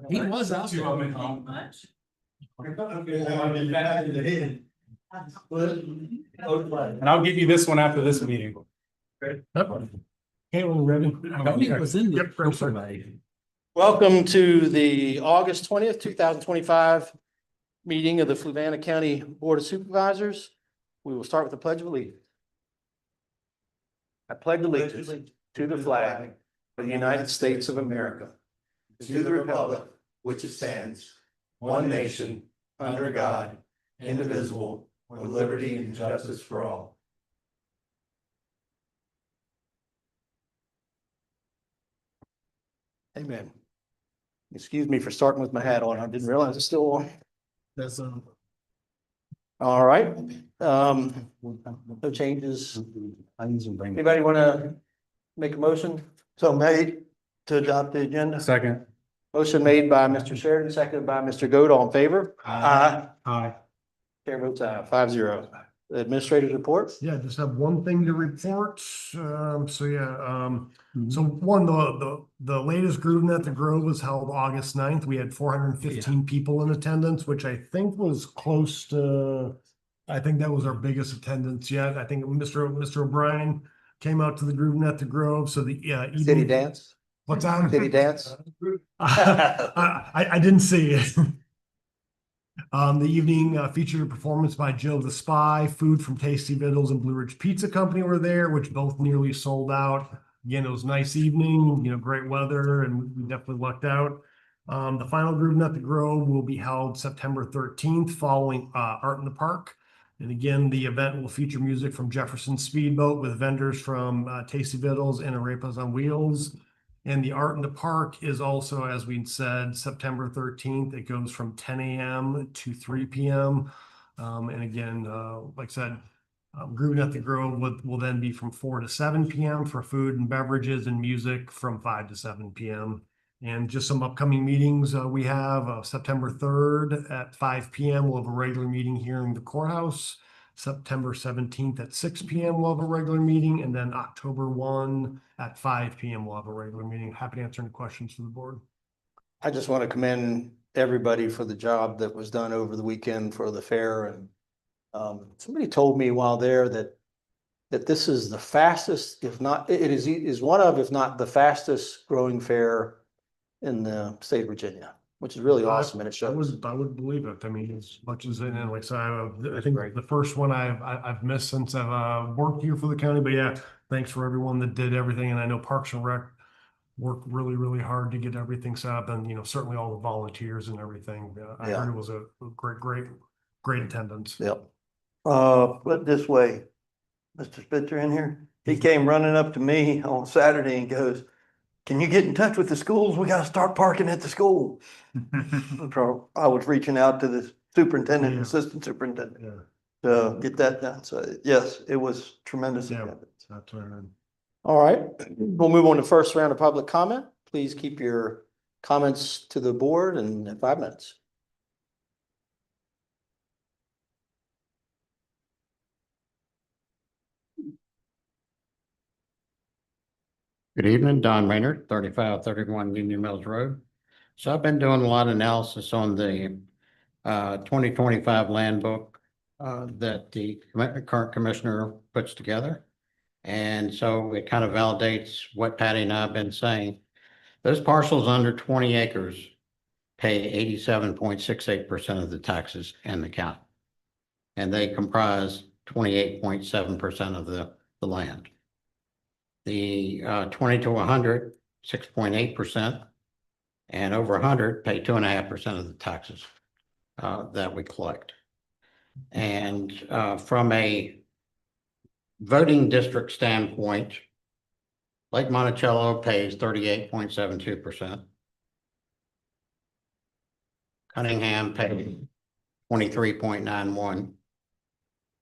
He was out there. Much. And I'll give you this one after this meeting. Caitlin Redding. Was in the survey. Welcome to the August 20th, 2025 meeting of the Fluvanna County Board of Supervisors. We will start with the Pledge of Allegiance. I pledge allegiance to the flag of the United States of America, to the republic which it stands, one nation, under God, indivisible, with liberty and justice for all. Amen. Excuse me for starting with my hat on. I didn't realize it's still on. That's All right. No changes. Anybody want to make a motion? So made to adopt the agenda. Second. Motion made by Mr. Sheridan, seconded by Mr. Goode. All in favor? Aye. Chair votes aye, 5-0. Administrator's report? Yeah, just have one thing to report. So one, the latest Groovin' at the Grove was held August 9th. We had 415 people in attendance, which I think was close to, I think that was our biggest attendance yet. I think Mr. O'Brien came out to the Groovin' at the Grove. So the City dance? What's that? City dance? I didn't see it. The evening featured a performance by Joe the Spy. Food from Tasty Vittles and Blue Ridge Pizza Company were there, which both nearly sold out. Again, it was a nice evening, great weather, and we definitely lucked out. The final Groovin' at the Grove will be held September 13th following Art in the Park. And again, the event will feature music from Jefferson Speedboat with vendors from Tasty Vittles and Arepas on Wheels. And the Art in the Park is also, as we said, September 13th. It goes from 10 a.m. to 3 p.m. And again, like I said, Groovin' at the Grove will then be from 4 to 7 p.m. for food and beverages, and music from 5 to 7 p.m. And just some upcoming meetings we have September 3rd at 5 p.m. We'll have a regular meeting here in the courthouse. September 17th at 6 p.m. we'll have a regular meeting, and then October 1 at 5 p.m. we'll have a regular meeting. Happy to answer any questions from the board. I just want to commend everybody for the job that was done over the weekend for the fair. And somebody told me while there that this is the fastest, if not, it is one of, if not the fastest growing fair in the state of Virginia, which is really awesome, and it shows. I would believe it. I mean, as much as like I said, I think the first one I've missed since I've worked here for the county. But yeah, thanks for everyone that did everything, and I know Parks and Rec worked really, really hard to get everything set up, and certainly all the volunteers and everything. I heard it was a great attendance. Yep. Put it this way, Mr. Spitzer in here, he came running up to me on Saturday and goes, "Can you get in touch with the schools? We got to start parking at the school." So I was reaching out to the superintendent, and assistant superintendent to get that done. So yes, it was tremendous. Yeah. attendance. That's what I heard. All right, we'll move on to first round of public comment. Please keep your comments to the board in 5 minutes. Good evening, Don Maynard, 3531 Union Mills Road. So I've been doing a lot of analysis on the 2025 land book that the current commissioner puts together. And so it kind of validates what Patty and I have been saying. Those parcels under 20 acres pay 87.68% of the taxes in the county. And they comprise 28.7% of the land. The 20 to 100, 6.8%, and over 100 pay 2.5% of the taxes that we collect. And from a voting district standpoint, Lake Monticello pays 38.72%. Cunningham pays 23.91.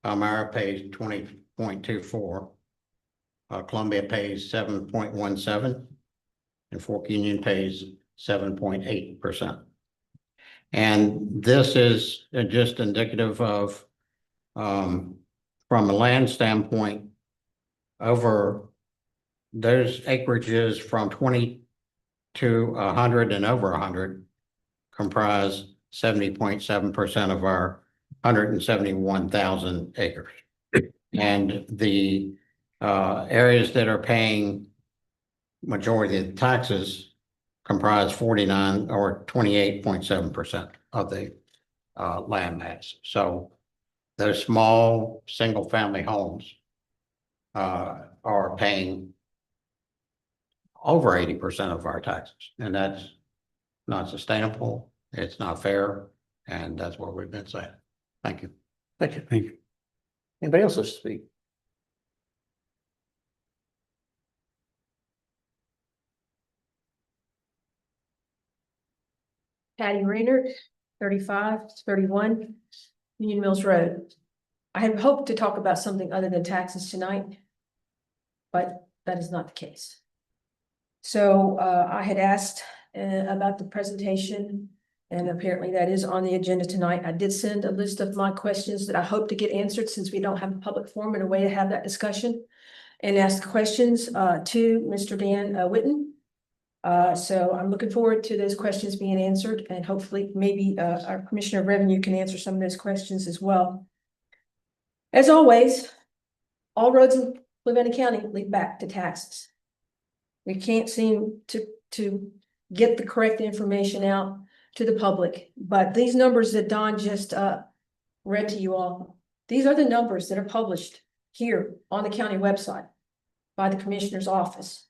Palmyra pays 20.24. Columbia pays 7.17, and Fork Union pays 7.8%. And this is just indicative of, from a land standpoint, over those acreages from 20 to 100 and over 100 comprise 70.7% of our 171,000 acres. And the areas that are paying majority of the taxes comprise 49 or 28.7% of the land mass. So those small, single-family homes are paying over 80% of our taxes, and that's not sustainable. It's not fair, and that's what we've been saying. Thank you. Thank you. Thank you. Anybody else wish to speak? Patty Rayner, 3531 Union Mills Road. I had hoped to talk about something other than taxes tonight, but that is not the case. So I had asked about the presentation, and apparently that is on the agenda tonight. I did send a list of my questions that I hope to get answered, since we don't have a public forum and a way to have that discussion, and ask questions to Mr. Dan Whitten. So I'm looking forward to those questions being answered, and hopefully maybe our Commissioner of Revenue can answer some of those questions as well. As always, all roads in Fluvanna County lead back to taxes. We can't seem to get the correct information out to the public, but these numbers that Don just read to you all, these are the numbers that are published here on the county website by the Commissioner's office,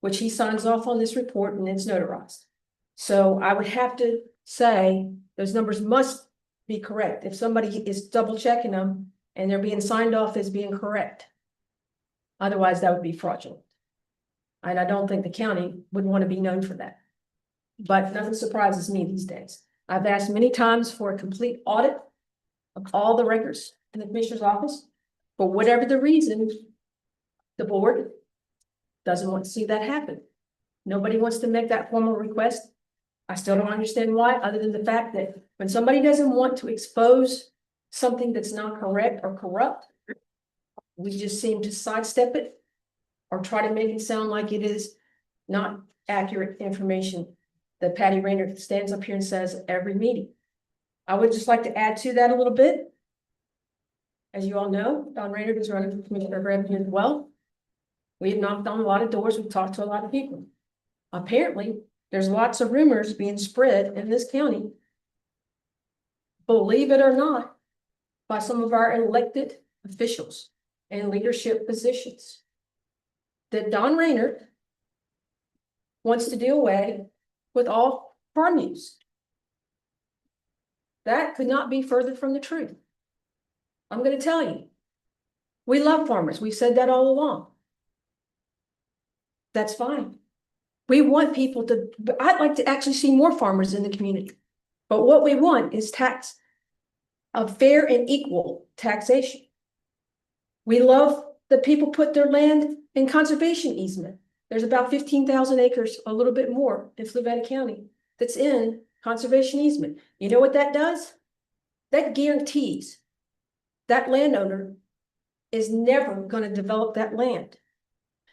which he signs off on this report and it's notarized. So I would have to say those numbers must be correct. If somebody is double checking them and they're being signed off as being correct, otherwise that would be fraudulent. And I don't think the county would want to be known for that. But nothing surprises me these days. I've asked many times for a complete audit of all the records in the Commissioner's office. For whatever the reason, the board doesn't want to see that happen. Nobody wants to make that formal request. I still don't understand why, other than the fact that when somebody doesn't want to expose something that's not correct or corrupt, we just seem to sidestep it or try to make it sound like it is not accurate information that Patty Rayner stands up here and says every meeting. I would just like to add to that a little bit. As you all know, Don Rayner is running for Commissioner of Revenue as well. We have knocked on a lot of doors. We've talked to a lot of people. Apparently, there's lots of rumors being spread in this county, believe it or not, by some of our elected officials and leadership positions, that Don Rayner wants to do away with all farm use. That could not be further from the truth. I'm going to tell you, we love farmers. We've said that all along. That's fine. We want people to, I'd like to actually see more farmers in the community. But what we want is a fair and equal taxation. We love that people put their land in conservation easement. There's about 15,000 acres, a little bit more in Fluvanna County that's in conservation easement. You know what that does? That guarantees that landowner is never going to develop that land.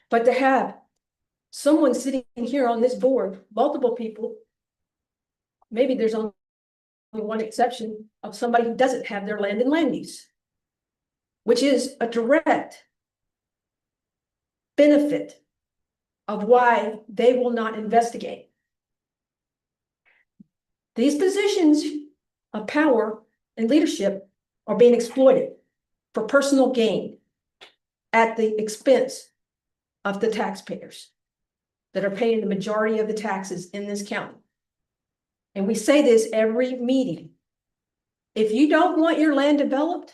But to have someone sitting here on this board, multiple people, maybe there's only one exception of somebody who doesn't have their land in land use, which is a direct benefit of why they will not investigate. These positions of power and leadership are being exploited for personal gain at the expense of the taxpayers that are paying the majority of the taxes in this county. And we say this every meeting. If you don't want your land developed,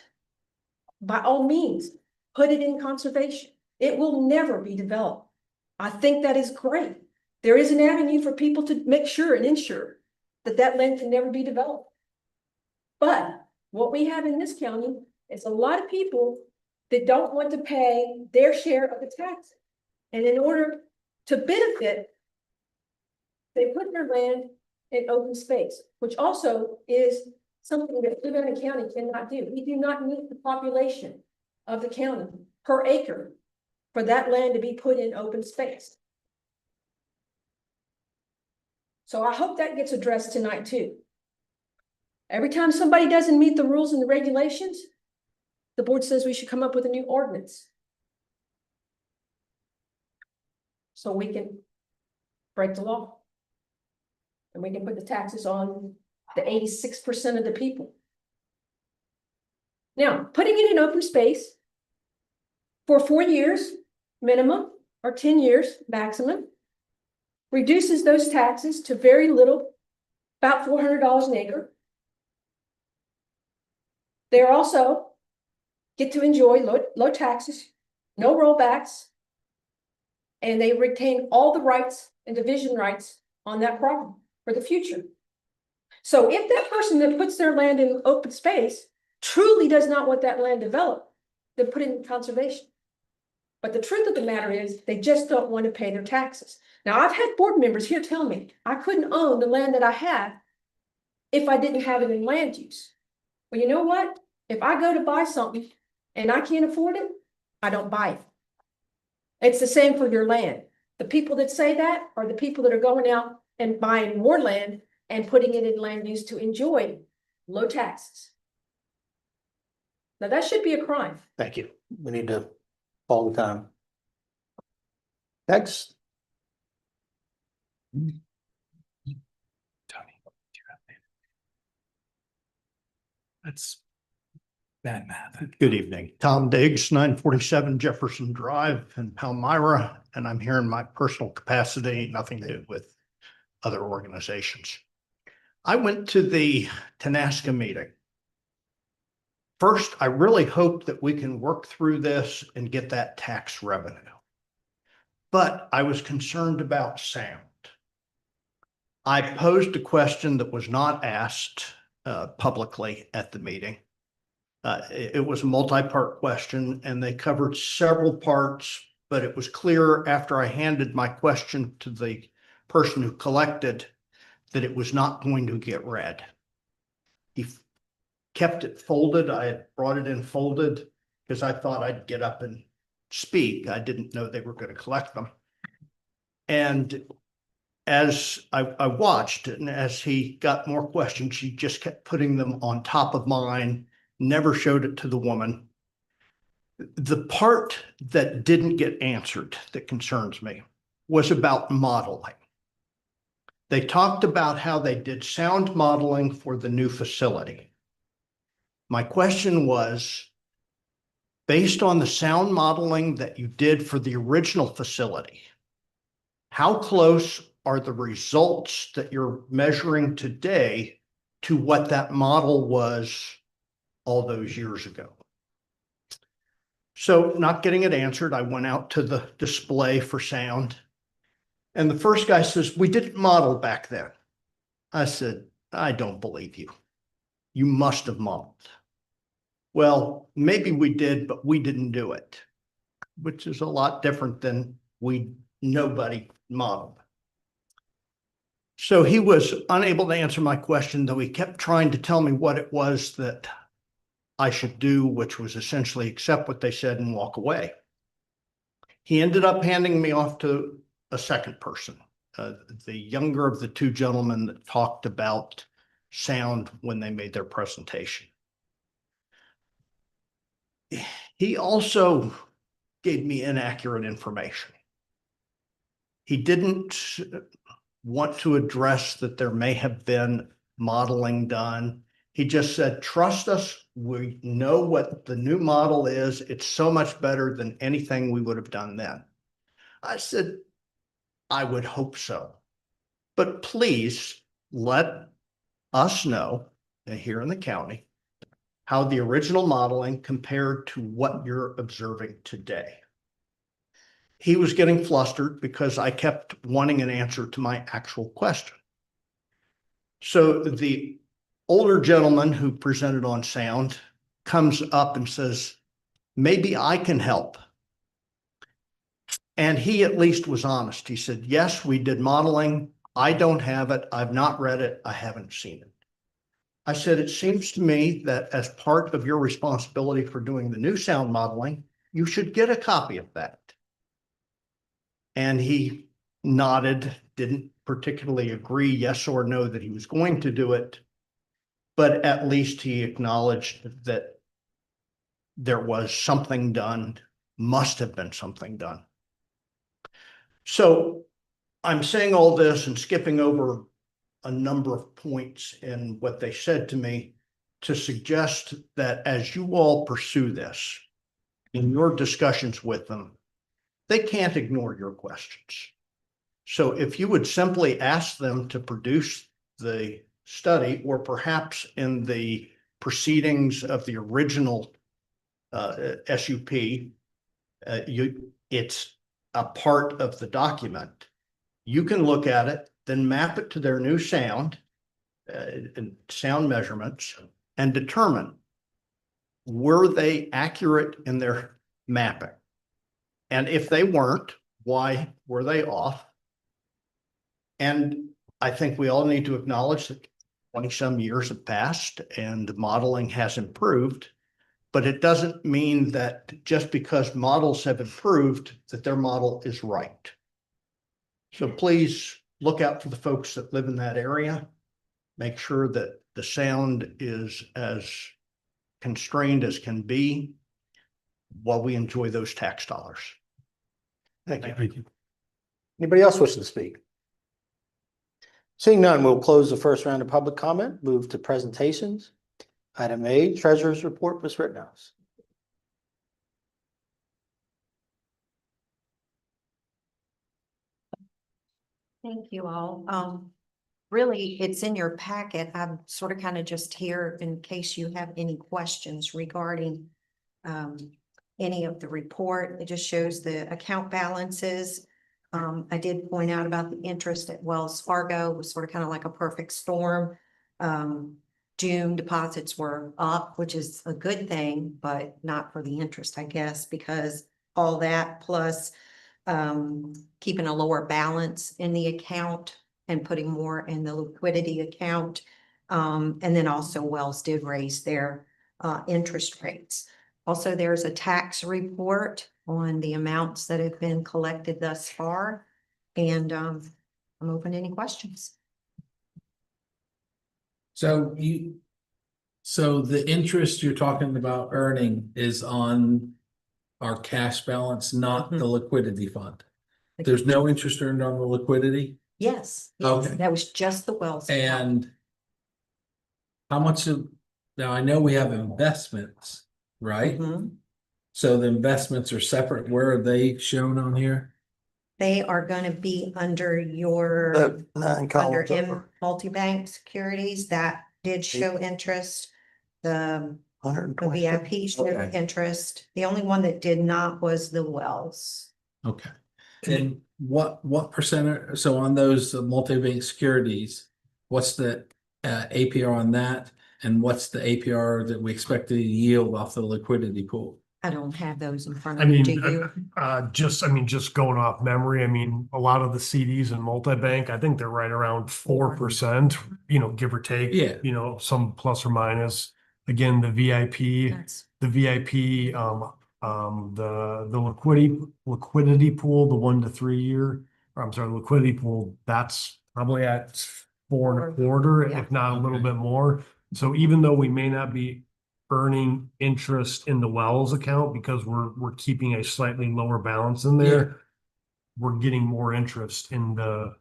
by all means, put it in conservation. It will never be developed. I think that is great. There is an avenue for people to make sure and ensure that that land can never be developed. But what we have in this county is a lot of people that don't want to pay their share of the taxes. And in order to benefit, they put their land in open space, which also is something that Fluvanna County cannot do. We do not meet the population of the county per acre for that land to be put in open space. So I hope that gets addressed tonight too. Every time somebody doesn't meet the rules and the regulations, the board says we should come up with a new ordinance. So we can break the law. And we can put the taxes on the 86% of the people. Now, putting it in open space for 4 years minimum or 10 years maximum reduces those taxes to very little, about $400 an acre. They also get to enjoy low taxes, no rollbacks, and they retain all the rights and division rights on that property for the future. So if that person that puts their land in open space truly does not want that land developed, then put it in conservation. But the truth of the matter is, they just don't want to pay their taxes. Now, I've had board members here tell me I couldn't own the land that I have if I didn't have it in land use. Well, you know what? If I go to buy something and I can't afford it, I don't buy it. It's the same for your land. The people that say that are the people that are going out and buying more land and putting it in land use to enjoy low taxes. Now, that should be a crime. Thank you. We need to all the time. Next. That's bad math. Good evening. Tom Diggs, 947 Jefferson Drive in Palmyra, and I'm here in my personal capacity, nothing to do with other organizations. I went to the Tenaska meeting. First, I really hope that we can work through this and get that tax revenue. But I was concerned about sound. I posed a question that was not asked publicly at the meeting. It was a multi-part question and they covered several parts, but it was clear after I handed my question to the person who collected that it was not going to get read. He kept it folded. I had brought it in folded because I thought I'd get up and speak. I didn't know they were going to collect them. And as I watched and as he got more questions, she just kept putting them on top of mine, never showed it to the woman. The part that didn't get answered that concerns me was about modeling. They talked about how they did sound modeling for the new facility. My question was, based on the sound modeling that you did for the original facility, how close are the results that you're measuring today to what that model was all those years ago? So not getting it answered, I went out to the display for sound. And the first guy says, "We didn't model back then." I said, "I don't believe you. You must have modeled." "Well, maybe we did, but we didn't do it," which is a lot different than nobody modeled. So he was unable to answer my question, though he kept trying to tell me what it was that I should do, which was essentially accept what they said and walk away. He ended up handing me off to a second person, the younger of the two gentlemen that talked about sound when they made their presentation. He also gave me inaccurate information. He didn't want to address that there may have been modeling done. He just said, "Trust us. We know what the new model is. It's so much better than anything we would have done then." I said, "I would hope so. But please let us know here in the county how the original modeling compared to what you're observing today." He was getting flustered because I kept wanting an answer to my actual question. So the older gentleman who presented on sound comes up and says, "Maybe I can help." And he at least was honest. He said, "Yes, we did modeling. I don't have it. I've not read it. I haven't seen it." I said, "It seems to me that as part of your responsibility for doing the new sound modeling, you should get a copy of that." And he nodded, didn't particularly agree yes or no that he was going to do it. but at least he acknowledged that there was something done, must have been something done. So I'm saying all this and skipping over a number of points in what they said to me to suggest that as you all pursue this in your discussions with them, they can't ignore your questions. So if you would simply ask them to produce the study, or perhaps in the proceedings of the original SUP, it's a part of the document. You can look at it, then map it to their new sound and sound measurements and determine, were they accurate in their mapping? And if they weren't, why were they off? And I think we all need to acknowledge that 20-some years have passed and the modeling has improved, but it doesn't mean that just because models have improved, that their model is right. So please look out for the folks that live in that area. Make sure that the sound is as constrained as can be while we enjoy those tax dollars. Thank you. Anybody else wishing to speak? Seeing none, we'll close the first round of public comment, move to presentations. Item A, Treasurer's Report, Ms. Rittenhouse. Thank you all. Really, it's in your packet. I'm sort of kind of just here in case you have any questions regarding any of the report. It just shows the account balances. I did point out about the interest at Wells Fargo was sort of kind of like a perfect storm. June deposits were up, which is a good thing, but not for the interest, I guess, because all that plus keeping a lower balance in the account and putting more in the liquidity account. And then also Wells did raise their interest rates. Also, there's a tax report on the amounts that have been collected thus far. And I'm open to any questions. So the interest you're talking about earning is on our cash balance, not the liquidity fund. There's no interest earned on the liquidity? Yes, Okay. that was just the Wells account. And how much of, now I know we have investments, right? Mhm. So the investments are separate. Where are they shown on here? They are going to be under your The 9 under columns M over, multi-bank securities that did show interest. The 120. VIP showed Okay. interest. The only one that did not was the Wells. Okay. And what percent, so on those multi-bank securities, what's the APR on that? And what's the APR that we expect to yield off the liquidity pool? I don't have those in front I of me. mean, Do you? just going off memory, I mean, a lot of the CDs and multi-bank, I think they're right around 4%, give or take. Yeah. Some plus or minus. Again, the VIP, That's the liquidity pool, the 1 to 3 year, or I'm sorry, liquidity pool, that's probably at 4.25, Yeah. if not a little Okay. bit more. So even though we may not be earning interest in the Wells account because we're keeping a slightly lower balance in there, we're getting more interest in the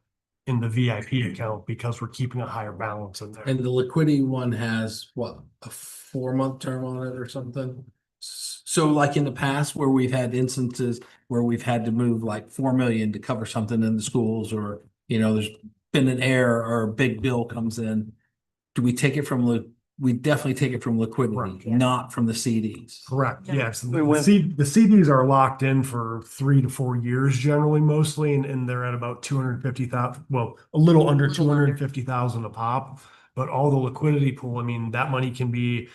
VIP account because we're keeping a higher balance in there. And the liquidity one has what, a 4-month term on it or something? So like in the past where we've had instances where we've had to move like 4 million to cover something in the schools, or, there's been an error or a big bill comes in. Do we take it from we definitely take it from liquidity, Correct. Yeah. not from the CDs? Correct, Yeah. yes. We went- The CDs are locked in for 3 to 4 years generally, mostly, and they're at about 250,000, well, a little under Little under. 250,000 a pop. But all the liquidity pool, I mean, that money can be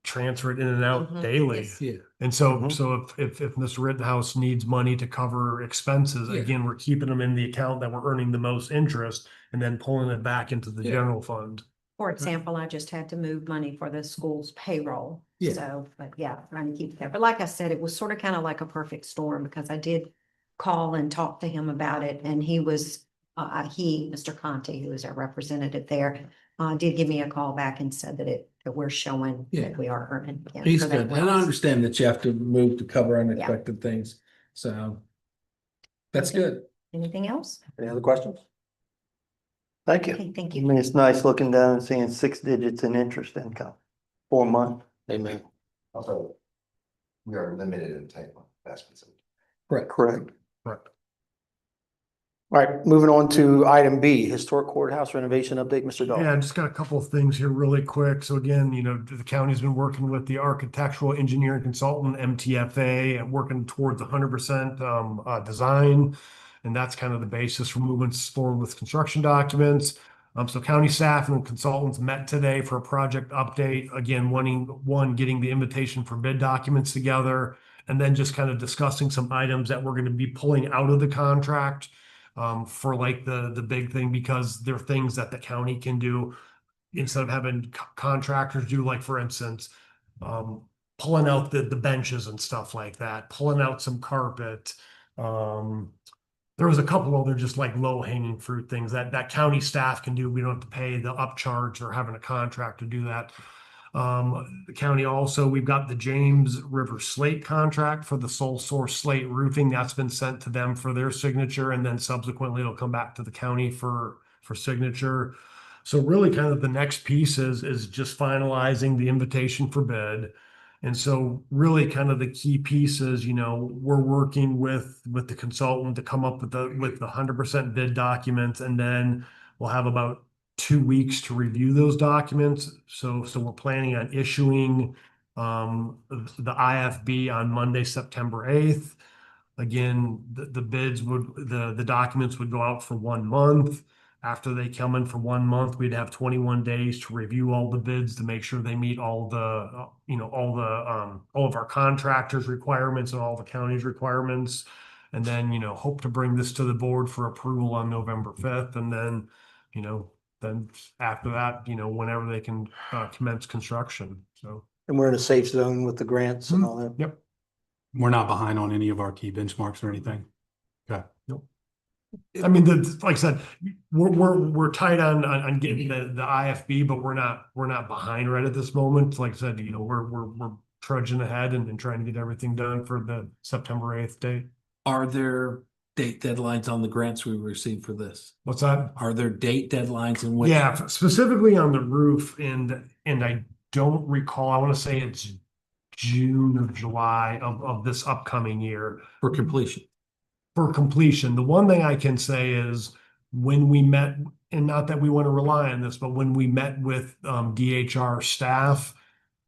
transferred in and out Mhm. daily. Yes. Yeah. And so, Mhm. so if Mr. Rittenhouse needs money to cover expenses, Yeah. again, we're keeping them in the account that we're earning the most interest and then pulling it back into the Yeah. general fund. For example, I just had to move money for the school's payroll. Yeah. So, but yeah, trying to keep that. But like I said, it was sort of kind of like a perfect storm because I did call and talk to him about it and he was he, Mr. Conte, who is our representative there, did give me a call back and said that we're showing Yeah. that we are earning. again He's for that good. And I well. understand that you have to move to cover unexpected things. So that's Okay. good. Anything else? Any other questions? Thank you. Okay, thank I you. mean, it's nice looking down and seeing 6 digits in interest income. 4 month. Amen. Also, we are limited in type of investments. Correct. Correct. Correct. All right, moving on to item B, historic courthouse renovation update, Mr. Dahl. Yeah, I just got a couple of things here really quick. So again, the county's been working with the architectural engineering consultant, MTFA, and working towards 100% design. And that's kind of the basis for moving forward with construction documents. So county staff and consultants met today for a project update. Again, getting the invitation for bid documents together, and then just kind of discussing some items that we're going to be pulling out of the contract. For like the big thing, because there are things that the county can do instead of having contractors do, like, for instance, pulling out the benches and stuff like that, pulling out some carpet. There was a couple other just like low hanging fruit things that county staff can do. We don't have to pay the upcharge or having a contract to do that. The county also, we've got the James River Slate contract for the sole source slate roofing. That's been sent to them for their signature, and then subsequently it'll come back to the county for signature. So really kind of the next piece is just finalizing the invitation for bid. And so really kind of the key pieces, we're working with the consultant to come up with the 100% bid documents, and then we'll have about 2 weeks to review those documents. So we're planning on issuing the IFB on Monday, September 8th. Again, the documents would go out for 1 month. After they come in for 1 month, we'd have 21 days to review all the bids to make sure they meet all of our contractors' requirements and all the county's requirements. And then, hope to bring this to the board for approval on November 5th. And then, then after that, whenever they can commence construction. So, And we're in a safe zone with the grants and all that. yep. We're not behind on any of our key benchmarks or anything. Okay. I mean, like I said, we're tight on getting the IFB, but we're not behind right at this moment. Like I said, we're trudging ahead and trying to get everything done for the September 8th date. Are there date deadlines on the grants we received for this? What's that? Are there date deadlines in which? Yeah, specifically on the roof, and I don't recall, I want to say it's June or July of this upcoming year. For completion? For completion. The one thing I can say is when we met, and not that we want to rely on this, but when we met with DHR staff,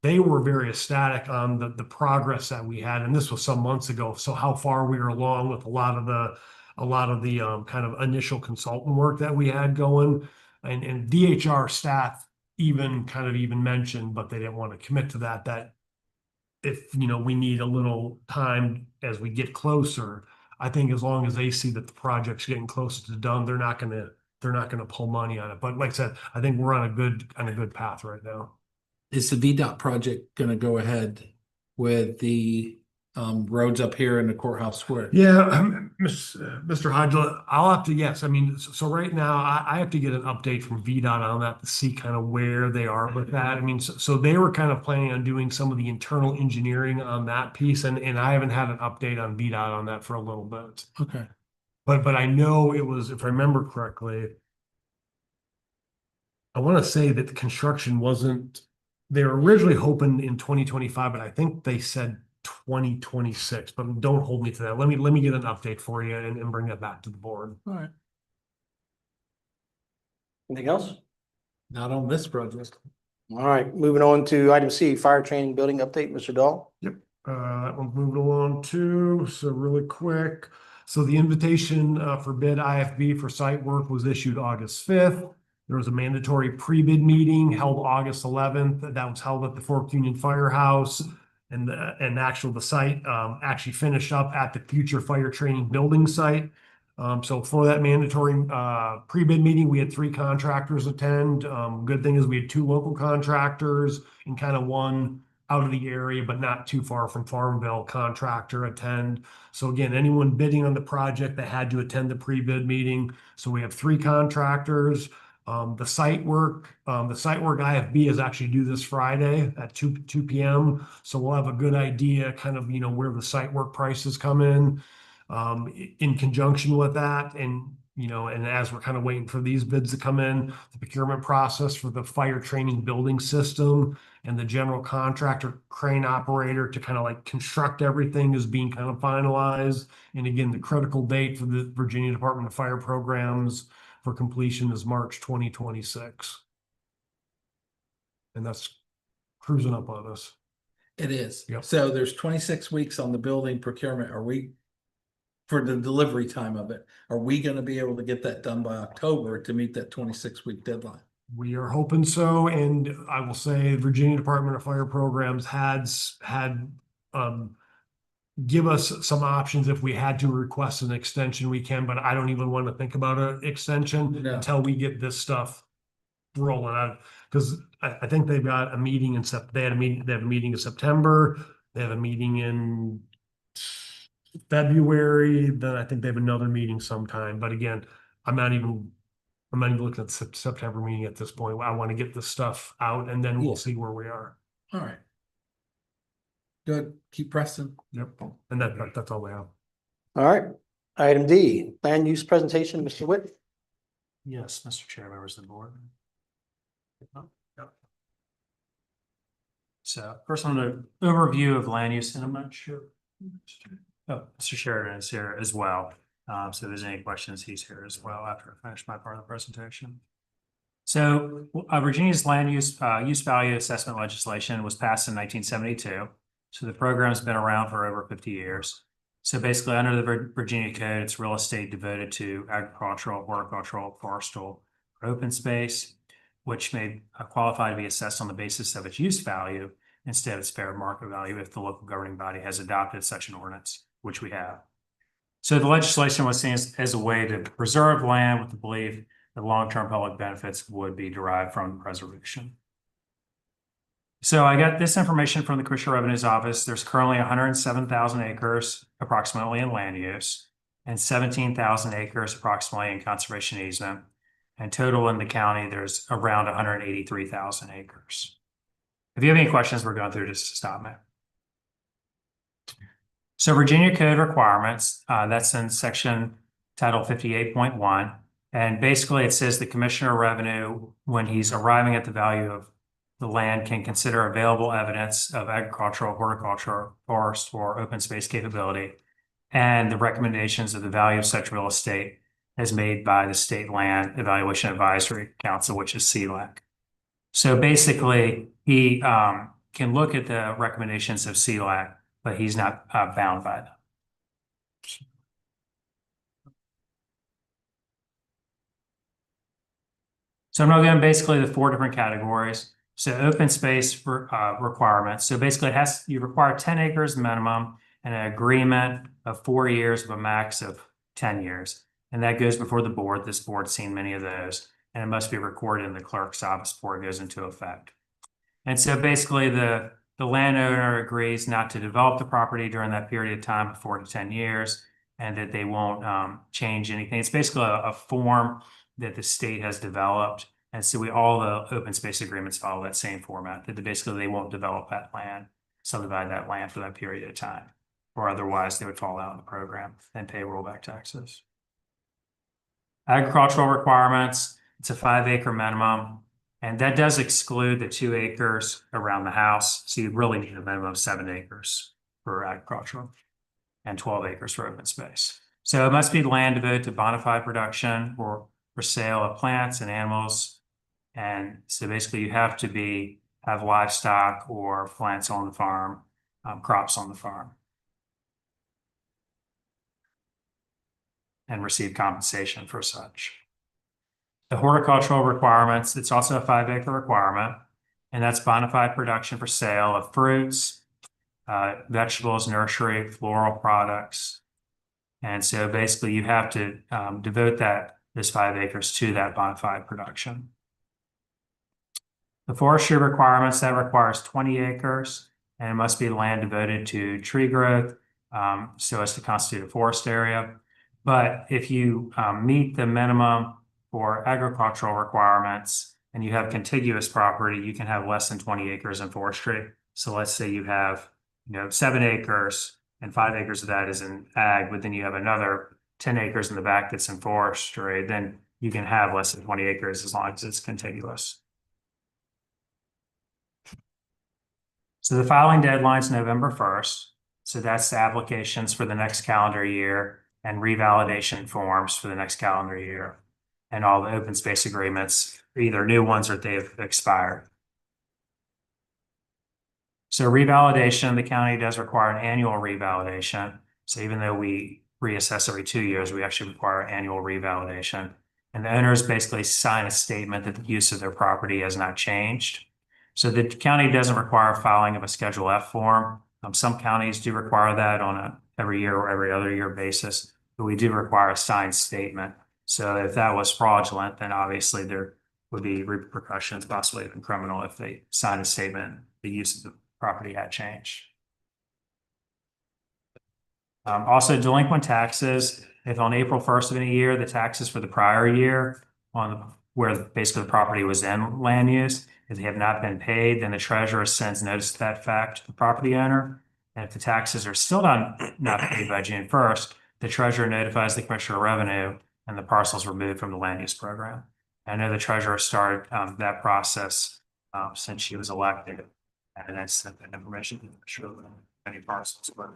they were very ecstatic on the progress that we had. And this was some months ago. So how far we were along with a lot of the kind of initial consultant work that we had going. And DHR staff even mentioned, but they didn't want to commit to that if, we need a little time as we get closer. I think as long as they see that the project's getting closer to done, they're not gonna pull money on it. But like I said, I think we're on a good path right now. Is the VDOT project gonna go ahead with the roads up here in the courthouse square? Yeah, Mr. Hodge, I'll have to, yes. I mean, so right now I have to get an update from VDOT on that to see kind of where they are with that. I mean, so they were kind of planning on doing some of the internal engineering on that piece, and I haven't had an update on VDOT on that for a little bit. Okay. But I know it was, if I remember correctly, I want to say that the construction wasn't, they were originally hoping in 2025, but I think they said 2026, but don't hold me to that. Let me get an update for you and bring that back to the board. All right. Anything else? Not on this project. All right, moving on to item C, fire training building update, Mr. Dahl. That one's moving along too. So really quick. So the invitation for bid IFB for site work was issued August 5th. There was a mandatory pre-bid meeting held August 11th. That was held at the Fork Union Firehouse. And the site actually finished up at the future fire training building site. So for that mandatory pre-bid meeting, we had 3 contractors attend. Good thing is we had 2 local contractors and kind of one out of the area, but not too far from Farmville contractor attend. So again, anyone bidding on the project, they had to attend the pre-bid meeting. So we have 3 contractors. The site work IFB is actually due this Friday at 2 p.m. So we'll have a good idea kind of, where the site work prices come in conjunction with that. And as we're kind of waiting for these bids to come in, the procurement process for the fire training building system and the general contractor crane operator to kind of like construct everything is being kind of finalized. And again, the critical date for the Virginia Department of Fire programs for completion is March 2026. And that's cruising up on us. It is. Yep. So there's 26 weeks on the building procurement. For the delivery time of it, are we gonna be able to get that done by October to meet that 26-week deadline? We are hoping so, and I will say Virginia Department of Fire Programs had give us some options if we had to request an extension, we can, but I don't even want to think about an extension No. until we get this stuff rolling out. Because I think they've got a meeting in they have a meeting in September, they have a meeting in February, then I think they have another meeting sometime. But again, I'm not even looking at the September meeting at this point. I want to get this stuff out and then we'll Yeah. see where we are. All right. Good. Keep pressing. Yep. And that's all we have. All right. Item D, land use presentation, Mr. Witt. Yes, Mr. Chair, members of the board. So first on the overview of land use, and I'm not sure. Oh, Mr. Sheridan is here as well. So if there's any questions, he's here as well after I finish my part of the presentation. So Virginia's land use value assessment legislation was passed in 1972. So the program's been around for over 50 years. So basically under the Virginia Code, it's real estate devoted to agricultural, horticultural, forestal, or open space, which may qualify to be assessed on the basis of its use value instead of its fair market value if the local governing body has adopted such an ordinance, which we have. So the legislation was seen as a way to preserve land with the belief that long-term public benefits would be derived from preservation. So I got this information from the Commissioner of Revenue's office. There's currently 107,000 acres approximately in land use and 17,000 acres approximately in conservation easement. And total in the county, there's around 183,000 acres. If you have any questions, we're going through, just stop me. So Virginia Code requirements, that's in section title 58.1. And basically it says the Commissioner of Revenue, when he's arriving at the value of the land, can consider available evidence of agricultural, horticultural, forest, or open space capability, and the recommendations of the value of such real estate as made by the State Land Evaluation Advisory Council, which is CLAC. So basically, he can look at the recommendations of CLAC, but he's not bound by them. So I'm going to go basically the 4 different categories. So open space requirements. So basically you require 10 acres minimum and an agreement of 4 years with a max of 10 years. And that goes before the board. This board's seen many of those, and it must be recorded in the clerk's office before it goes into effect. And so basically the landowner agrees not to develop the property during that period of time of 4 to 10 years, and that they won't change anything. It's basically a form that the state has developed. And so all the open space agreements follow that same format, that basically they won't develop that land, subdivide that land for that period of time, or otherwise they would fall out of the program and pay rollback taxes. Agricultural requirements, it's a 5-acre minimum, and that does exclude the 2 acres around the house. So you really need a minimum of 7 acres for agricultural and 12 acres for open space. So it must be land devoted to bona fide production or for sale of plants and animals. And so basically you have to have livestock or plants on the farm, crops on the farm, and receive compensation for such. The horticultural requirements, it's also a 5-acre requirement, and that's bona fide production for sale of fruits, vegetables, nursery, floral products. And so basically you have to devote those 5 acres to that bona fide production. The forestry requirements, that requires 20 acres and it must be land devoted to tree growth, so as to constitute a forest area. But if you meet the minimum for agricultural requirements and you have contiguous property, you can have less than 20 acres in forestry. So let's say you have, 7 acres and 5 acres of that is in ag, but then you have another 10 acres in the back that's in forestry, then you can have less than 20 acres as long as it's contiguous. So the filing deadline is November 1st. So that's the applications for the next calendar year and revalidation forms for the next calendar year. And all the open space agreements, either new ones or they've expired. So revalidation, the county does require an annual revalidation. So even though we reassess every 2 years, we actually require annual revalidation. And the owners basically sign a statement that the use of their property has not changed. So the county doesn't require filing of a Schedule F form. Some counties do require that on a every year or every other year basis, but we do require a signed statement. So if that was fraudulent, then obviously there would be repercussions, possibly even criminal, if they sign a statement, the use of the property had changed. Also delinquent taxes, if on April 1st of any year, the taxes for the prior year where basically the property was in land use, if they have not been paid, then the treasurer sends notice of that fact to the property owner. And if the taxes are still not paid by June 1st, the treasurer notifies the Commissioner of Revenue and the parcel is removed from the land use program. I know the treasurer started that process since she was elected. And I sent that information to the Commissioner of any parcels, but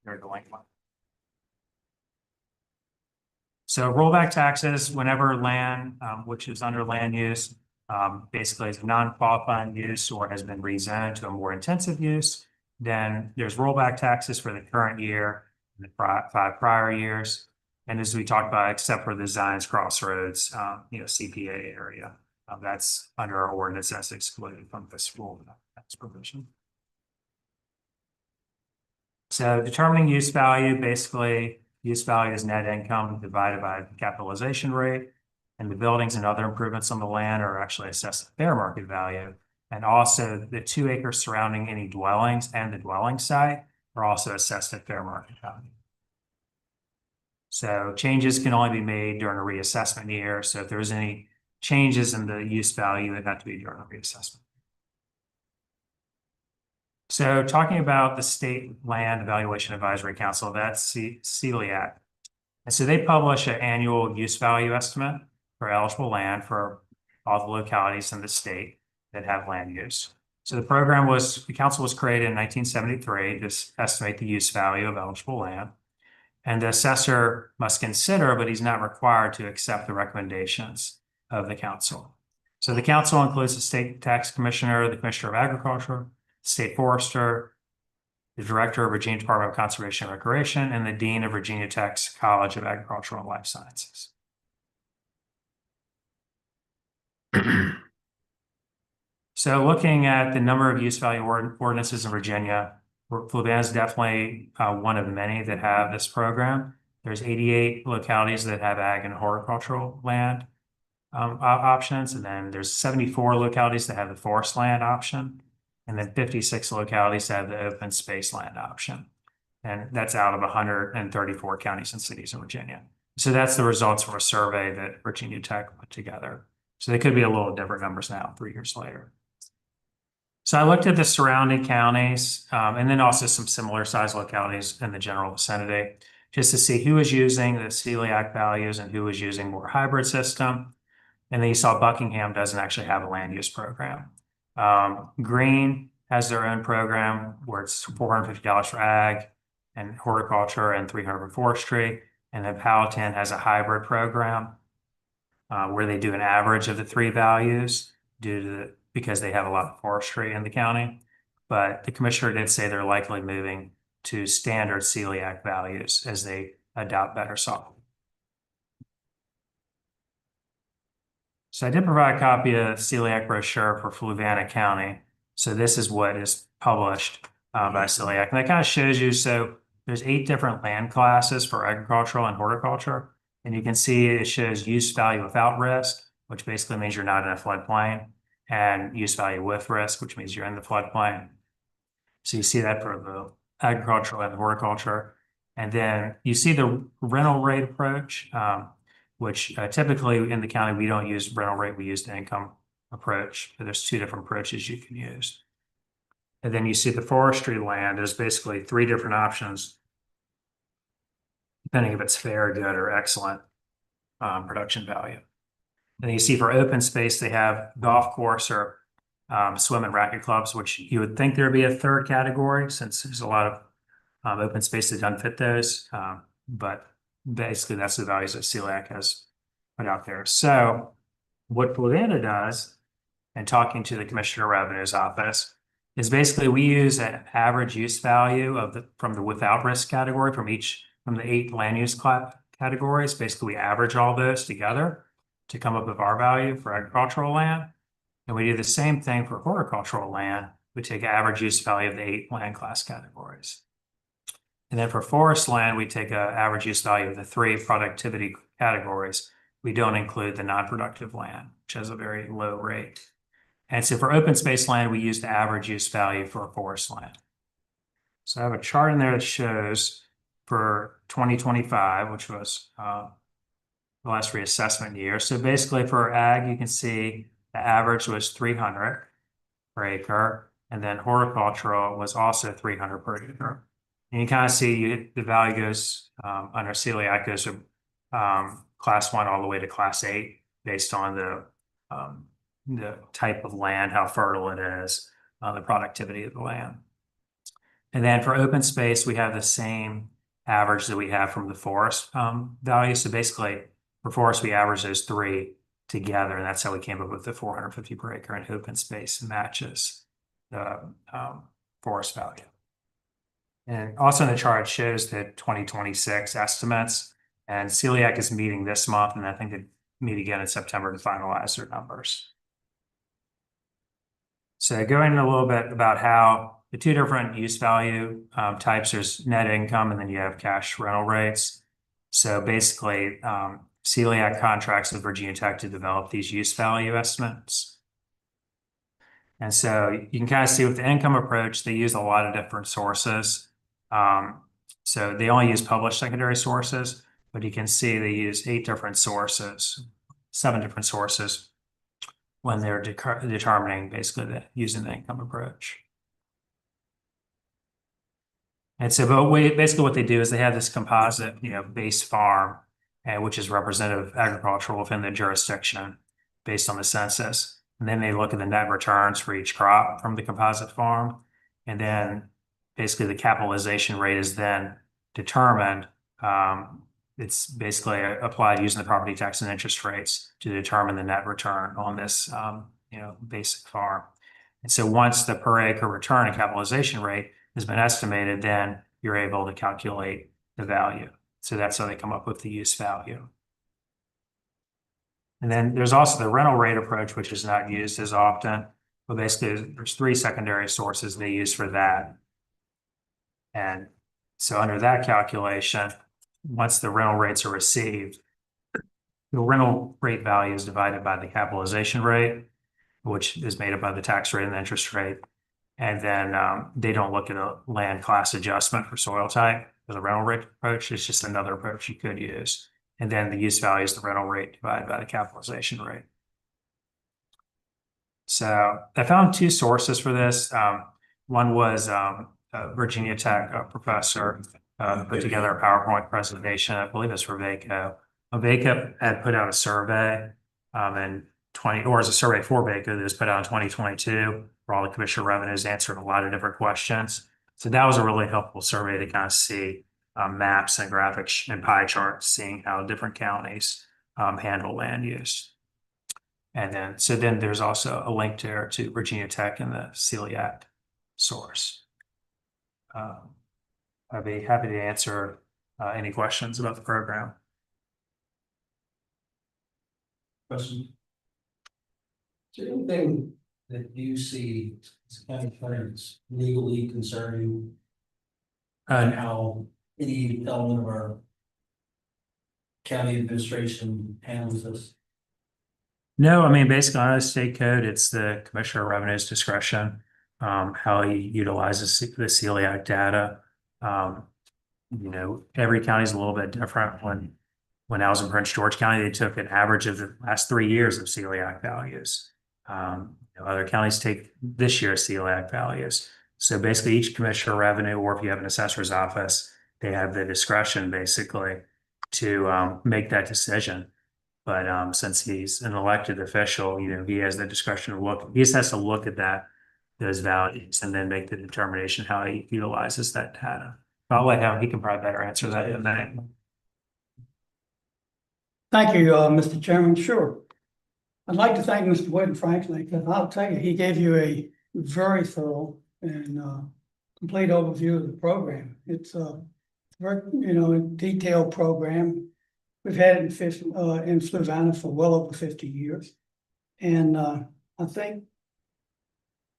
they're delinquent. So rollback taxes, whenever land, which is under land use, basically is non-qualifying use or has been rezoned to a more intensive use, then there's rollback taxes for the current year and the 5 prior years. And as we talked about, except for the Zions Crossroads, CPA area, that's under our ordinance, that's excluded from this rule tax provision. So determining use value, basically use value is net income divided by the capitalization rate, and the buildings and other improvements on the land are actually assessed at fair market value. And also the 2 acres surrounding any dwellings and the dwelling site are also assessed at fair market value. So changes can only be made during a reassessment year. So if there's any changes in the use value, it had to be during a reassessment. So talking about the State Land Evaluation Advisory Council, that's CELIAC. And so they publish an annual use value estimate for eligible land for all the localities in the state that have land use. So the council was created in 1973 to estimate the use value of eligible land. And the assessor must consider, but he's not required to accept the recommendations of the council. So the council includes the state tax commissioner, the commissioner of agriculture, state forester, the director of Virginia Department of Conservation and Recreation, and the dean of Virginia Tech's College of Agricultural and Life Sciences. So looking at the number of use value ordinances in Virginia, Fluvanna is definitely one of many that have this program. There's 88 localities that have ag and horticultural land options, and then there's 74 localities that have the forest land option, and then 56 localities that have the open space land option. And that's out of 134 counties and cities in Virginia. So that's the results from a survey that Virginia Tech put together. So they could be a little different numbers now, 3 years later. So I looked at the surrounding counties and then also some similar size localities in the general vicinity, just to see who was using the celiac values and who was using more hybrid system. And then you saw Buckingham doesn't actually have a land use program. Greene has their own program where it's $450 for ag and horticulture and $300 for forestry. And then Powhatan has a hybrid program where they do an average of the 3 values because they have a lot of forestry in the county. But the commissioner did say they're likely moving to standard celiac values as they adopt better soil. So I did provide a copy of the celiac brochure for Fluvanna County. So this is what is published by celiac. And that kind of shows you, so there's 8 different land classes for agricultural and horticulture. And you can see it shows use value without risk, which basically means you're not in a floodplain, and use value with risk, which means you're in the floodplain. So you see that for the agricultural and horticulture. And then you see the rental rate approach, which typically in the county, we don't use rental rate, we use the income approach. But there's two different approaches you can use. And then you see the forestry land, there's basically three different options, depending if it's fair, good, or excellent production value. And you see for open space, they have golf course or swim and racket clubs, which you would think there'd be a third category since there's a lot of open space that doesn't fit those. But basically that's the values that CELAC has put out there. So what Fluvanna does, and talking to the Commissioner of Revenue's office, is basically we use an average use value of from the without risk category from the 8 land use categories. Basically, we average all those together to come up with our value for agricultural land. And we do the same thing for horticultural land. We take average use value of the 8 land class categories. And then for forest land, we take an average use value of the 3 productivity categories. We don't include the non-productive land, which has a very low rate. And so for open space land, we use the average use value for forest land. So I have a chart in there that shows for 2025, which was the last reassessment year. So basically for ag, you can see the average was 300 per acre, and then horticultural was also 300 per acre. And you kind of see the value goes under celiac goes from class 1 all the way to class 8 based on the type of land, how fertile it is, the productivity of the land. And then for open space, we have the same average that we have from the forest value. So basically for forest, we average those 3 together, and that's how we came up with the 450 per acre, and open space matches the forest value. And also in the chart, it shows the 2026 estimates, and celiac is meeting this month, and I think they meet again in September to finalize their numbers. So going in a little bit about how the 2 different use value types, there's net income and then you have cash rental rates. So basically, celiac contracts with Virginia Tech to develop these use value estimates. And so you can kind of see with the income approach, they use a lot of different sources. So they only use published secondary sources, but you can see they use 8 different sources, 7 different sources when they're determining basically using the income approach. And so, but basically what they do is they have this composite, base farm, which is representative agricultural within the jurisdiction based on the census. And then they look at the net returns for each crop from the composite farm. And then basically the capitalization rate is then determined. It's basically applied using the property tax and interest rates to determine the net return on this, basic farm. And so once the per acre return and capitalization rate has been estimated, then you're able to calculate the value. So that's how they come up with the use value. And then there's also the rental rate approach, which is not used as often, but basically there's 3 secondary sources they use for that. And so under that calculation, once the rental rates are received, the rental rate value is divided by the capitalization rate, which is made up by the tax rate and the interest rate. And then they don't look at a land class adjustment for soil type for the rental rate approach. It's just another approach you could use. And then the use value is the rental rate divided by the capitalization rate. So I found 2 sources for this. One was Virginia Tech professor put together a PowerPoint presentation. I believe it's for VACO. VACO had put out a survey as a survey for VACO that was put out in 2022, where all the Commissioner of Revenues answered a lot of different questions. So that was a really helpful survey to kind of see maps and graphics and pie charts, seeing how different counties handle land use. And then there's also a link there to Virginia Tech and the celiac source. I'd be happy to answer any questions about the program. Question. Is there anything that you see as county attorneys legally concerning how any element of our county administration handles this? No, I mean, basically on the state code, it's the Commissioner of Revenue's discretion how he utilizes the celiac data. Every county is a little bit different. When I was in Prince George County, they took an average of the last 3 years of celiac values. Other counties take this year's celiac values. So basically each commissioner of revenue, or if you have an assessor's office, they have the discretion basically to make that decision. But since he's an elected official, he has the discretion to look, he just has to look at those values and then make the determination how he utilizes that data. I'll let him, he can probably better answer that than that. Thank you, Mr. Chairman. Sure. I'd like to thank Mr. Whitten, frankly, because I'll tell you, he gave you a very thorough and complete overview of the program. It's a very, a detailed program. We've had it in Fluvanna for well over 50 years. And I think,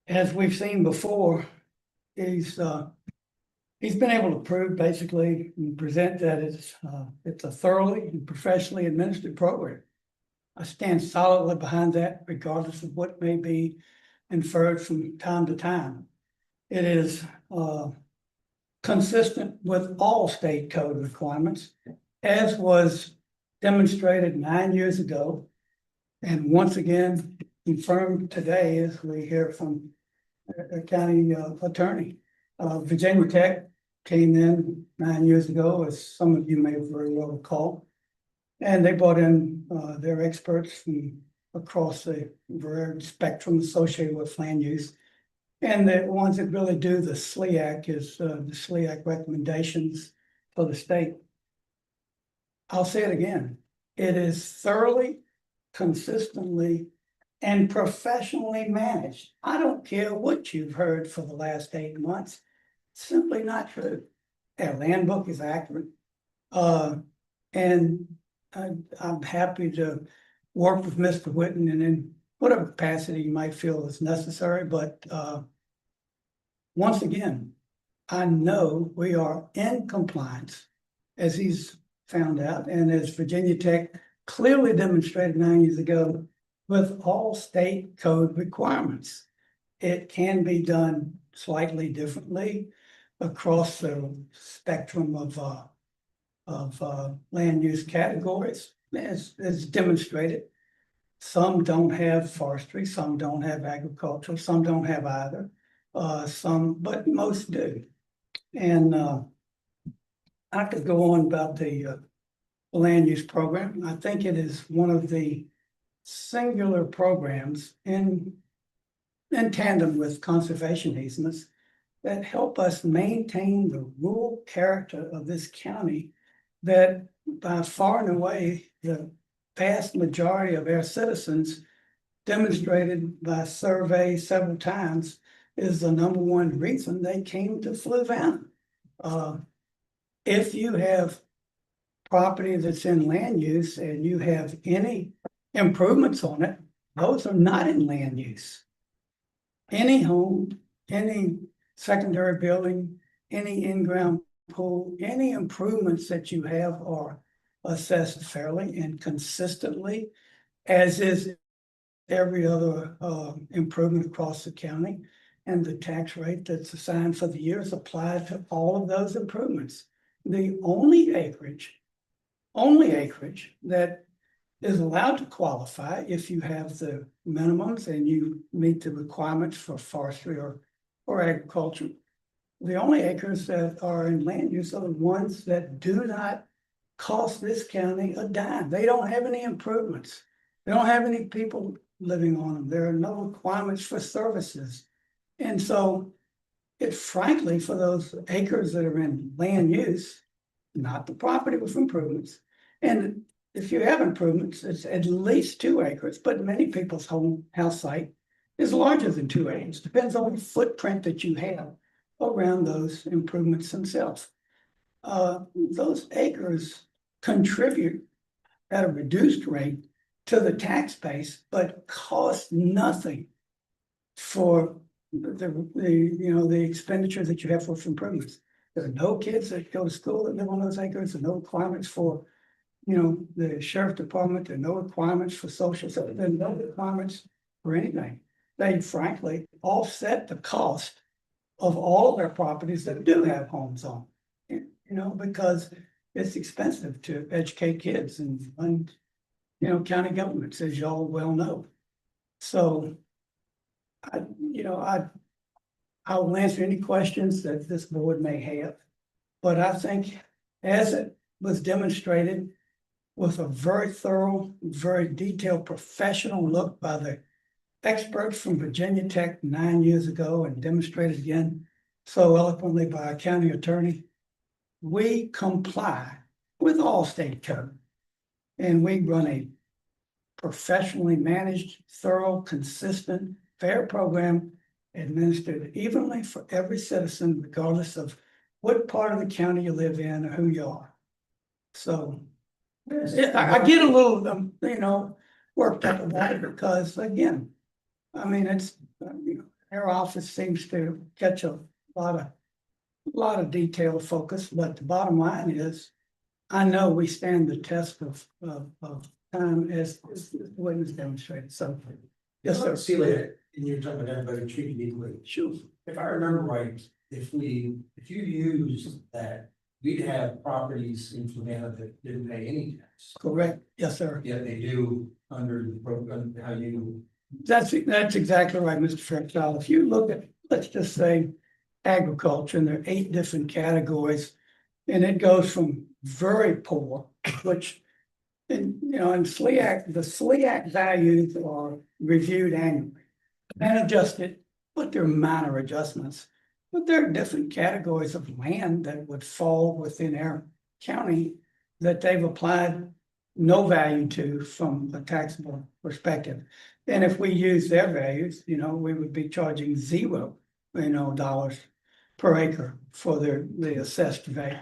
as we've seen before, he's been able to prove basically and present that it's a thoroughly and professionally administered program. I stand solidly behind that, regardless of what may be inferred from time to time. It is consistent with all state code requirements, as was demonstrated 9 years ago, and once again confirmed today as we hear from a county attorney. Virginia Tech came in 9 years ago, as some of you may very well recall, and they brought in their experts from across the varied spectrum associated with land use. And the ones that really do the SLEAC is the SLEAC recommendations for the state. I'll say it again. It is thoroughly, consistently, and professionally managed. I don't care what you've heard for the last 8 months. It's simply not true. Their land book is accurate. And I'm happy to work with Mr. Whitten and in whatever capacity you might feel is necessary. But once again, I know we are in compliance, as he's found out, and as Virginia Tech clearly demonstrated 9 years ago, with all state code requirements. It can be done slightly differently across the spectrum of land use categories, as demonstrated. Some don't have forestry, some don't have agriculture, some don't have either. But most do. And I could go on about the land use program. I think it is one of the singular programs in tandem with conservation easements that help us maintain the rural character of this county, that by far and away the vast majority of our citizens, demonstrated by survey several times, is the number one reason they came to Fluvanna. If you have property that's in land use and you have any improvements on it, those are not in land use. Any home, any secondary building, any in-ground pool, any improvements that you have are assessed fairly and consistently, as is every other improvement across the county. And the tax rate that's assigned for the year is applied to all of those improvements. The only acreage that is allowed to qualify, if you have the minimums and you meet the requirements for forestry or agriculture, the only acres that are in land use are the ones that do not cost this county a dime. They don't have any improvements. They don't have any people living on them. There are no requirements for services. And so it, frankly, for those acres that are in land use, not the property with improvements. And if you have improvements, it's at least 2 acres, but many people's house site is larger than 2 acres. Depends on the footprint that you have around those improvements themselves. Those acres contribute at a reduced rate to the tax base, but cost nothing for the expenditure that you have for improvements. There are no kids that go to school that live on those acres. There are no requirements for the sheriff department. There are no requirements for social. So there are no requirements for anything. they frankly offset the cost of all their properties that do have homes on. Because it's expensive to educate kids and county governments, as y'all well know. So I will answer any questions that this board may have. But I think as it was demonstrated with a very thorough, very detailed, professional look by the experts from Virginia Tech 9 years ago and demonstrated again so eloquently by our county attorney, we comply with all state code. And we run a professionally managed, thorough, consistent, fair program administered evenly for every citizen, regardless of what part of the county you live in or who you are. So I get a little, worked up about it because, again, I mean, it's, our office seems to catch a lot of detailed focus, but the bottom line is, I know we stand the test of time as the witness demonstrated. So, yes, sir. See that, and you're talking about everybody treated equally. Sure. If I remember right, if you use that, we'd have properties in Fluvanna that didn't pay any tax. Correct. Yes, sir. Yet they do under the program, how you. That's exactly right, Mr. Fairchild. If you look at, let's just say, agriculture, and there are 8 different categories, and it goes from very poor, which, in SLEAC, the SLEAC values are reviewed annually and adjusted, but they're minor adjustments. But there are different categories of land that would fall within our county that they've applied no value to from a taxable perspective. And if we use their values, we would be charging $0, dollars per acre for the assessed value.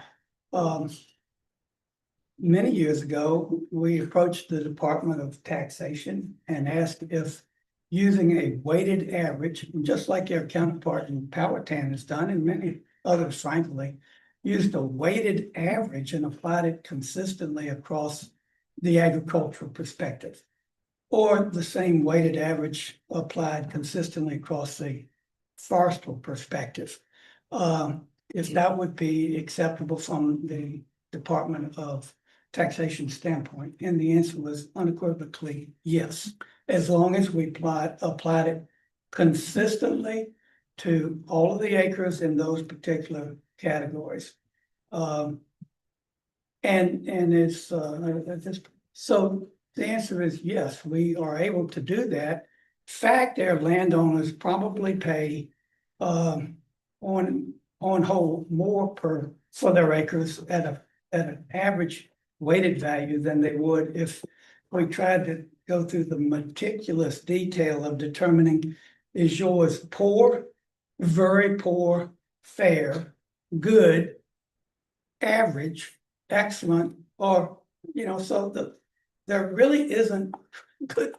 Many years ago, we approached the Department of Taxation and asked if using a weighted average, just like your counterpart in Powhatan has done, and many others, frankly, used a weighted average and applied it consistently across the agricultural perspective, or the same weighted average applied consistently across the forestal perspective. If that would be acceptable from the Department of Taxation standpoint, and the answer was unequivocally yes, as long as we applied it consistently to all of the acres in those particular categories. And it's so the answer is yes, we are able to do that. In fact, our landowners probably pay on whole more for their acres at an average weighted value than they would if we tried to go through the meticulous detail of determining, is yours poor, very poor, fair, good, average, excellent, or, so there really isn't good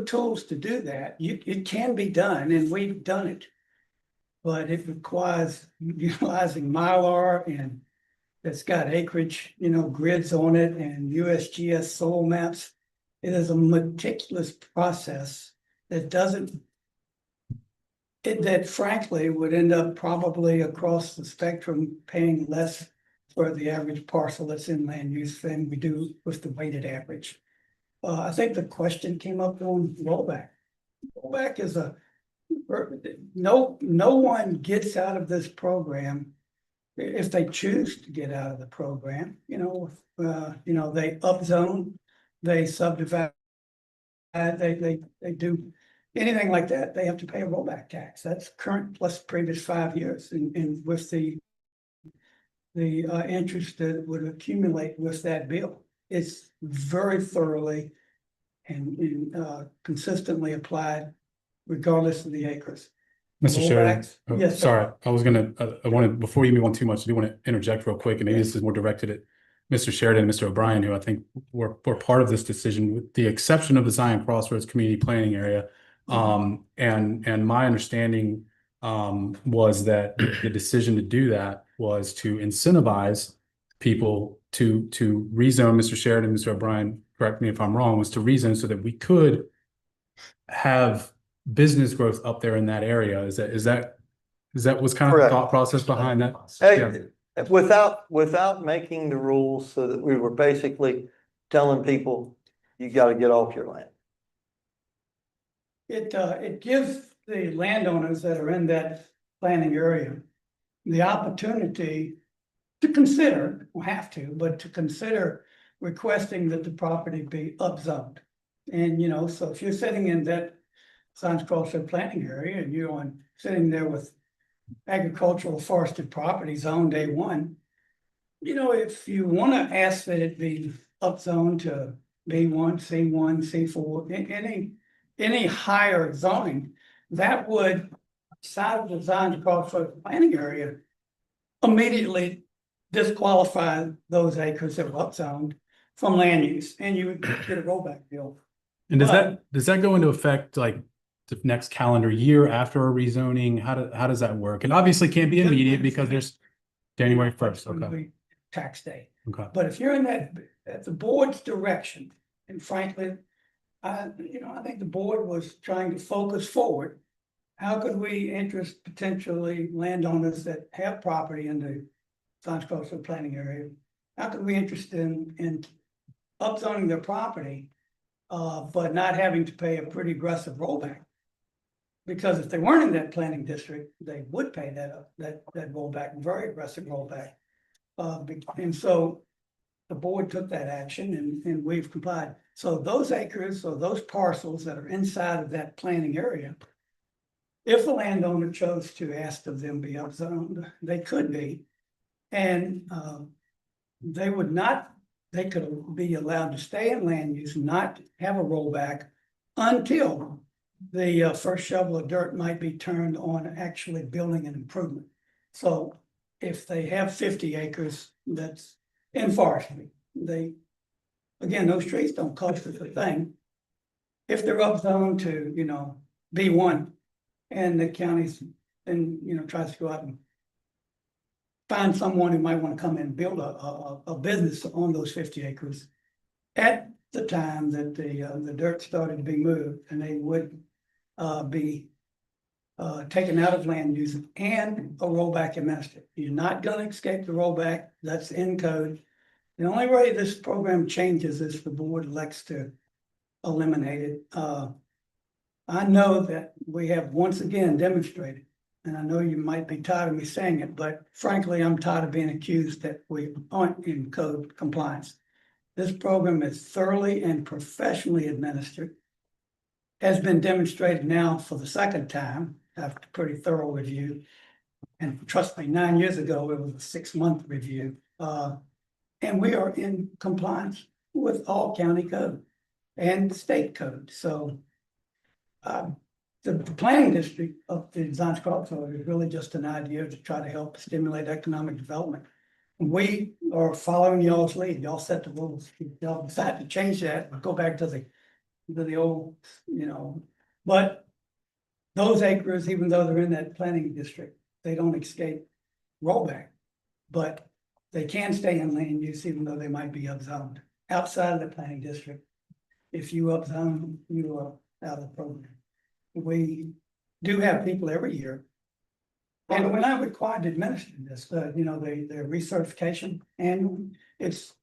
tools to do that. It can be done, and we've done it, but it requires utilizing Mylar, and it's got acreage, grids on it, and USGS soil maps. It is a meticulous process that that frankly would end up probably across the spectrum paying less for the average parcel that's in land use than we do with the weighted average. I think the question came up on rollback. Rollback is no one gets out of this program if they choose to get out of the program. They upzone, they subdivide, they do anything like that, they have to pay a rollback tax. That's current plus previous 5 years, and with the interest that would accumulate with that bill. It's very thoroughly and consistently applied regardless of the acres. Mr. Sheridan, Rollbacks? Yes, sir. sorry, I wanted, before you move on too much, I do want to interject real quick, and maybe this is more directed at Mr. Sheridan and Mr. O'Brien, who I think were part of this decision, with the exception of the Zion Crossroads Community Planning Area. And my understanding was that the decision to do that was to incentivize people to rezone. Mr. Sheridan, Mr. O'Brien, correct me if I'm wrong, was to rezone so that we could have business growth up there in that area. Is that what's kind of Correct. thought process behind that? Yeah. Hey, without making the rules so that we were basically telling people, you gotta get off your land. It gives the landowners that are in that planning area the opportunity to consider, don't have to, but to consider requesting that the property be upzoned. And, you know, so if you're sitting in that Science Crossroad planning area and you're sitting there with agricultural forested property zone day one, you know, if you want to ask that it be upzoned to B1, C1, C4, any higher zoning, that would, side of the Science Crossroad planning area, immediately disqualify those acres that were upzoned from land use, and you would get a rollback deal. And does that go into effect like the next calendar year after a rezoning? How does that work? And obviously can't be immediate because there's January 1st. That's gonna Okay. be tax day. Okay. But if you're in that, at the board's direction, and frankly, I think the board was trying to focus forward. How could we interest potentially landowners that have property in the Science Crossroad planning area? How could we interest in upzoning their property, but not having to pay a pretty aggressive rollback? Because if they weren't in that planning district, they would pay that rollback, very aggressive rollback. And so the board took that action and we've complied. So those acres or those parcels that are inside of that planning area, if the landowner chose to ask of them be upzoned, they could be. And they could be allowed to stay in land use, not have a rollback until the first shovel of dirt might be turned on actually building an improvement. So if they have 50 acres that's in forestry, again, those trees don't cost us a thing. If they're upzoned to, B1 and the county's, and, tries to go out and find someone who might want to come in and build a business on those 50 acres at the time that the dirt started to be moved, and they would be taken out of land use and a rollback administered. You're not gonna escape the rollback, that's in code. The only way this program changes is if the board elects to eliminate it. I know that we have once again demonstrated, and I know you might be tired of me saying it, but frankly, I'm tired of being accused that we aren't in code compliance. This program is thoroughly and professionally administered. Has been demonstrated now for the second time after pretty thorough review. And trust me, 9 years ago, it was a 6-month review. And we are in compliance with all county code and state code. So the planning district of the Science Crossroad is really just an idea to try to help stimulate economic development. We are following y'all's lead. Y'all set the rules. Y'all decide to change that, go back to the old, but those acres, even though they're in that planning district, they don't escape rollback. But they can stay in land use even though they might be upzoned outside of the planning district. If you upzone, you are out of the program. We do have people every year. And we're not required to administer this, their recertification, and it's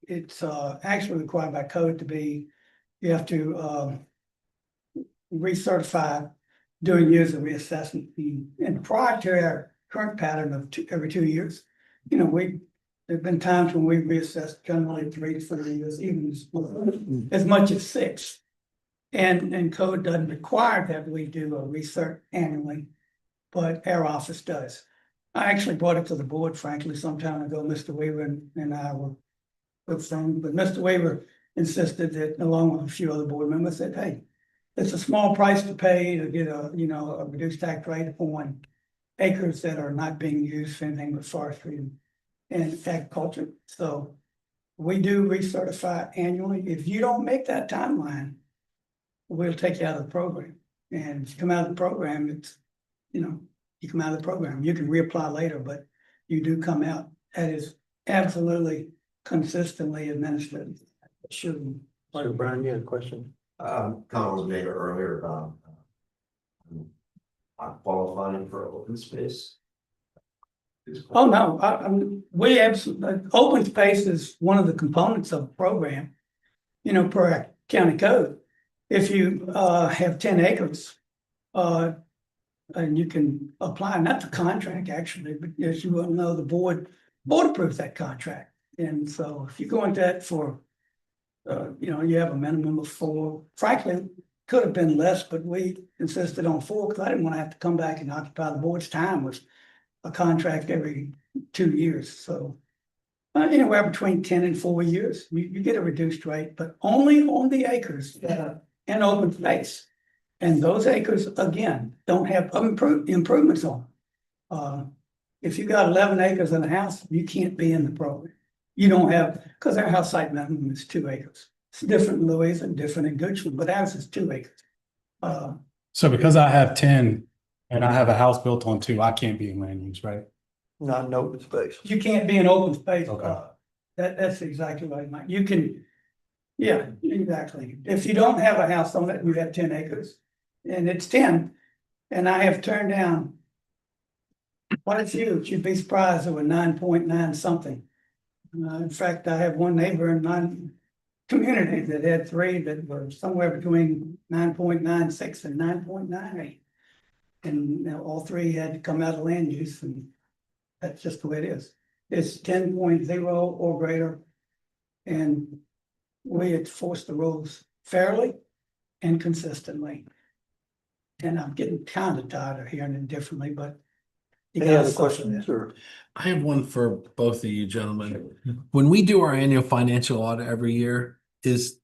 actually required by code to be, you have to recertify doing years of reassessment. And prior to our current pattern of every 2 years, there've been times when we reassessed generally 3 to 4 years, even as much as 6. And code doesn't require that we do a recert annually, but our office does. I actually brought it to the board, frankly, some time ago. Mr. Weaver and I were with them, but Mr. Weaver insisted that, along with a few other board members, said, hey, it's a small price to pay to get a reduced tax rate on acres that are not being used for anything but forestry and agriculture. So we do recertify annually. If you don't make that timeline, we'll take you out of the program. And if you come out of the program, it's, you come out of the program. You can reapply later, but you do come out. That is absolutely consistently administered. So Brian, you had a question? Comment was made earlier about qualifying for open space? Oh, no, we absolutely, open space is one of the components of the program. You know, per our county code. If you have 10 acres, and you can apply, not the contract actually, but as you well know, the board approves that contract. And so if you go into that for, you know, you have a minimum of 4, frankly, could have been less, but we insisted on 4 because I didn't want to have to come back and occupy the board's time with a contract every 2 years. So anywhere between 10 and 4 years, you get a reduced rate, but only on the acres that are in open space. And those acres, again, don't have improvements on them. If you got 11 acres in a house, you can't be in the program. You don't have, because our house site minimum is 2 acres. It's different in Louisa and different in Goochland, but ours is 2 acres. So because I have 10 and I have a house built on 2, I can't be in land use, right? Not in open space. You can't be in open space. Okay. That's exactly right, Mike. You can, yeah, exactly. If you don't have a house on it, you have 10 acres and it's 10, and I have turned down quite a few. You'd be surprised there were 9.9 something. In fact, I have one neighbor in my community that had 3 that were somewhere between 9.96 and 9.98. And you know, all 3 had to come out of land use, and that's just the way it is. It's 10.0 or greater. And we had forced the rules fairly and consistently. And I'm getting kind of tired of hearing it differently, but. you Any gotta other suffer questions that. or? I have one for both of you gentlemen. When we do our annual financial audit every year, is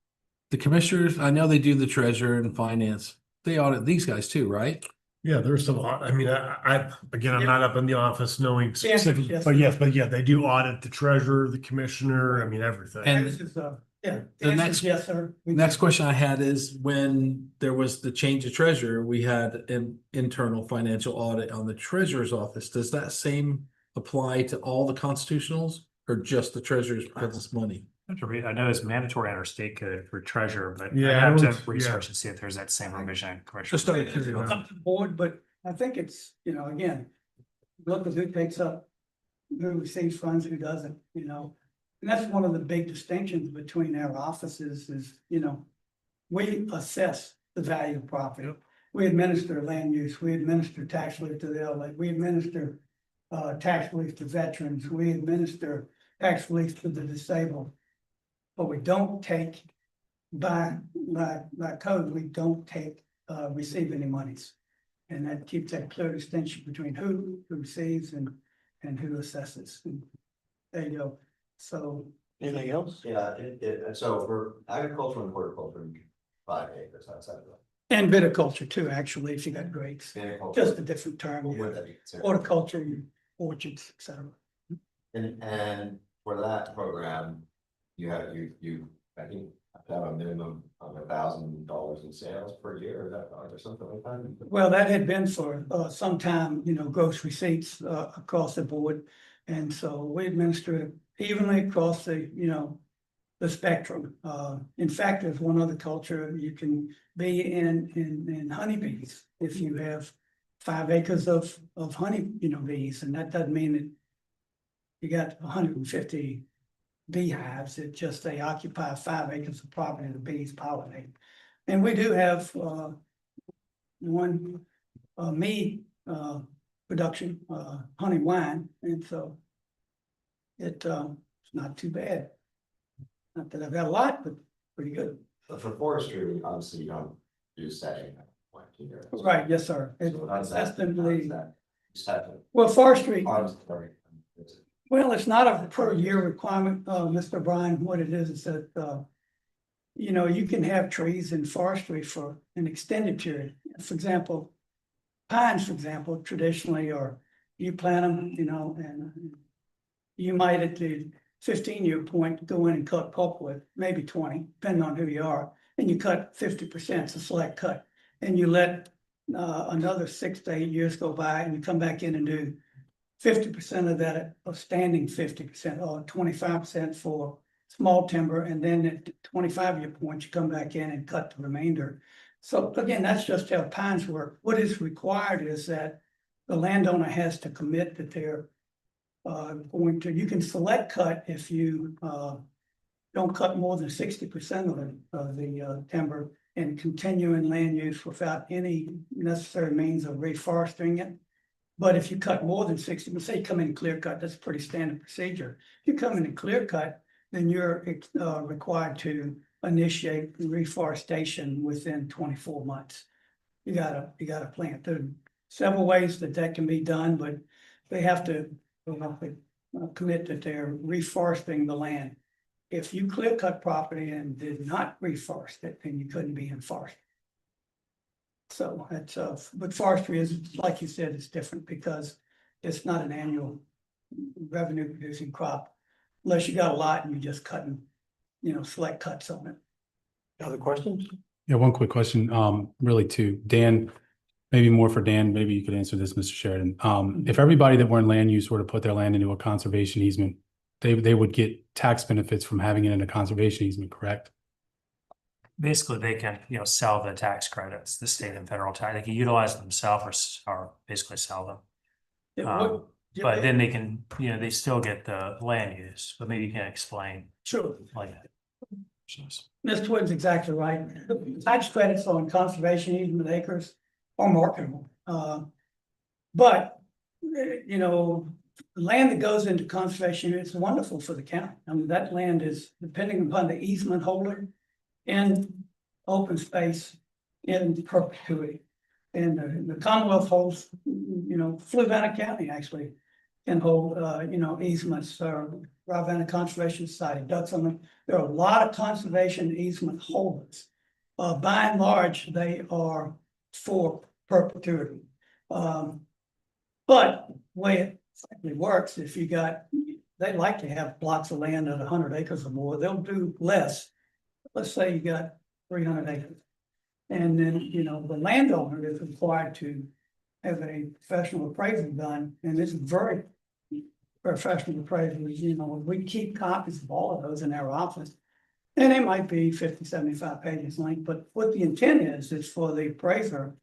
the commissioners, I know they do the treasurer and finance, they audit these guys too, right? Yeah, there's some, I mean, again, I'm not up in the office knowing Yes, specific, yes. but yeah, they do audit the treasurer, the commissioner, I mean, everything. And This is, yeah, the answer next- is yes, sir. We do. next question I had is when there was the change of treasurer, we had an internal financial audit on the treasurer's office. Does that same apply to all the constitutionals or just the treasurers because it's money? I know it's mandatory under state code for treasurer, but I Yeah, I have don't- to research and see if there's that same revision. Just out of It's curiosity. up to the board, but I think it's, you know, again, look at who takes up, who receives funds, who doesn't, you know. And that's one of the big distinctions between our offices is, you know, we assess the value of property. We administer land use, we administer tax relief to the LA, we administer tax relief to veterans, we administer tax relief to the disabled. But we don't take, by code, we don't receive any monies. And that keeps that clear distinction between who receives and who assesses. And there you go. So, Anything else? Yeah, so for agriculture and horticulture, 5 acres outside of and viticulture too, actually, if you got grapes, that. just a different term. What Yeah. would that be considered? Horticulture, orchards, et cetera. And for that program, you have, I think, have to have a minimum of $1,000 in sales per year, or something like that? Well, that had been for some time, you know, gross receipts across the board. And so we administer it evenly across the, you know, the spectrum. In fact, there's one other culture you can be in honeybees. If you have 5 acres of honey, you know, bees, and that doesn't mean that you got 150 beehives. It just, they occupy 5 acres of property, the bees pollinate. And we do have one mead production, honey wine, and so it's not too bad. Not that I've got a lot, but pretty good. But for forestry, obviously you don't do setting. Right, yes, sir. How's that? Estimably, Just have to. well, forestry, Sorry. well, it's not a per year requirement, Mr. Bryan. What it is that, you know, you can have trees in forestry for an extended period. For example, pines, for example, traditionally, or you plant them, you know, and you might at the 15-year point go in and cut pulpwood, maybe 20, depending on who you are, and you cut 50%, it's a select cut, and you let another 6 to 8 years go by, and you come back in and do 50% of that, a standing 50%, or 25% for small timber, and then at the 25-year point, you come back in and cut the remainder. So again, that's just how pines work. What is required is that the landowner has to commit that they're going to, you can select cut if you don't cut more than 60% of the timber and continue in land use without any necessary means of reforesting it. But if you cut more than 60%, say you come in clear cut, that's a pretty standard procedure. If you come in and clear cut, then you're required to initiate reforestation within 24 months. You gotta plant. There are several ways that can be done, but they have to commit that they're reforesting the land. If you clear cut property and did not reforest it, then you couldn't be in forestry. So that's but forestry is, like you said, it's different because it's not an annual revenue producing crop. Unless you got a lot and you're just cutting, select cuts on it. Other questions? Yeah, one quick question, really to Dan, maybe more for Dan, maybe you could answer this, Mr. Sheridan. If everybody that were in land use were to put their land into a conservation easement, they would get tax benefits from having it in a conservation easement, correct? Basically, they can, sell the tax credits, the state and federal tax, they can utilize them themselves or basically sell them. But then they can, they still get the land use, but maybe you can explain Sure. like that. Ms. Twitten's exactly right. The tax credits on conservation easement acres are marketable. But, land that goes into conservation, it's wonderful for the county. I mean, that land is depending upon the easement holder and open space in perpetuity. And the Commonwealth holds, Fluvanna County actually can hold, easements, Ravenna Conservation Society does something. There are a lot of conservation easement holders. By and large, they are for perpetuity. But the way it frankly works, if you they like to have blocks of land at 100 acres or more, they'll do less. Let's say you got 300 acres. And then, the landowner is required to have a professional appraisal done, and it's very professional appraisals, we keep copies of all of those in our office. And it might be 50, 75 pages length, but what the intent is for the appraiser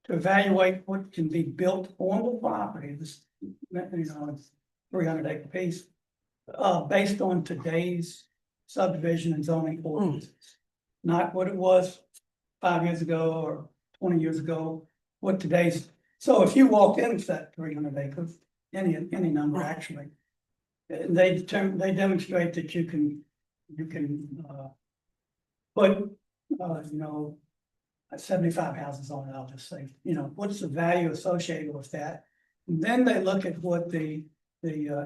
to evaluate what can be built on the property, this, it's 300 acre piece, based on today's subdivision and zoning ordinances. Not what it was 5 years ago or 20 years ago, what today's. So if you walked into that 300 acres, any number actually, they demonstrate that you can put 75 houses on it, I'll just say, what's the value associated with that? And then they look at what the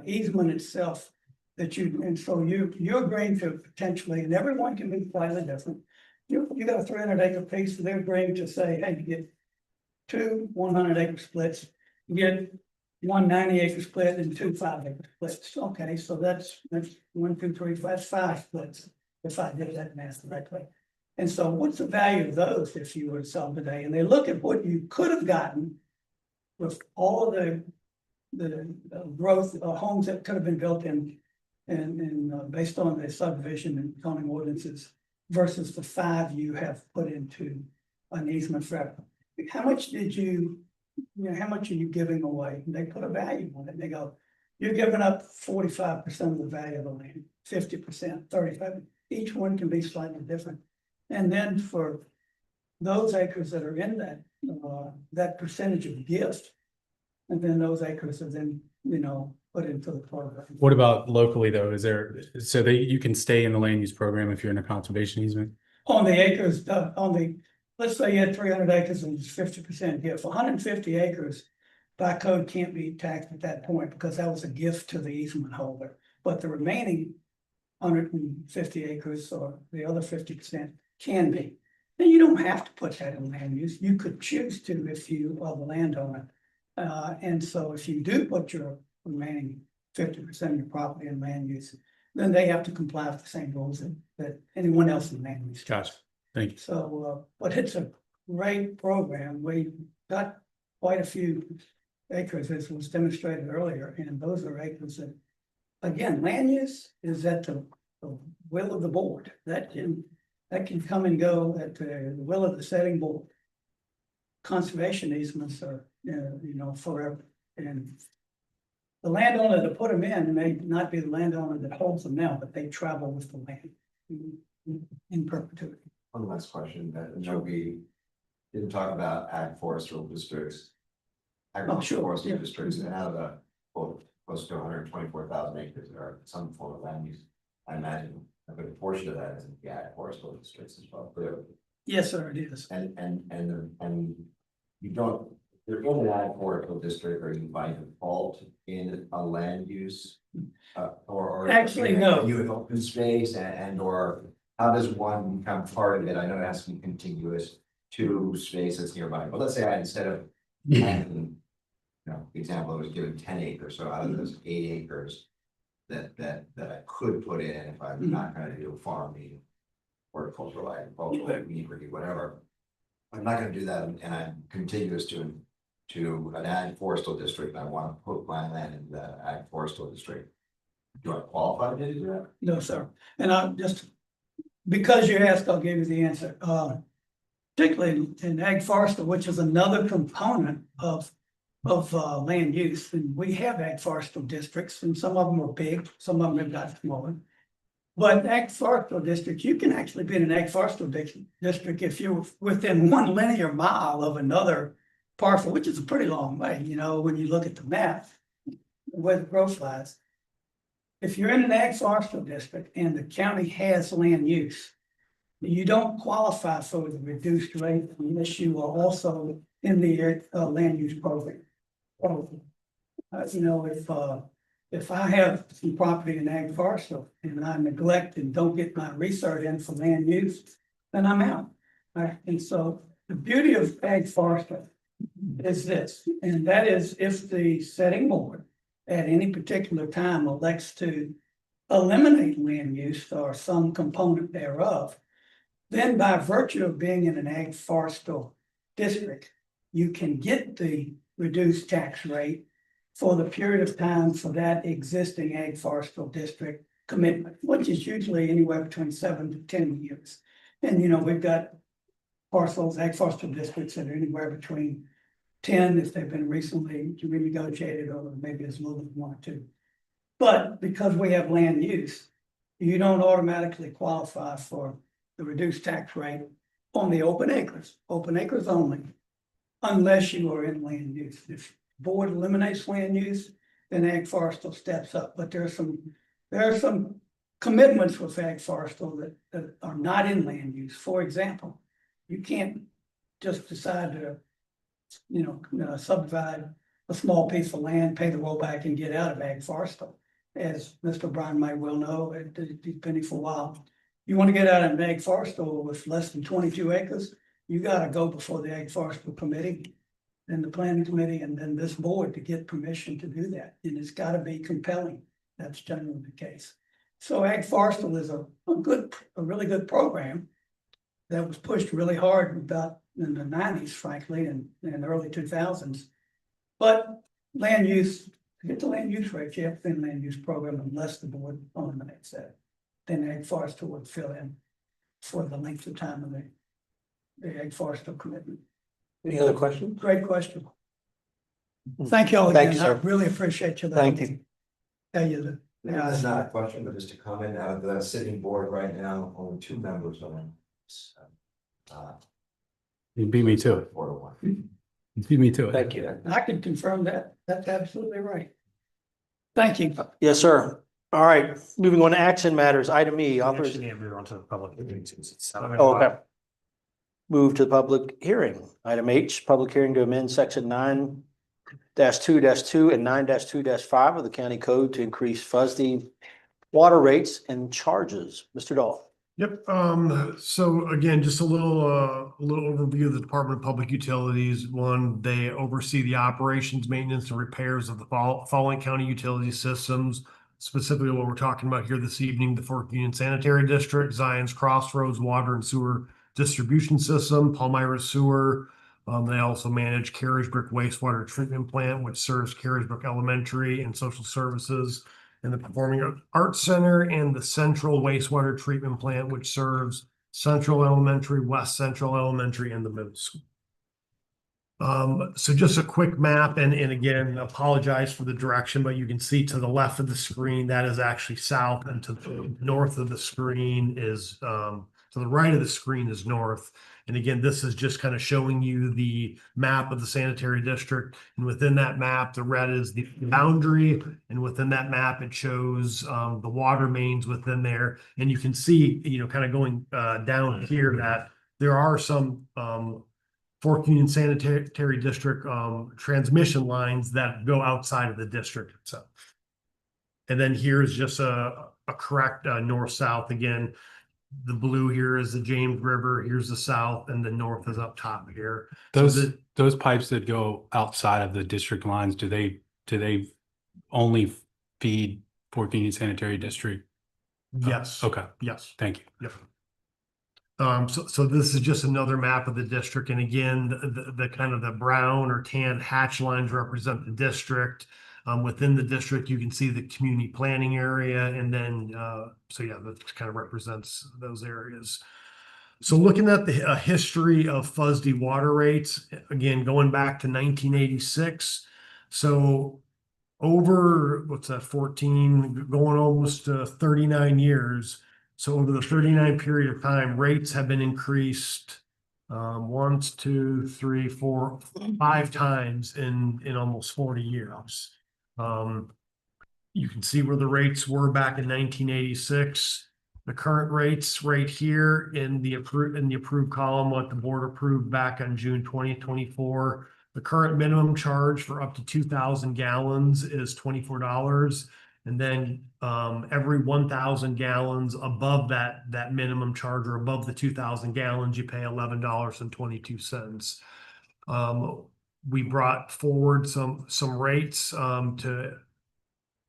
easement itself that and so you're agreeing to potentially, and everyone can be slightly different. You got a 300 acre piece, so they're agreeing to say, hey, you get 2 100 acre splits, you get 1 90 acre split and 2 5 acre splits. Okay, so that's 1 2 3 that's 5 splits, if I did that math correctly. And so what's the value of those if you were to sell today? And they look at what you could have gotten with all of the growth of homes that could have been built in and based on the subdivision and zoning ordinances versus the 5 you have put into an easement forever. How much did how much are you giving away? And they put a value on it. They go, you're giving up 45% of the value of the land, 50%, 35%. Each one can be slightly different. And then for those acres that are in that percentage of gift, and then those acres are then, put into the program. What about locally though? Is there, so that you can stay in the land use program if you're in a conservation easement? On the acres, let's say you had 300 acres and it's 50% gift. 150 acres by code can't be taxed at that point because that was a gift to the easement holder. But the remaining 150 acres or the other 50% can be. And you don't have to put that in land use. You could choose to if you are the landowner. And so if you do put your remaining 50% of your property in land use, then they have to comply with the same rules that anyone else in land use. Gotcha. Thank you. So, but it's a great program. We got quite a few acres, as was demonstrated earlier, and those are acres that, again, land use is at the will of the board. That can, that can come and go at the will of the setting board. Conservation easements are, forever, and the landowner that put them in may not be the landowner that holds them now, but they travel with the land in perpetuity. One last question, that, we didn't talk about ag forestal districts. Agricultural sure, forestal yeah. districts, and out of the, close to 124,000 acres that are some form of land use. I imagine a good portion of that is in the ag forestal districts as well, clearly. Yes, sir, it is. And you don't, you're in an ag forestal district, or you by default in a land use? Or Actually, no. You have open space or how does one become part of it? I know it has to be contiguous to spaces nearby, but let's say instead of having, the example I was given 10 acres, so out of those 8 acres that I could put in if I'm not gonna do farming, horticultural, agricultural, whatever. I'm not gonna do that and I'm contiguous to an ag forestal district. I want to put my land in the ag forestal district. Do I qualify to do that? No, sir. And I just, because you asked, I'll give you the answer. Particularly in ag forestal, which is another component of land use, and we have ag forestal districts, and some of them are big, some of them have got smaller. But ag forestal district, you can actually be in an ag forestal district if you're within 1 linear mile of another parcel, which is a pretty long way, when you look at the map, where the growth lies. If you're in an ag forestal district and the county has land use, you don't qualify for the reduced rate unless you are also in the land use program. If I have some property in ag forestal and I neglect and don't get my research in for land use, then I'm out. And so the beauty of ag forestal is this, and that is if the setting board at any particular time elects to eliminate land use or some component thereof, then by virtue of being in an ag forestal district, you can get the reduced tax rate for the period of time for that existing ag forestal district commitment, which is usually anywhere between 7 to 10 years. And we've got parcels, ag forestal districts that are anywhere between 10 if they've been recently renegotiated, or maybe as little as 1 or 2. But because we have land use, you don't automatically qualify for the reduced tax rate on the open acres only, unless you are in land use. If the board eliminates land use, then ag forestal steps up. But there are some commitments with ag forestal that are not in land use. For example, you can't just decide to subdivide a small piece of land, pay the rollback and get out of ag forestal. As Mr. O'Brien might well know, he's been here for a while. You want to get out of ag forestal with less than 22 acres, you got to go before the ag forestal committee, then the planning committee, and then this board to get permission to do that. And it's got to be compelling. That's generally the case. So ag forestal is a really good program that was pushed really hard about in the 90s, frankly, and in the early 2000s. But land use, to get the land use rate, you have to in land use program unless the board eliminates that. Then ag forestal would fill in for the length of time of the ag forestal commitment. Any other questions? Great question. Thank you all Thank again. you, I sir. really appreciate you. Thank you. Tell you that. That's not a question, but just a comment. Out of the sitting board right now, only 2 members are in. You beat me to it. 4 to 1. You beat me to it. Thank you. I can confirm that. That's absolutely right. Thank you. Yes, sir. All right, moving on to action matters. Item E, We authors. actually need to move on to the public meeting since it's 7 Oh, o'clock. okay. Move to the public hearing. Item H, public hearing to amend section 9-2-2 and 9-2-5 of the county code to increase FUSD water rates and charges. Mr. Dahl. Yep, so again, just a little overview of the Department of Public Utilities. One, they oversee the operations, maintenance, and repairs of the following county utility systems. Specifically what we're talking about here this evening, the Fort Union Sanitary District, Zion's Crossroads Water and Sewer Distribution System, Palmyra Sewer. They also manage Carriagebrook Wastewater Treatment Plant, which serves Carriagebrook Elementary and Social Services, and the Performing Arts Center, and the Central Wastewater Treatment Plant, which serves Central Elementary, West Central Elementary, and the middle school. So just a quick map, and again, apologize for the direction, but you can see to the left of the screen, that is actually south, and to the north of the screen is, to the right of the screen is north. And again, this is just kind of showing you the map of the sanitary district. And within that map, the red is the boundary. And within that map, it shows the water mains within there. And you can see, kind of going down here that there are some Fork Union Sanitary District transmission lines that go outside of the district itself. And then here's just a correct north-south. Again, the blue here is the James River, here's the south, and the north is up top here. Those pipes that go outside of the district lines, do they only feed Fork Union Sanitary District? Yes. Okay, Yes. thank you. Yep. So this is just another map of the district. And again, the kind of the brown or tan hatch lines represent the district. Within the district, you can see the community planning area. And then, so yeah, that kind of represents those areas. So looking at the history of FUSD water rates, again, going back to 1986. So over, what's that, 14, going almost 39 years. So over the 39 period of time, rates have been increased once, two, three, four, 5 times in almost 40 years. You can see where the rates were back in 1986. The current rates right here in the approved column, what the board approved back on June 2024. The current minimum charge for up to 2,000 gallons is $24. And then every 1,000 gallons above that minimum charge, or above the 2,000 gallons, you pay $11.22. We brought forward some rates to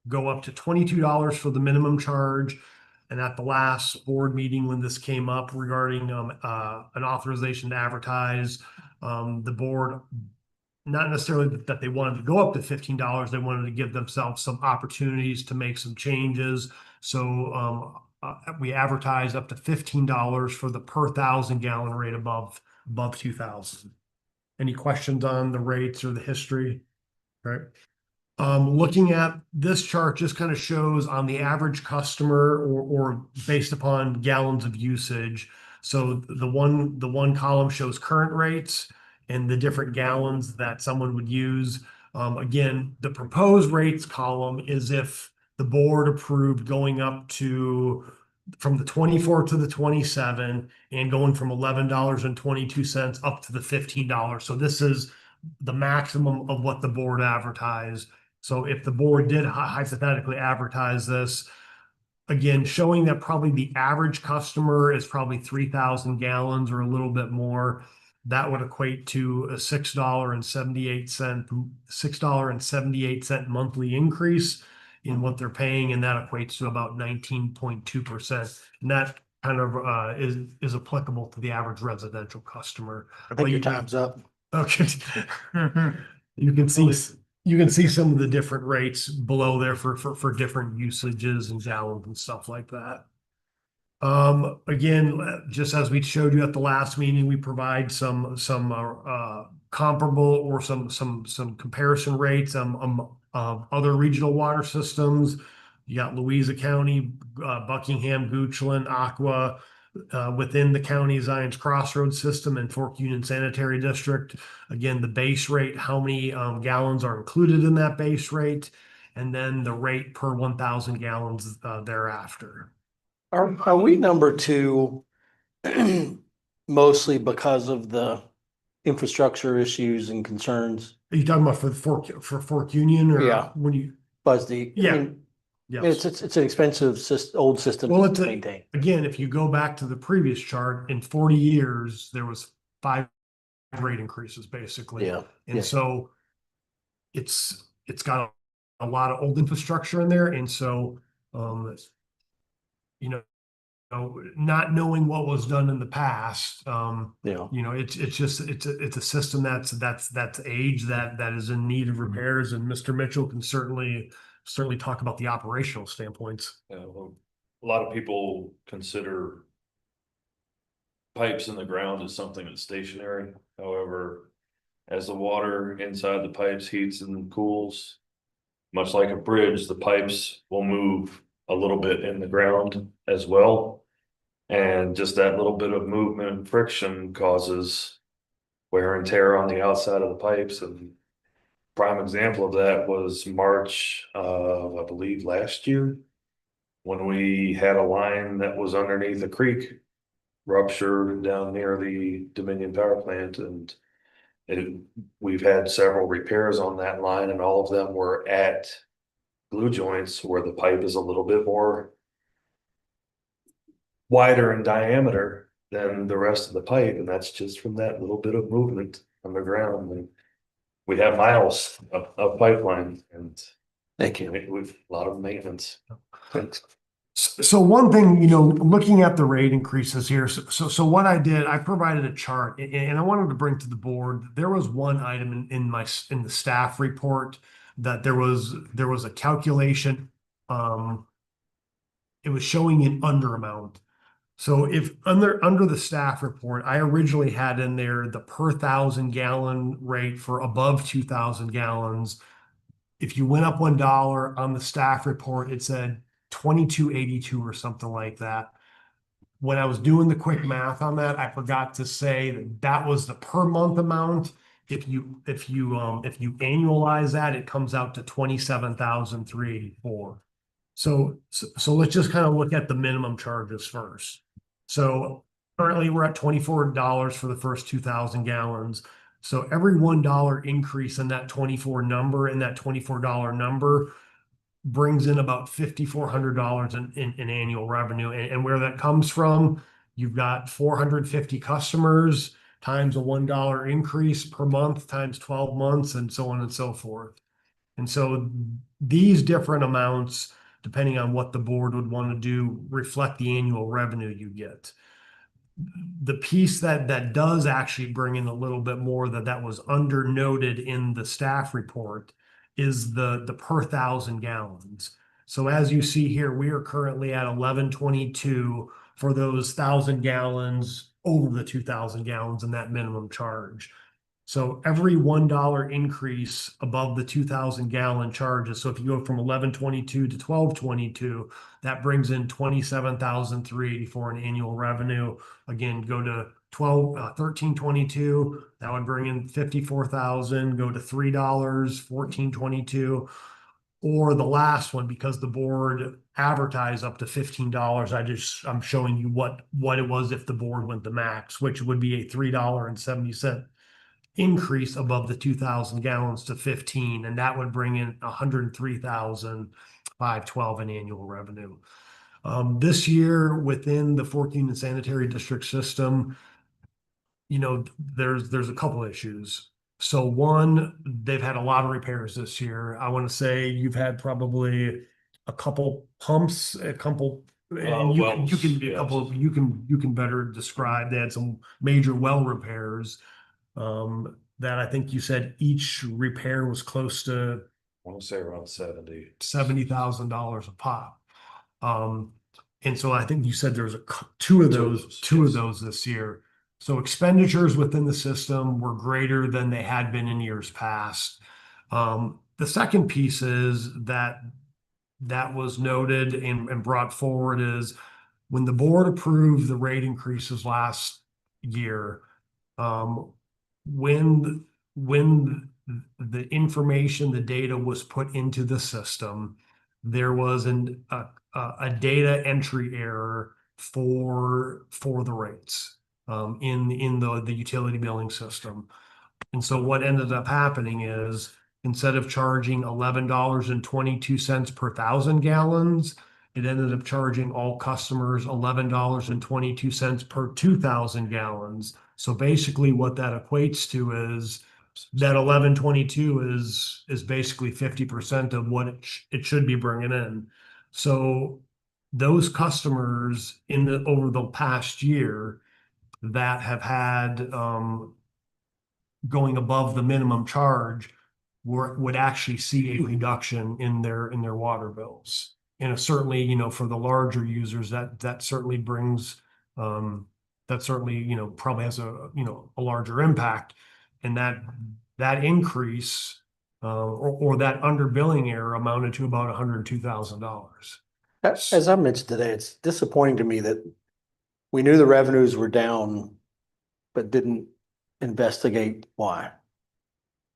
go up to $22 for the minimum charge. And at the last board meeting, when this came up regarding an authorization to advertise, the board, not necessarily that they wanted to go up to $15, they wanted to give themselves some opportunities to make some changes. So we advertised up to $15 for the per 1,000 gallon rate above 2,000. Any questions on the rates or the history? Right. Looking at this chart just kind of shows on the average customer or based upon gallons of usage. So the one column shows current rates and the different gallons that someone would use. Again, the proposed rates column is if the board approved going up to from the 24 to the 27 and going from $11.22 up to the $15. So this is the maximum of what the board advertised. So if the board did hypothetically advertise this, again, showing that probably the average customer is probably 3,000 gallons or a little bit more, that would equate to a $6.78 monthly increase in what they're paying, and that equates to about 19.2%. And that kind of is applicable to the average residential customer. I think your time's up. Okay. You can see some of the different rates below there for different usages and gallons and stuff like that. Again, just as we showed you at the last meeting, we provide some comparable or some comparison rates of other regional water systems. You got Louisa County, Buckingham, Goochland, Aqua, within the county Zion's Crossroads system and Fork Union Sanitary District. Again, the base rate, how many gallons are included in that base rate, and then the rate per 1,000 gallons thereafter. Are we number 2 mostly because of the infrastructure issues and concerns? Are you talking about for Fork Union, or Yeah. when you? BUSD. Yeah. I mean, Yes. it's an expensive old system Well, to maintain. again, if you go back to the previous chart, in 40 years, there was 5 rate increases basically. Yeah. And so it's got a lot of old infrastructure in there. And so, not knowing what was done in the past, it's a system that's aged, that is in need of repairs, and Mr. Mitchell can certainly talk about the operational standpoints. A lot of people consider pipes in the ground is something that's stationary. However, as the water inside the pipes heats and cools, much like a bridge, the pipes will move a little bit in the ground as well. And just that little bit of movement and friction causes wear and tear on the outside of the pipes. And prime example of that was March of, I believe, last year, when we had a line that was underneath a creek rupture down near the Dominion Power Plant, and we've had several repairs on that line, and all of them were at glue joints where the pipe is a little bit more wider in diameter than the rest of the pipe, and that's just from that little bit of movement on the ground. And we have miles of pipeline, and Thank you. we've a lot of maintenance. Thanks. So one thing, looking at the rate increases here, so what I did, I provided a chart and I wanted to bring to the board. There was one item in the staff report that there was a calculation. It was showing an under amount. So if under the staff report, I originally had in there the per 1,000-gallon rate for above 2,000 gallons. If you went up $1 on the staff report, it said 22.82 or something like that. When I was doing the quick math on that, I forgot to say that was the per month amount. If you annualize that, it comes out to 27,384. So let's just kind of look at the minimum charges first. So currently we're at $24 for the first 2,000 gallons. So every $1 increase in that 24 number, in that $24 number, brings in about $5,400 in annual revenue. And where that comes from, you've got 450 customers times a $1 increase per month times 12 months and so on and so forth. And so these different amounts, depending on what the board would want to do, reflect the annual revenue you get. The piece that does actually bring in a little bit more that was undernoted in the staff report is the per 1,000 gallons. So as you see here, we are currently at 1122 for those 1,000 gallons over the 2,000 gallons in that minimum charge. So every $1 increase above the 2,000 gallon charges. So if you go from 1122 to 1222, that brings in 27,384 in annual revenue. Again, go to 1322, that would bring in 54,000. Go to $3, 1422. Or the last one, because the board advertised up to $15, I'm showing you what it was if the board went the max, which would be a $3.70 increase above the 2,000 gallons to 15, and that would bring in 103,512 in annual revenue. This year, within the Fork Union Sanitary District system, there's a couple issues. So one, they've had a lot of repairs this year. I want to say you've had probably a couple pumps, a couple. And you can be a couple. You can better describe. They had some major well repairs. That I think you said each repair was close to, I want to say around $70,000 a pop. And so I think you said there was two of those this year. So expenditures within the system were greater than they had been in years past. The second piece is that was noted and brought forward is when the board approved the rate increases last year, when the information, the data was put into the system, there was a data entry error for the rates in the utility billing system. And so what ended up happening is instead of charging $11.22 per 1,000 gallons, it ended up charging all customers $11.22 per 2,000 gallons. So basically what that equates to is that 1122 is basically 50% of what it should be bringing in. So those customers over the past year that have had going above the minimum charge would actually see a reduction in their water bills. And certainly, for the larger users, that certainly brings that certainly, probably has a larger impact. And that increase, or that underbilling error amounted to about $102,000. As I mentioned today, it's disappointing to me that we knew the revenues were down, but didn't investigate why.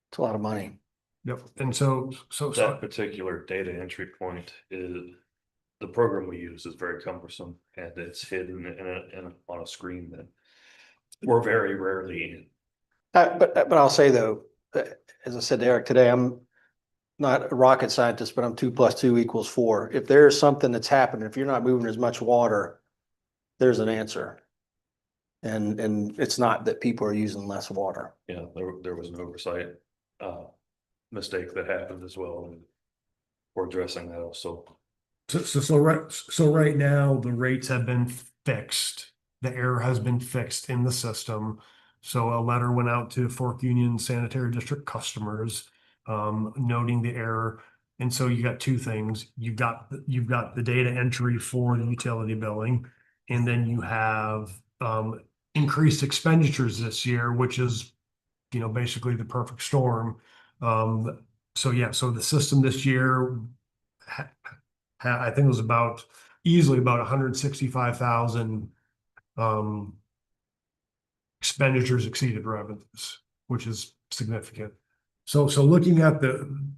It's a lot of money. Yep. And so That particular data entry point is, the program we use is very cumbersome and it's hidden on a screen that we're very rarely in. But I'll say though, as I said to Eric today, I'm not a rocket scientist, but I'm 2 + 2 = 4. If there's something that's happening, if you're not moving as much water, there's an answer. And it's not that people are using less water. Yeah, there was an oversight mistake that happened as well, and we're addressing that also. So right now, the rates have been fixed. The error has been fixed in the system. So a letter went out to Fork Union Sanitary District customers, noting the error. And so you got two things. You've got the data entry for the utility billing, and then you have increased expenditures this year, which is, basically the perfect storm. So the system this year, I think it was easily about 165,000 expenditures exceeded revenues, which is significant. So looking at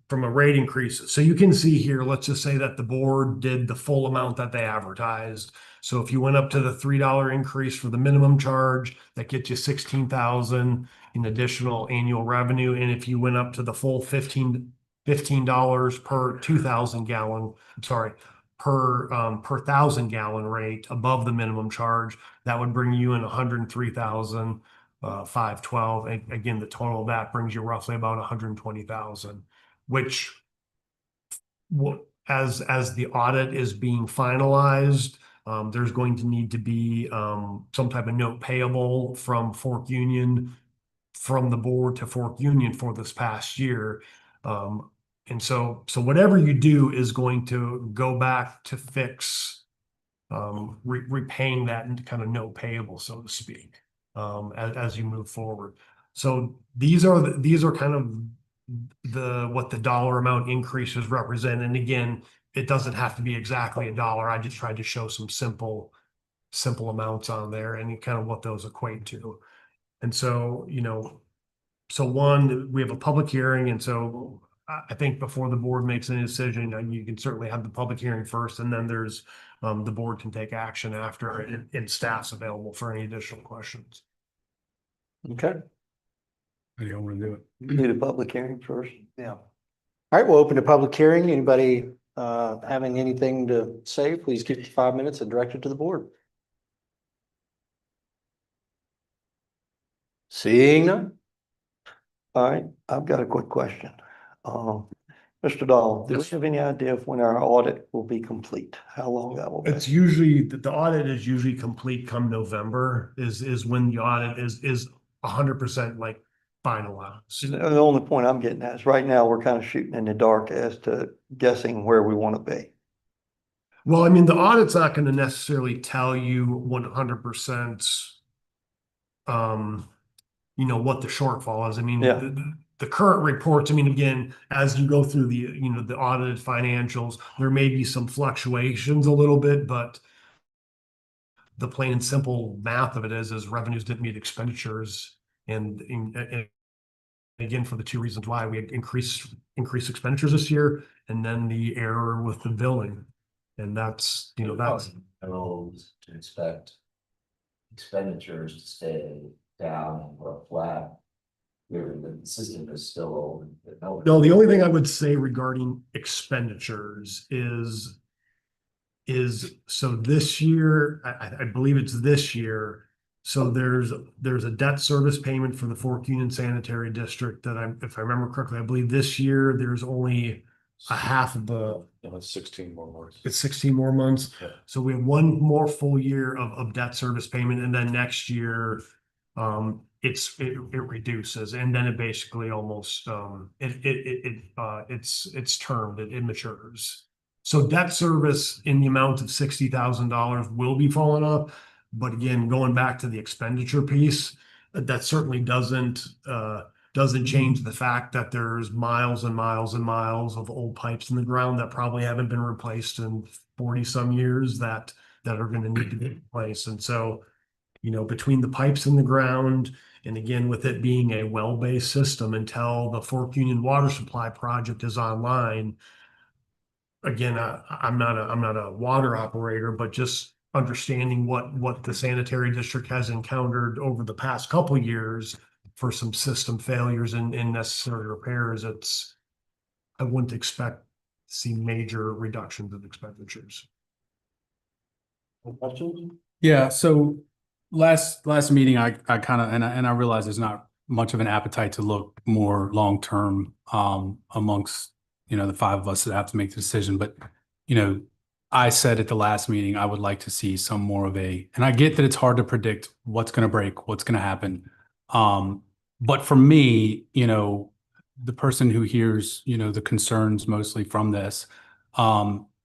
from a rate increase, so you can see here, let's just say that the board did the full amount that they advertised. So if you went up to the $3 increase for the minimum charge, that gets you 16,000 in additional annual revenue. And if you went up to the full $15 per 2,000 gallon, per 1,000 gallon rate above the minimum charge, that would bring you in 103,512. Again, the total of that brings you roughly about 120,000, which as the audit is being finalized, there's going to need to be some type of note payable from Fork Union, from the board to Fork Union for this past year. And so whatever you do is going to go back to fix repaying that kind of note payable, so to speak, as you move forward. So these are kind of what the dollar amount increases represent. And again, it doesn't have to be exactly $1. I just tried to show some simple amounts on there and kind of what those equate to. And so, so one, we have a public hearing, and so I think before the board makes any decision, you can certainly have the public hearing first, and then there's the board can take action after, and staff's available for any additional questions. Okay. How do you want to do it? Need a public hearing first. Yeah. All right, we'll open the public hearing. Anybody having anything to say, please keep it 5 minutes and direct it to the board. Seeing none. All right, I've got a quick question. Mr. Dahl, do we have any idea of when our audit will be complete? How long that will be? It's usually, the audit is usually complete come November is when the audit is 100% like finalized. The only point I'm getting at is right now, we're kind of shooting in the dark as to guessing where we want to be. Well, I mean, the audit's not going to necessarily tell you 100%, what the shortfall is. I mean, Yeah. the current reports, I mean, again, as you go through the audited financials, there may be some fluctuations a little bit, but the plain and simple math of it is revenues didn't meet expenditures. And again, for the two reasons why we had increased expenditures this year, and then the error with the billing. And that's, that's. To expect expenditures to stay down or flat. The system is still. No, the only thing I would say regarding expenditures is so this year, I believe it's this year. So there's a debt service payment for the Fork Union Sanitary District that if I remember correctly, I believe this year there's only a half of the. It's 16 more months. It's 16 more months. Yeah. So we have one more full year of debt service payment, and then next year, it reduces, and then it basically almost it's termed, it matures. So debt service in the amount of $60,000 will be falling off. But again, going back to the expenditure piece, that certainly doesn't change the fact that there's miles and miles and miles of old pipes in the ground that probably haven't been replaced in 40 some years that are going to need to be replaced. And so, between the pipes in the ground, and again, with it being a well-based system until the Fork Union Water Supply Project is online, again, I'm not a water operator, but just understanding what the sanitary district has encountered over the past couple of years for some system failures and necessary repairs, I wouldn't expect to see major reductions in expenditures. Questions? Yeah, so last meeting, I kind of, and I realize there's not much of an appetite to look more long-term amongst, the five of us that have to make the decision. But, I said at the last meeting, I would like to see some more of and I get that it's hard to predict what's going to break, what's going to happen. But for me, the person who hears, the concerns mostly from this,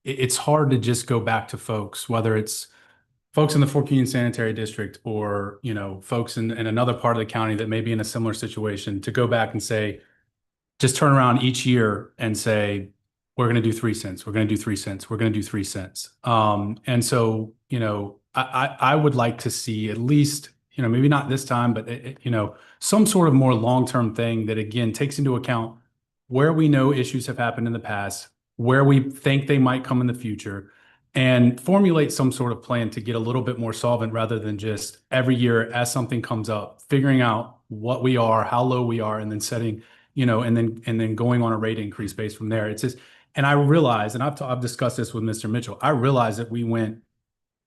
it's hard to just go back to folks, whether it's folks in the Fork Union Sanitary District or, folks in another part of the county that may be in a similar situation, to go back and say, just turn around each year and say, we're going to do 3 cents. We're going to do 3 cents. We're going to do 3 cents. And so, I would like to see at least, maybe not this time, but, some sort of more long-term thing that, again, takes into account where we know issues have happened in the past, where we think they might come in the future, and formulate some sort of plan to get a little bit more solvent rather than just every year as something comes up, figuring out what we are, how low we are, and then setting, and then going on a rate increase based from there. It's just, and I realize, and I've discussed this with Mr. Mitchell, I realize that we went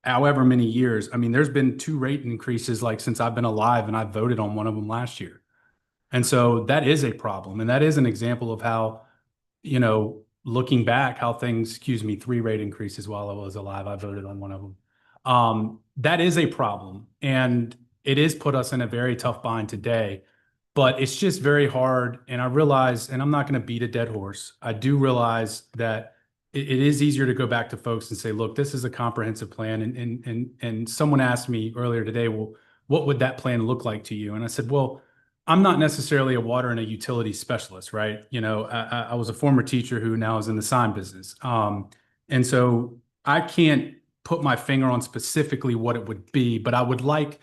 however many years. I mean, there's been 2 rate increases like since I've been alive, and I voted on one of them last year. And so that is a problem. And that is an example of how, looking back, how things, 3 rate increases while I was alive. I voted on one of them. That is a problem. And it is put us in a very tough bind today. But it's just very hard. And I realize, and I'm not going to beat a dead horse, I do realize that it is easier to go back to folks and say, look, this is a comprehensive plan. And someone asked me earlier today, well, what would that plan look like to you? And I said, well, I'm not necessarily a water and a utility specialist, right? I was a former teacher who now is in the sign business. And so I can't put my finger on specifically what it would be, but I would like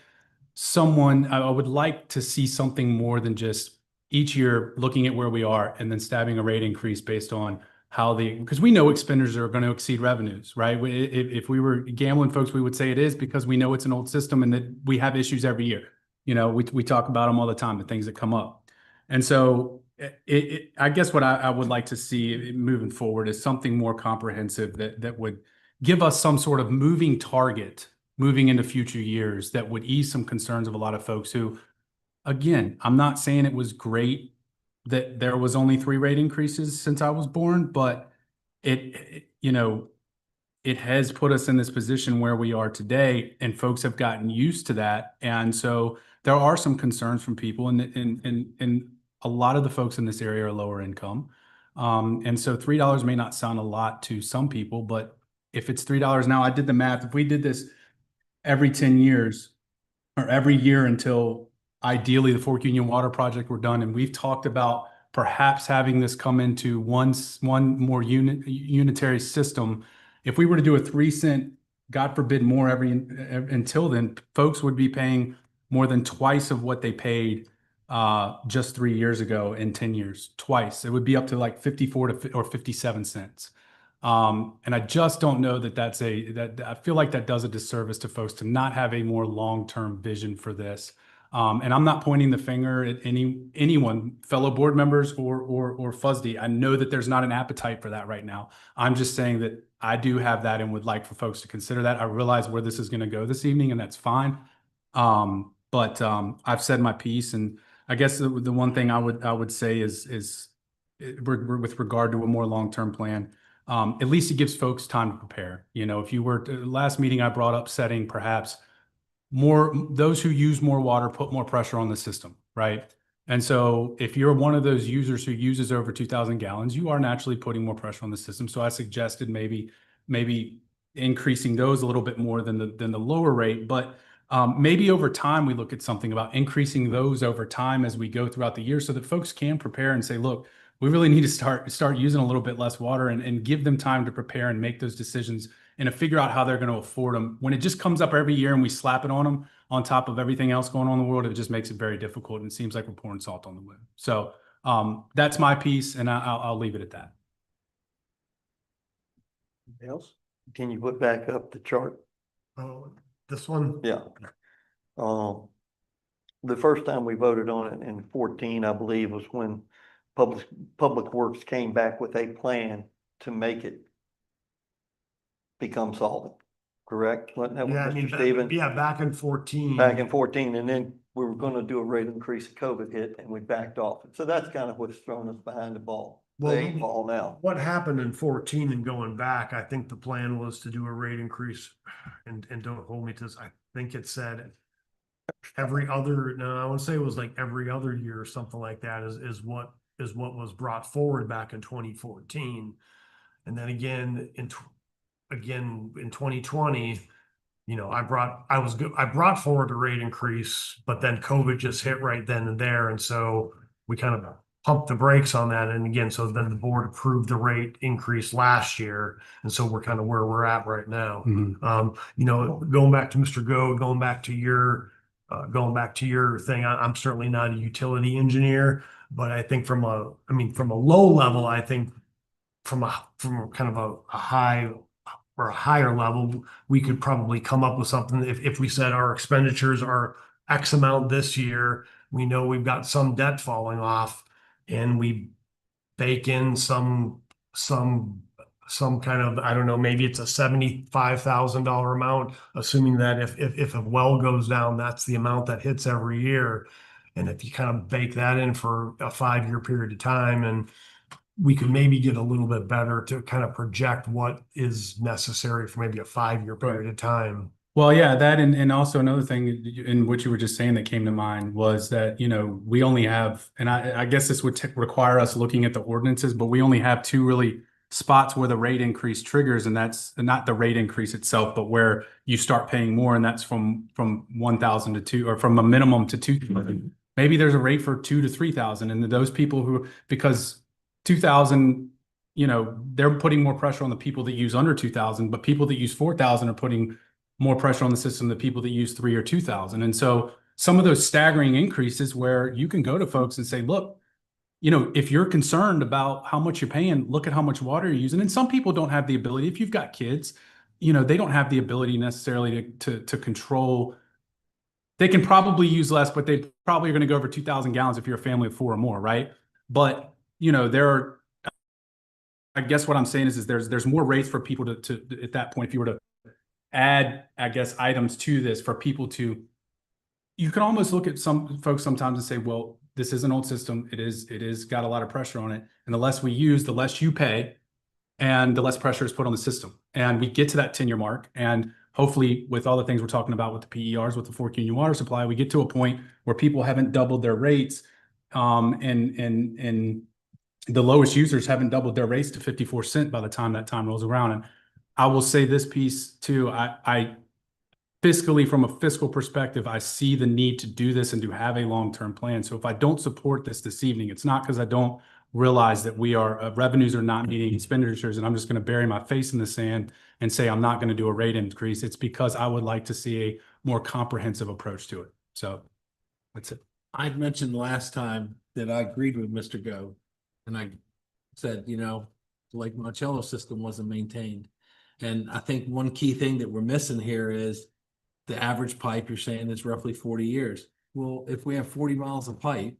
to see something more than just each year looking at where we are and then stabbing a rate increase based on because we know expenditures are going to exceed revenues, right? If we were gambling folks, we would say it is because we know it's an old system and that we have issues every year. We talk about them all the time, the things that come up. And so I guess what I would like to see moving forward is something more comprehensive that would give us some sort of moving target moving into future years that would ease some concerns of a lot of folks who, again, I'm not saying it was great that there was only 3 rate increases since I was born, but it has put us in this position where we are today, and folks have gotten used to that. And so there are some concerns from people, and a lot of the folks in this area are lower income. And so $3 may not sound a lot to some people, but if it's $3 now, I did the math. If we did this every 10 years or every year until ideally the Fork Union Water Project were done, and we've talked about perhaps having this come into one more unitary system. If we were to do a 3 cent, God forbid more until then, folks would be paying more than twice of what they paid just 3 years ago in 10 years, twice. It would be up to like 54 or 57 cents. And I just don't know that that I feel like that does a disservice to folks to not have a more long-term vision for this. And I'm not pointing the finger at anyone, fellow board members or FUSD. I know that there's not an appetite for that right now. I'm just saying that I do have that and would like for folks to consider that. I realize where this is going to go this evening, and that's fine. But I've said my piece, and I guess the one thing I would say is with regard to a more long-term plan. At least it gives folks time to prepare. If you were last meeting, I brought up setting perhaps those who use more water put more pressure on the system, right? And so if you're one of those users who uses over 2,000 gallons, you are naturally putting more pressure on the system. So I suggested maybe increasing those a little bit more than the lower rate. But Maybe over time, we look at something about increasing those over time as we go throughout the year so that folks can prepare and say, look, we really need to start using a little bit less water and give them time to prepare and make those decisions and to figure out how they're going to afford them. When it just comes up every year and we slap it on them on top of everything else going on in the world, it just makes it very difficult. And it seems like we're pouring salt on the wound. So that's my piece, and I'll leave it at that. Anything else? Can you put back up the chart? Oh, this one? Yeah. The first time we voted on it in 14, I believe, was when Public Works came back with a plan to make it become solvent, correct? Wasn't that what Yeah, I mean, Mr. Stevens? yeah, back in 14. Back in 14, and then we were gonna do a rate increase, COVID hit, and we backed off. So that's kind of what's thrown us behind the ball, the Well, 8 ball now. What happened in 14 and going back, I think the plan was to do a rate increase, and don't hold me to this, I think it said every other, no, I want to say it was like every other year or something like that is what was brought forward back in 2014. And then again in 2020, I brought forward a rate increase, but then COVID just hit right then and there. And so we kind of pumped the brakes on that. And again, so then the board approved the rate increase last year. And so we're kind of where we're at right now. Going back to Mr. Go, going back to your thing, I'm certainly not a utility engineer, but I think from a low level, I think from kind of a high or a higher level, we could probably come up with something. If we said our expenditures are X amount this year, we know we've got some debt falling off, and we bake in some kind of, I don't know, maybe it's a $75,000 amount, assuming that if a well goes down, that's the amount that hits every year. And if you kind of bake that in for a 5-year period of time, and we could maybe get a little bit better to kind of project what is necessary for maybe a 5-year period of time. Well, yeah, that and also another thing in what you were just saying that came to mind was that, we only have, and I guess this would require us looking at the ordinances, but we only have 2 really spots where the rate increase triggers, and that's not the rate increase itself, but where you start paying more, and that's from 1,000 to 2, or from a minimum to 2,000. Maybe there's a rate for 2,000 to 3,000, and those people who, because 2,000, they're putting more pressure on the people that use under 2,000, but people that use 4,000 are putting more pressure on the system than people that use 3,000 or 2,000. And so some of those staggering increases where you can go to folks and say, look, if you're concerned about how much you're paying, look at how much water you're using. And some people don't have the ability, if you've got kids, they don't have the ability necessarily to control. They can probably use less, but they probably are going to go over 2,000 gallons if you're a family of 4 or more, right? But there are, I guess what I'm saying is there's more rates for people to at that point, if you were to add, I guess, items to this for people to, you can almost look at some folks sometimes and say, well, this is an old system. It is got a lot of pressure on it. And the less we use, the less you pay, and the less pressure is put on the system. And we get to that 10-year mark. And hopefully with all the things we're talking about with the PERs, with the Fork Union water supply, we get to a point where people haven't doubled their rates. And the lowest users haven't doubled their rates to 54 cents by the time that time rolls around. And I will say this piece too. I fiscally, from a fiscal perspective, I see the need to do this and to have a long-term plan. So if I don't support this evening, it's not because I don't realize that revenues are not meeting expenditures, and I'm just going to bury my face in the sand and say I'm not going to do a rate increase. It's because I would like to see a more comprehensive approach to it. So that's it. I'd mentioned last time that I agreed with Mr. Go, and I said, the Lake Monticello system wasn't maintained. And I think one key thing that we're missing here is the average pipe you're saying is roughly 40 years. Well, if we have 40 miles of pipe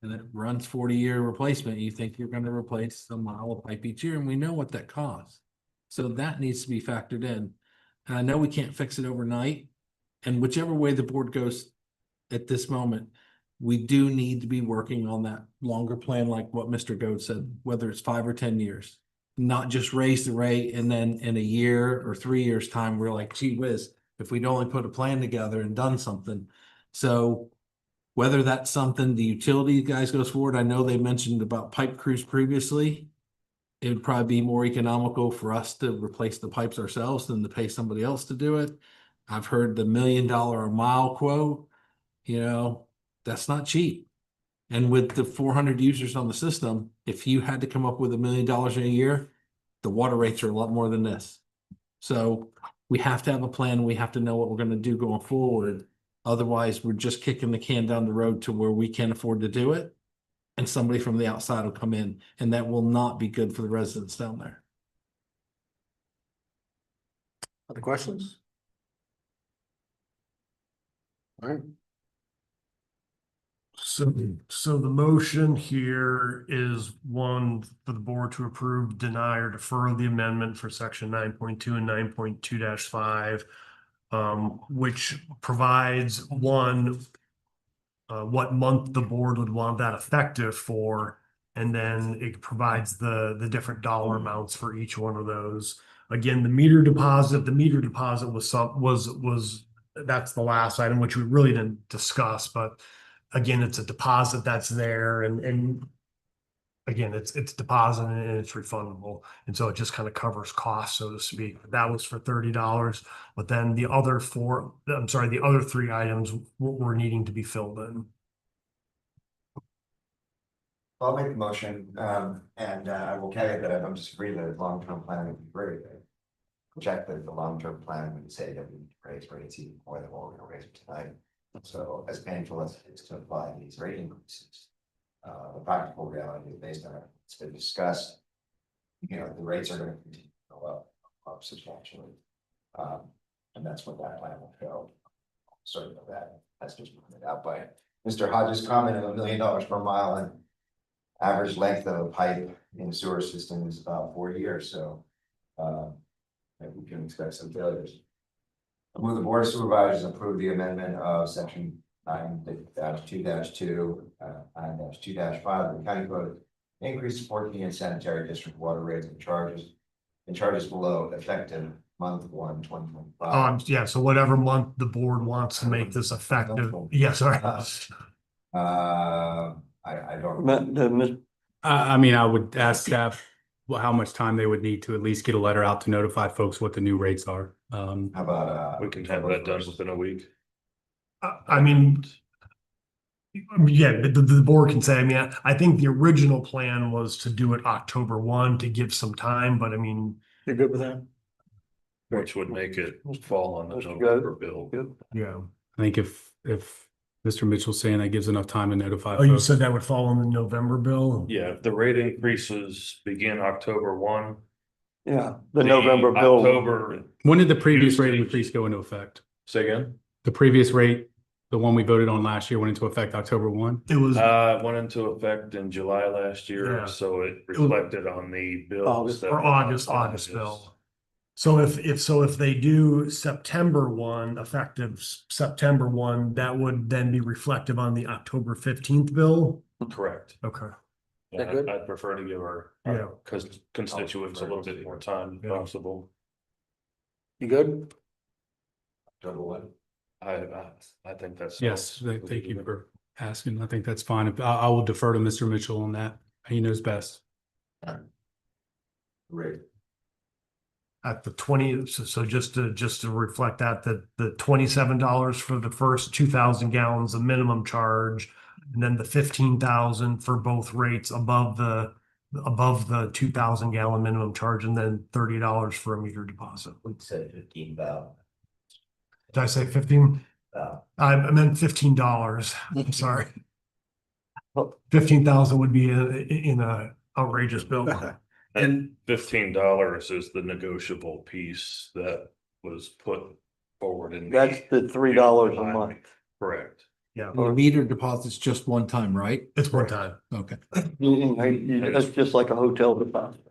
and it runs 40-year replacement, you think you're going to replace a mile of pipe each year, and we know what that costs. So that needs to be factored in. And I know we can't fix it overnight, and whichever way the board goes at this moment, we do need to be working on that longer plan, like what Mr. Goad said, whether it's 5 or 10 years, not just raise the rate and then in a year or 3 years time, we're like, gee whiz, if we'd only put a plan together and done something. So whether that's something the utility guys goes forward, I know they mentioned about pipe crews previously. It would probably be more economical for us to replace the pipes ourselves than to pay somebody else to do it. I've heard the $1 million a mile quote, you know, that's not cheap. And with the 400 users on the system, if you had to come up with $1 million in a year, the water rates are a lot more than this. So we have to have a plan. We have to know what we're going to do going forward. Otherwise, we're just kicking the can down the road to where we can't afford to do it. And somebody from the outside will come in, and that will not be good for the residents down there. Other questions? All right. So the motion here is one for the board to approve, deny, or defer the amendment for section 9.2 and 9.2-5, which provides one, what month the board would want that effective for, and then it provides the different dollar amounts for each one of those. Again, the meter deposit was that's the last item, which we really didn't discuss, but again, it's a deposit that's there, and again, it's deposit and it's refundable. And so it just kind of covers costs, so to speak. That was for $30, but then the other three items were needing to be filled in. I'll make the motion, and I will caveat that I don't disagree that a long-term plan would be great. Project that the long-term plan would say that we need to raise rates even more than what we're gonna raise tonight. So as painful as it is to apply these rate increases, the practical reality is based on it's been discussed. You know, the rates are gonna continue to go up substantially. And that's what that plan will show. Certain of that, that's just pointed out by Mr. Hodges' comment of $1 million per mile, and average length of a pipe in the sewer system is about 4 years, so we can expect some failures. Will the board of supervisors approve the amendment of section 9-2-2, 9-2-5 of the county code, increase support fee and sanitary district water rates and charges below effective month 1, 2025? Yeah, so whatever month the board wants to make this effective. Yeah, sorry. I don't. I mean, I would ask staff how much time they would need to at least get a letter out to notify folks what the new rates are. How about We can have that done within a week. I mean, yeah, the board can say, I mean, I think the original plan was to do it October 1 to give some time, but I mean. You're good with that? Which would make it fall on the Mr. November bill. Yeah. I think if Mr. Mitchell's saying that gives enough time to notify. Oh, you folks. said that would fall on the November bill? Yeah, if the rate increases begin October 1. Yeah, the November bill. October, When did the previous rate Usage. increase go into effect? say again? The previous rate, the one we voted on last year, went into effect October 1. It was, It went into effect in July last year, Yeah. so it reflected on the bills. that or were August bill. So if they do September 1, effective September 1, that would then be reflective on the October 15th bill? Correct. Okay. Yeah, that good? I'd prefer to give our Yeah. constituents a little bit more time if Yeah. possible. You good? October 1. I think that's. Yes, thank you for asking. I think that's fine. I will defer to Mr. Mitchell on that. He knows best. Great. At the 20, so just to reflect that the $27 for the first 2,000 gallons, the minimum charge, and then the 15,000 for both rates above the 2,000 gallon minimum charge, and then $30 for a meter deposit. We'd say 15 about. Did I say 15? I meant $15. I'm sorry. 15,000 would be in a outrageous bill. And $15 is the negotiable piece that was put forward in. That's the $3 a month. Correct. Yeah, And the meter deposit's just one time, right? it's one time. Okay. That's just like a hotel deposit.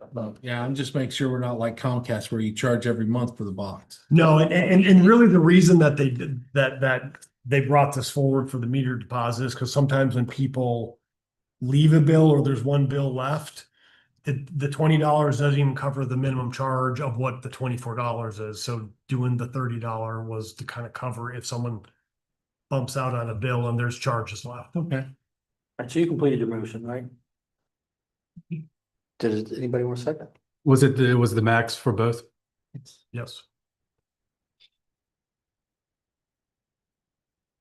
Yeah, I'm just making sure we're not like Comcast where you charge every month for the box. No, and really the reason that they did that they brought this forward for the meter deposit is because sometimes when people leave a bill or there's one bill left, the $20 doesn't even cover the minimum charge of what the $24 is. So doing the $30 was to kind of cover if someone bumps out on a bill and there's charges left. Okay. And so you completed your motion, right? Did anybody want a second? Was it the max for both? Yes.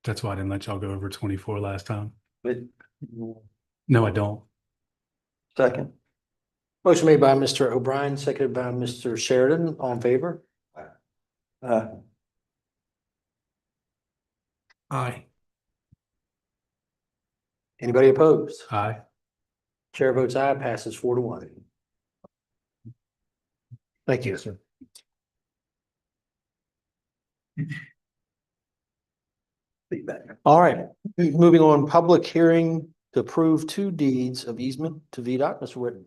That's why I didn't let y'all go over 24 last time. But No, I don't. Second. motion made by Mr. O'Brien, seconded by Mr. Sheridan. All in favor? Aye. Anybody opposed? Aye. Chair votes aye, passes 4-1. Thank you. All right, moving on, public hearing to approve 2 deeds of easement to VDOT. Mr. Whitten.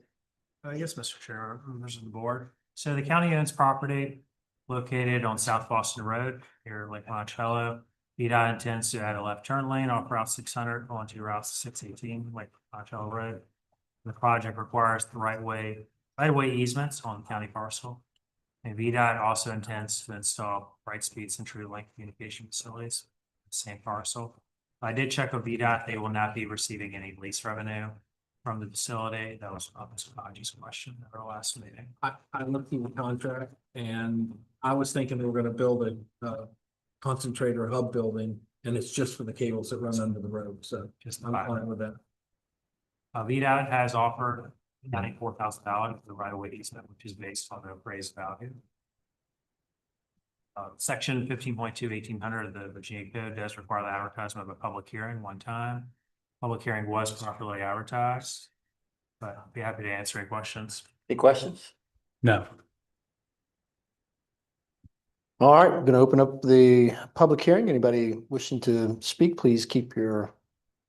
Yes, Mr. Chair, members of the board. So the county owns property located on South Boston Road here in Lake Monticello. VDOT intends to add a left turn lane off Route 600 onto Route 618, Lake Monticello Road. The project requires the right-of-way easements on the county parcel. And VDOT also intends to install right-speed CenturyLink communication facilities, same parcel. I did check with VDOT, they will not be receiving any lease revenue from the facility. That was Mr. Hodges' question at our last meeting. I looked through the contract and I was thinking they were gonna build a concentrator hub building, and it's just for the cables that run under the road, so Just I'm fine with that. VDOT has offered $94,000 for the right-of-way easement, which is based on the appraised value. Section 15.2, 1800 of the Virginia Code does require the advertisement of a public hearing one time. Public hearing was properly advertised, but I'd be happy to answer any questions. Any questions? No. All right, we're gonna open up the public hearing. Anybody wishing to speak, please keep your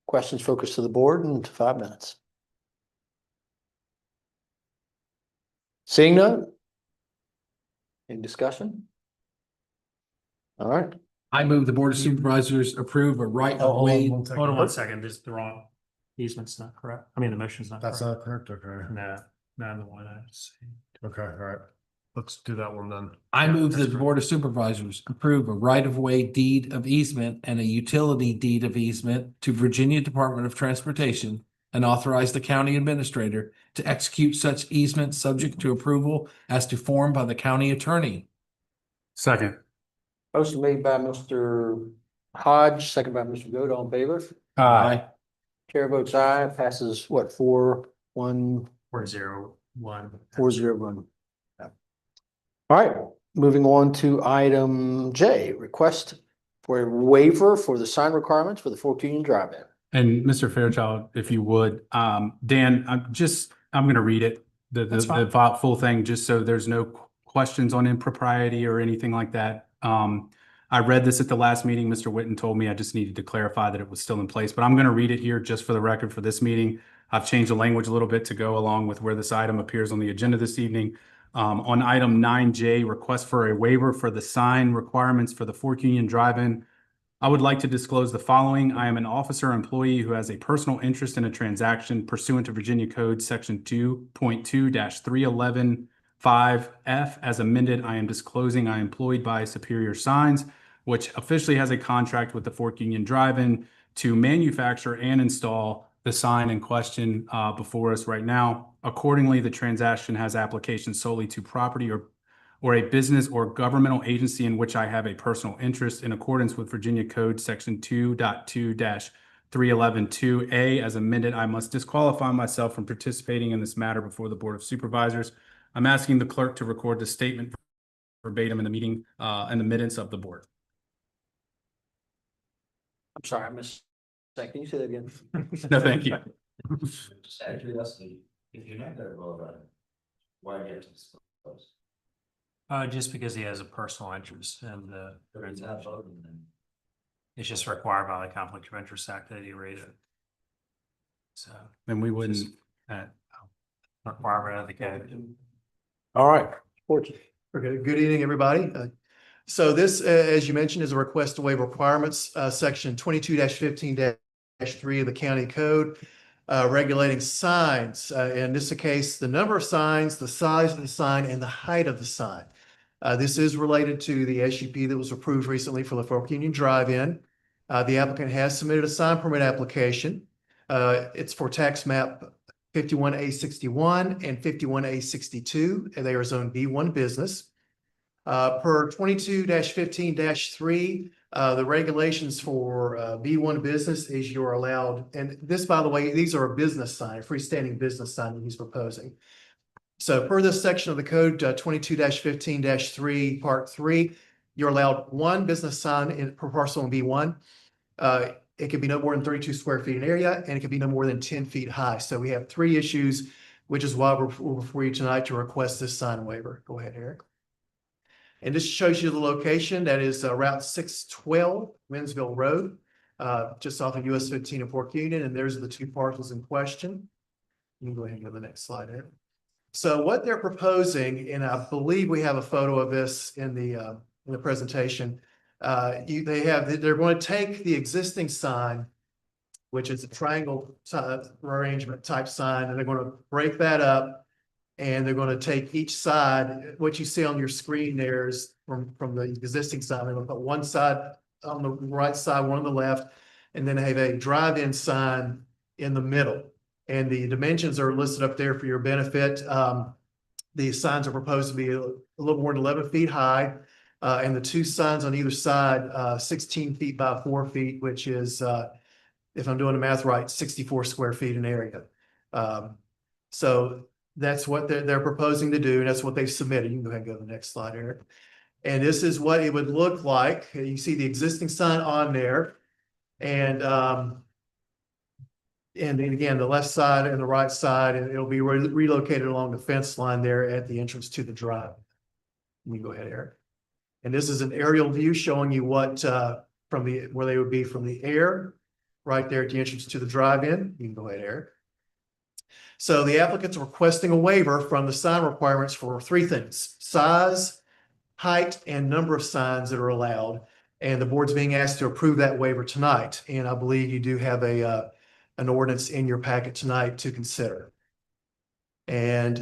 questions focused to the board and to 5 minutes. Seeing none? Any discussion? All right. I move the Board of Supervisors approve a right of way. Hold on one second, this is the wrong easement's not correct. I mean, the motion's not That's correct. not correct, okay. No, not the one I see. Okay, all right. Let's do that one then. I move that the Board of Supervisors approve a right-of-way deed of easement and a utility deed of easement to Virginia Department of Transportation and authorize the county administrator to execute such easement subject to approval as to form by the county attorney. Second. Motion made by Mr. Hodge, second by Mr. Goode, all in favor? Aye. Chair votes aye, passes what, 4-1, 401. 4-0-1. All right, moving on to item J, request for a waiver for the sign requirements for the Fork Union Drive-In. And Mr. Fairchild, if you would, Dan, I'm gonna read it, That's fine. the full thing, just so there's no questions on impropriety or anything like that. I read this at the last meeting. Mr. Whitten told me I just needed to clarify that it was still in place, but I'm gonna read it here just for the record for this meeting. I've changed the language a little bit to go along with where this item appears on the agenda this evening. On item 9J, request for a waiver for the sign requirements for the Fork Union Drive-In. I would like to disclose the following. I am an officer or employee who has a personal interest in a transaction pursuant to Virginia Code Section 2.2-311-5F. As amended, I am disclosing I am employed by Superior Signs, which officially has a contract with the Fork Union Drive-In to manufacture and install the sign in question before us right now. Accordingly, the transaction has application solely to property or a business or governmental agency in which I have a personal interest in accordance with Virginia Code Section 2.2-311-2A. As amended, I must disqualify myself from participating in this matter before the Board of Supervisors. I'm asking the clerk to record the statement verbatim in the meeting and the minutes of the board. I'm sorry, I missed. Can you say that again? No, thank you. Just out of curiosity, if you're not gonna vote on it, why do you have to disclose? Just because he has a personal interest in the If it's not voting, then it's just required by the Conflict of Interest Act that he read it. So And we wouldn't, requirement of the code. All right. Okay, good evening, everybody. So this, as you mentioned, is a request to waive requirements, section 22-15-3 of the county code, regulating signs. In this case, the number of signs, the size of the sign, and the height of the sign. This is related to the SUP that was approved recently for the Fork Union Drive-In. The applicant has submitted a sign permit application. It's for tax map 51A61 and 51A62, and they are zone B1 business. Per 22-15-3, the regulations for B1 business is you're allowed, and this, by the way, these are a business sign, a freestanding business sign that he's proposing. So per this section of the code, 22-15-3, part 3, you're allowed one business sign per parcel in B1. It can be no more than 32 square feet in area, and it can be no more than 10 feet high. So we have 3 issues, which is why we're before you tonight to request this sign waiver. Go ahead, Eric. And this shows you the location. That is Route 612, Winsville Road, just off of US 15 in Port Union. And there's the 2 parcels in question. You can go ahead and go to the next slide, Eric. So what they're proposing, and I believe we have a photo of this in the presentation. They're going to take the existing sign, which is a triangle arrangement type sign, and they're going to break that up. And they're going to take each side, what you see on your screen there is from the existing side. They're going to put one side on the right side, one on the left, and then have a drive-in sign in the middle. And the dimensions are listed up there for your benefit. The signs are proposed to be a little more than 11 feet high. And the 2 signs on either side, 16 feet by 4 feet, which is, if I'm doing the math right, 64 square feet in area. So that's what they're proposing to do. And that's what they've submitted. You can go ahead and go to the next slide, Eric. And this is what it would look like. You see the existing sign on there. And then again, the left side and the right side, and it'll be relocated along the fence line there at the entrance to the drive. Let me go ahead, Eric. And this is an aerial view showing you what where they would be from the air, right there at the entrance to the drive-in. You can go ahead, Eric. So the applicants are requesting a waiver from the sign requirements for 3 things: size, height, and number of signs that are allowed. And the board's being asked to approve that waiver tonight. And I believe you do have an ordinance in your packet tonight to consider. And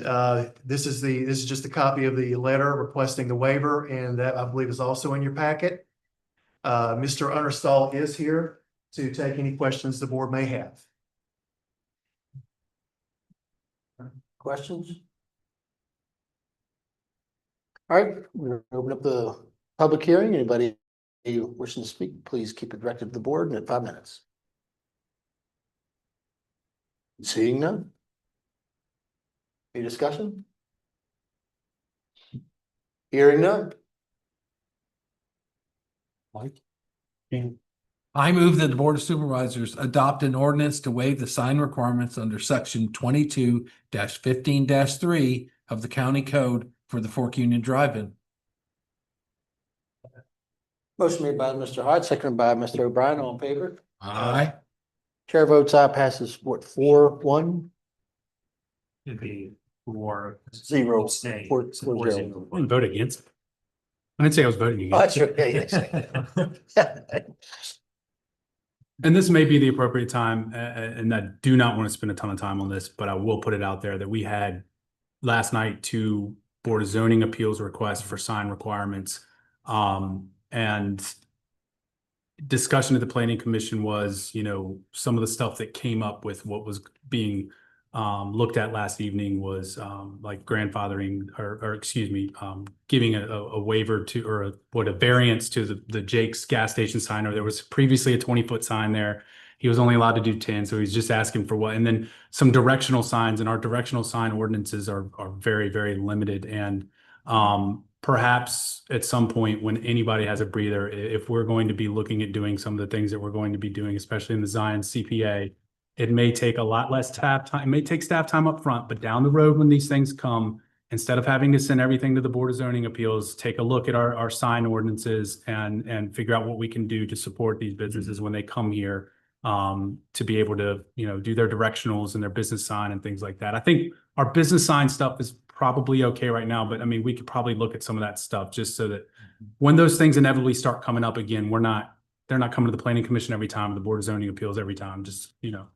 this is just a copy of the letter requesting the waiver, and that I believe is also in your packet. Mr. Understall is here to take any questions the board may have. Questions? All right, we're gonna open up the public hearing. Anybody wishing to speak, please keep it directed to the board and at 5 minutes. Seeing none? Any discussion? Hearing none? Mike? I move that the Board of Supervisors adopt an ordinance to waive the sign requirements under section 22-15-3 of the county code for the Fork Union Drive-In. Motion made by Mr. Hart, seconded by Mr. O'Brien. All in favor? Aye. Chair votes aye, passes what, 4-1? It'd be 4 0. abstain. 4-0. 4-0. I didn't vote against it. I didn't say I was voting Oh, against. that's okay. And this may be the appropriate time, and I do not want to spend a ton of time on this, but I will put it out there that we had last night 2 Board of Zoning Appeals requests for sign requirements. And discussion at the Planning Commission was, some of the stuff that came up with what was being looked at last evening was like grandfathering or excuse me, giving a waiver to or a variance to the Jake's gas station sign. Or there was previously a 20-foot sign there. He was only allowed to do 10, so he's just asking for what. And then some directional signs, and our directional sign ordinances are very, very limited. And perhaps at some point when anybody has a breather, if we're going to be looking at doing some of the things that we're going to be doing, especially in the Zion CPA, it may take a lot less staff time. It may take staff time up front, but down the road when these things come, instead of having to send everything to the Board of Zoning Appeals, take a look at our sign ordinances and figure out what we can do to support these businesses when they come here to be able to, do their directionals and their business sign and things like that. I think our business sign stuff is probably okay right now, but I mean, we could probably look at some of that stuff just so that when those things inevitably start coming up again, they're not coming to the Planning Commission every time, or the Board of Zoning Appeals every time, just,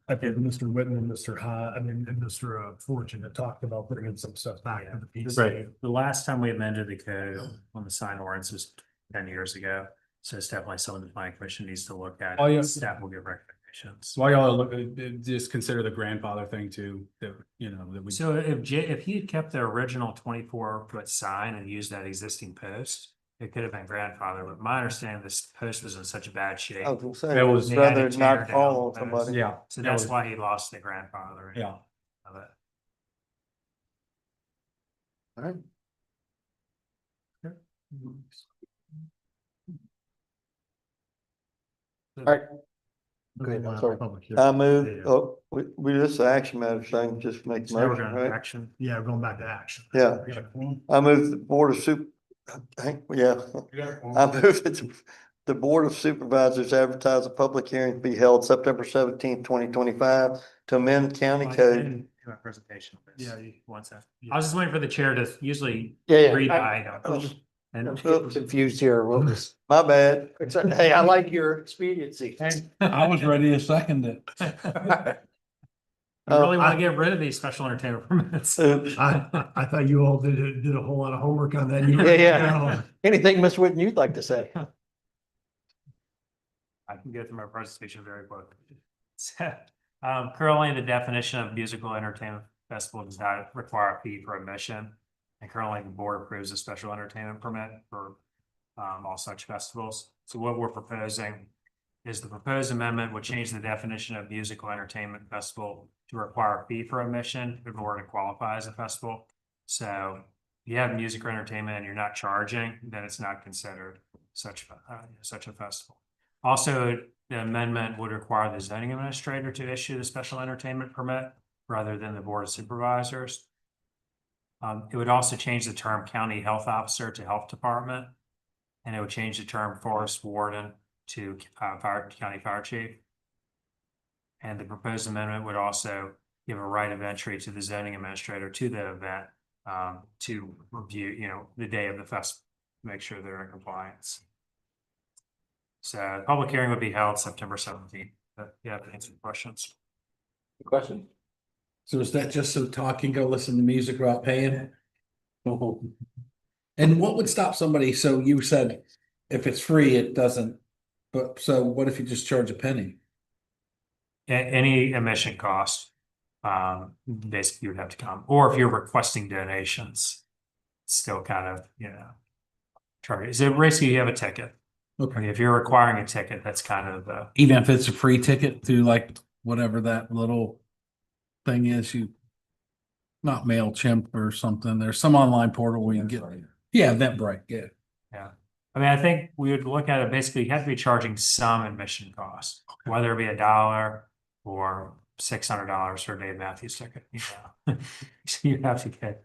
I think Mr. Whitten and Mr. and Mr. Fortune had talked about putting in some stuff back to the piece. Right. The last time we amended the code on the sign ordinance was 10 years ago. So it's definitely something the Planning Commission needs to look at. Oh, yeah. Staff will give recommendations. So While y'all look, just consider the grandfather thing too, that, you know, that we. if he had kept the original 24-foot sign and used that existing post, it could have been grandfather, but my understanding, this post was in such a bad shape. I was gonna say, That was- They had rather to than not tear down fall on the somebody. post. Yeah. So that that's was- why he lost the grandfather. Yeah. Of it. All right. All right. Go ahead, I'm sorry. Public hearing. I move, oh, we just action matter thing, just make the So now we're motion, going to right? action. Yeah, we're going back to action. Yeah. I move the Board of yeah. I move that the Board of Supervisors advertise a public hearing to be held September 17th, 2025 to amend county I code. didn't do a presentation. of this. Yeah. One second. I was just waiting for the chair to usually Yeah, read the I was item. just And a little confused here. What was? My bad. Hey, I like your expediency. I was ready to second it. we really want to get rid of these special entertainment permits. Oops. I thought you all did a whole lot of homework on that. Yeah. Anything, Ms. Whitten, you'd like to say? I can get through my presentation very quickly. So, currently, the definition of musical entertainment festival does not require a fee for admission. And currently, the board approves a special entertainment permit for all such festivals. So what we're proposing is the proposed amendment would change the definition of musical entertainment festival to require a fee for admission in order to qualify as a festival. So if you have music or entertainment and you're not charging, then it's not considered such a festival. Also, the amendment would require the zoning administrator to issue the special entertainment permit rather than the board of supervisors. It would also change the term county health officer to health department. And it would change the term forest warden to county fire chief. And the proposed amendment would also give a right of entry to the zoning administrator to the event to review, the day of the festival, make sure they're in compliance. So the public hearing would be held September 17th. You have to answer questions. Question? So is that just so Todd can go listen to music without paying? And what would stop somebody? So you said if it's free, it doesn't, but so what if you just charge a penny? Any admission cost, basically you would have to come, or if you're requesting donations, still kind of, charge. So basically you have a ticket. Okay. If you're requiring a ticket, that's kind of the. Even if it's a free ticket through like whatever that little thing is, not MailChimp or something. There's some online portal where you can get, yeah, Eventbrite, yeah. Yeah. I mean, I think we would look at it, basically, you have to be charging some admission cost, whether it be $1 or $600 for a Dave Matthews ticket, So you have to get.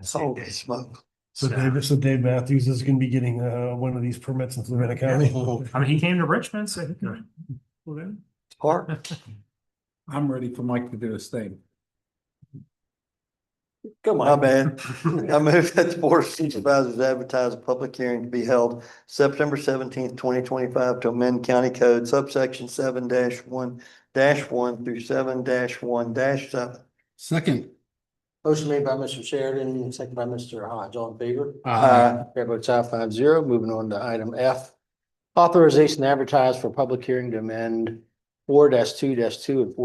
Holy smoke. So Dave Matthews is gonna be getting one of these permits in Fluvanna County. I mean, he came to Richmond, so he could. Well, then. Park. I'm ready for Mike to do his thing. Go, My Mike. bad. I move that the Board of Supervisors advertise a public hearing to be held September 17th, 2025 to amend county code subsection 7-1-1 through 7-1-7. Second. Motion made by Mr. Sheridan, second by Mr. Hodge. All in favor? Aye. Chair votes aye 5-0. Moving on to item F. Authorization to advertise for public hearing to amend 4-2-2 and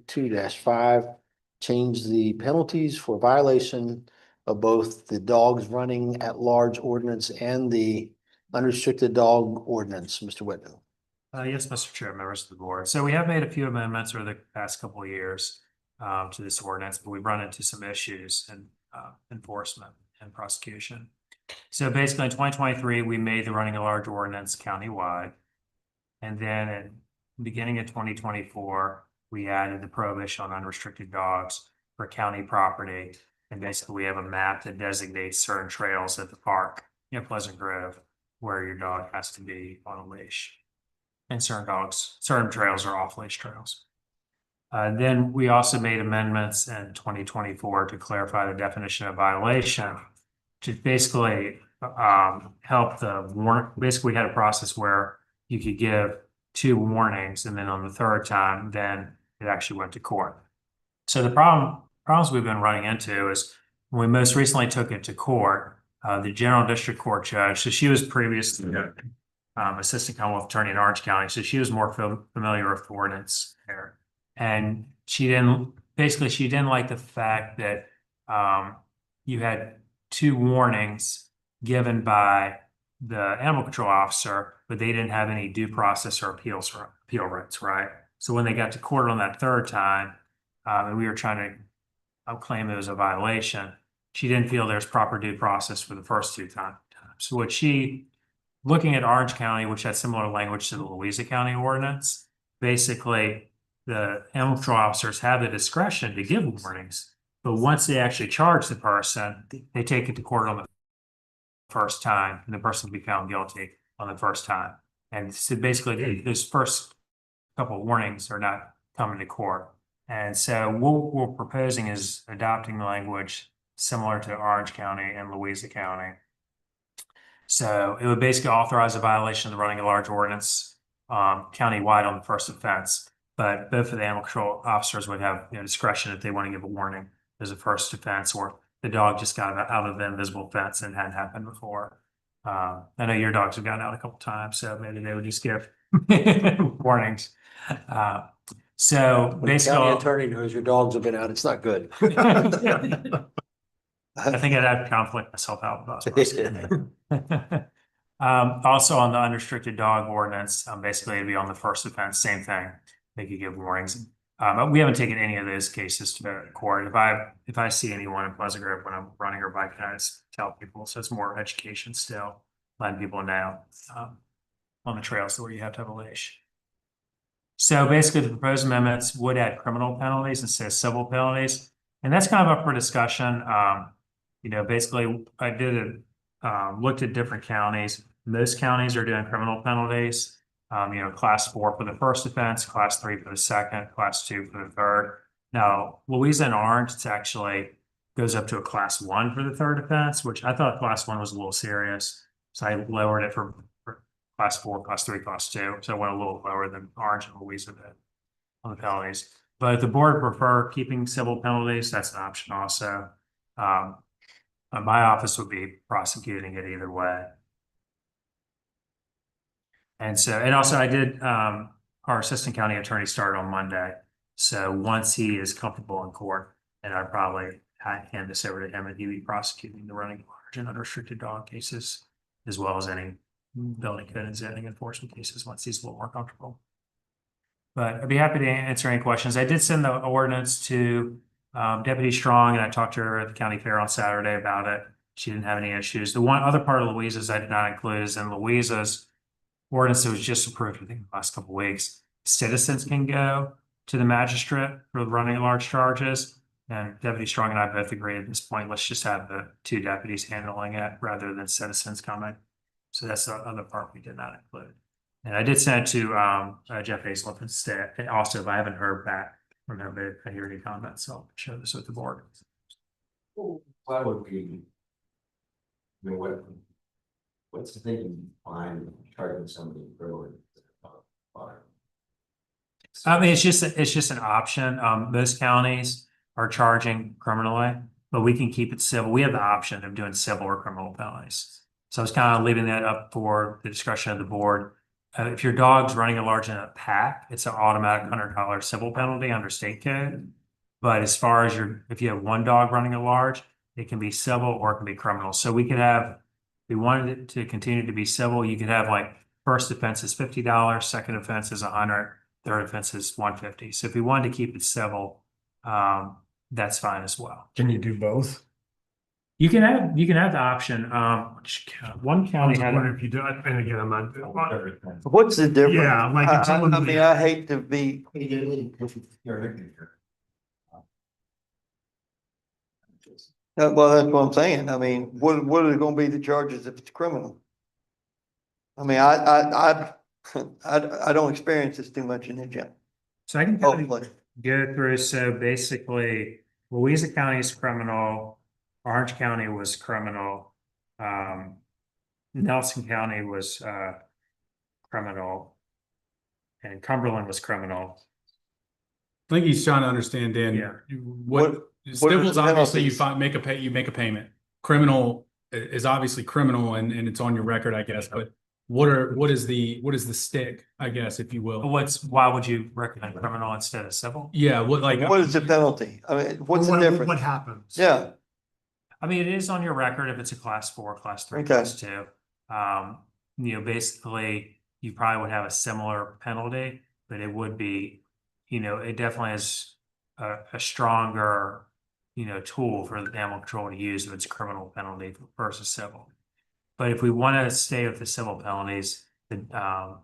4-2-5. Change the penalties for violation of both the dogs running at large ordinance and the unrestricted dog ordinance. Mr. Whitman. Yes, Mr. Chair, members of the board. So we have made a few amendments over the past couple of years to this ordinance, but we've run into some issues in enforcement and prosecution. So basically in 2023, we made the running a large ordinance countywide. And then at the beginning of 2024, we added the prohibition on unrestricted dogs for county property. And basically we have a map that designates certain trails at the park, Pleasant Grove, where your dog has to be on a leash. And certain trails are off-leash trails. Then we also made amendments in 2024 to clarify the definition of violation to basically help the warrant. Basically, we had a process where you could give 2 warnings, and then on the 3rd time, then it actually went to court. So the problems we've been running into is when we most recently took it to court, the general district court judge, so she was previously assistant Commonwealth attorney in Orange County, so she was more familiar with the ordinance there. And she didn't like the fact that you had 2 warnings given by the animal control officer, but they didn't have any due process or appeal rights, right? So when they got to court on that 3rd time, and we were trying to claim it was a violation, she didn't feel there's proper due process for the first 2 times. So what she, looking at Orange County, which has similar language to the Louisa County ordinance, basically the animal control officers have the discretion to give warnings, but once they actually charge the person, they take it to court on the first time, and the person will be found guilty on the first time. And so basically, those first couple of warnings are not coming to court. And so what we're proposing is adopting language similar to Orange County and Louisa County. So it would basically authorize a violation of the running a large ordinance countywide on the first offense. But both of the animal control officers would have discretion if they want to give a warning as a first offense, or the dog just got out of the invisible fence and hadn't happened before. I know your dogs have gotten out a couple times, so maybe they would just give warnings. So When the basically, county attorney knows your dogs have been out, it's not good. I think I'd have to conflict myself out with us. Also on the unrestricted dog ordinance, basically it'd be on the first offense, same thing. They could give warnings. But we haven't taken any of those cases to court. If I see anyone in Pleasant Grove when I'm running or biking, I just tell people. So it's more education still, letting people know on the trails where you have to have a leash. So basically, the proposed amendments would add criminal penalties instead of civil penalties, and that's kind of up for discussion. Basically, I did looked at different counties. Most counties are doing criminal penalties. Class 4 for the first offense, class 3 for the second, class 2 for the third. Now, Louisa and Orange, it's actually goes up to a class 1 for the third offense, which I thought class 1 was a little serious. So I lowered it for class 4, class 3, class 2. So I went a little lower than Orange and Louisa did on the penalties. But if the board prefer keeping civil penalties, that's an option also. My office would be prosecuting it either way. And also I did, our assistant county attorney started on Monday. So once he is comfortable in court, and I'd probably hand this over to him, and he'd be prosecuting the running large and unrestricted dog cases, as well as any building code and zoning enforcement cases once he's a little more comfortable. But I'd be happy to answer any questions. I did send the ordinance to Deputy Strong, and I talked to her at the county fair on Saturday about it. She didn't have any issues. The one other part of Louisa's I did not include is in Louisa's ordinance that was just approved, I think, the last couple of weeks. Citizens can go to the magistrate for running large charges. And Deputy Strong and I both agree at this point, let's just have the 2 deputies handling it rather than citizens coming. So that's the other part we did not include. And I did send it to Jeff Aislip instead. And also, if I haven't heard back from him, if I hear any comments, so I'll share this with the board. Why would we? I mean, what's the thing behind charging somebody for water? I mean, it's just an option. Most counties are charging criminally, but we can keep it civil. We have the option of doing civil or criminal penalties. So I was kind of leaving that up for the discussion of the board. If your dog's running a large in a pack, it's an automatic $100 civil penalty under state code. But as far as if you have one dog running a large, it can be civil or it can be criminal. So we could have, if we wanted it to continue to be civil, you could have like first offense is $50, second offense is $100, third offense is $150. So if we wanted to keep it civil, that's fine as well. Can you do both? You can have the option. One county had. If you do it, and again, I'm not. What's the difference? Yeah, like if someone- I mean, I hate to be. Well, that's what I'm saying. I mean, what are gonna be the charges if it's criminal? I mean, I don't experience this too much in the gym. So I can kind of Hopefully. go through. So basically, Louisa County is criminal. Orange County was criminal. Nelson County was criminal. And Cumberland was criminal. I think he's trying to understand, Dan. Yeah. What are civil's the obviously you penalties? make a payment. Criminal is obviously criminal and it's on your record, I guess. But what is the stick, I guess, if you will? Why would you recommend criminal instead of civil? Yeah, What is the penalty? I mean, what's the difference? What happens? Yeah, I mean, it is on your record if it's a class 4, class 3, Okay. class 2. Basically, you probably would have a similar penalty, but it would be, it definitely is a stronger, tool for the animal control to use if it's criminal penalty versus civil. But if we want to stay with the civil penalties, the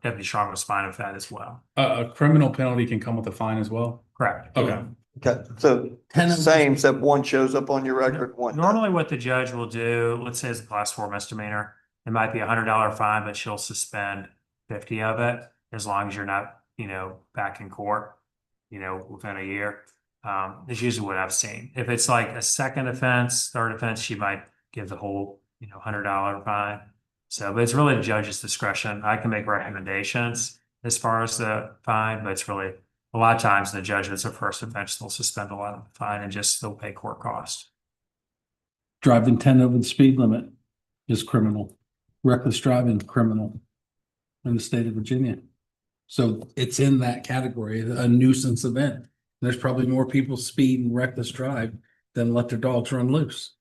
Deputy Strong was fine with that as well. A criminal penalty can come with a fine as well. Correct. Okay. okay, so same, except one shows up on your record, one. Normally what the judge will do, let's say it's a class 4 misdemeanor, it might be $100 fine, but she'll suspend 50 of it as long as you're not, back in court, within a year. Is usually what I've seen. If it's like a second offense, third offense, she might give the whole, $100 fine. So, but it's really the judge's discretion. I can make recommendations as far as the fine, but it's really a lot of times the judge, if it's a first offense, they'll suspend a lot of the fine and just they'll pay court costs. Driving 10 over the speed limit is criminal. Reckless driving, criminal in the state of Virginia. So it's in that category, a nuisance event. There's probably more people speed and reckless drive than let their dogs run loose.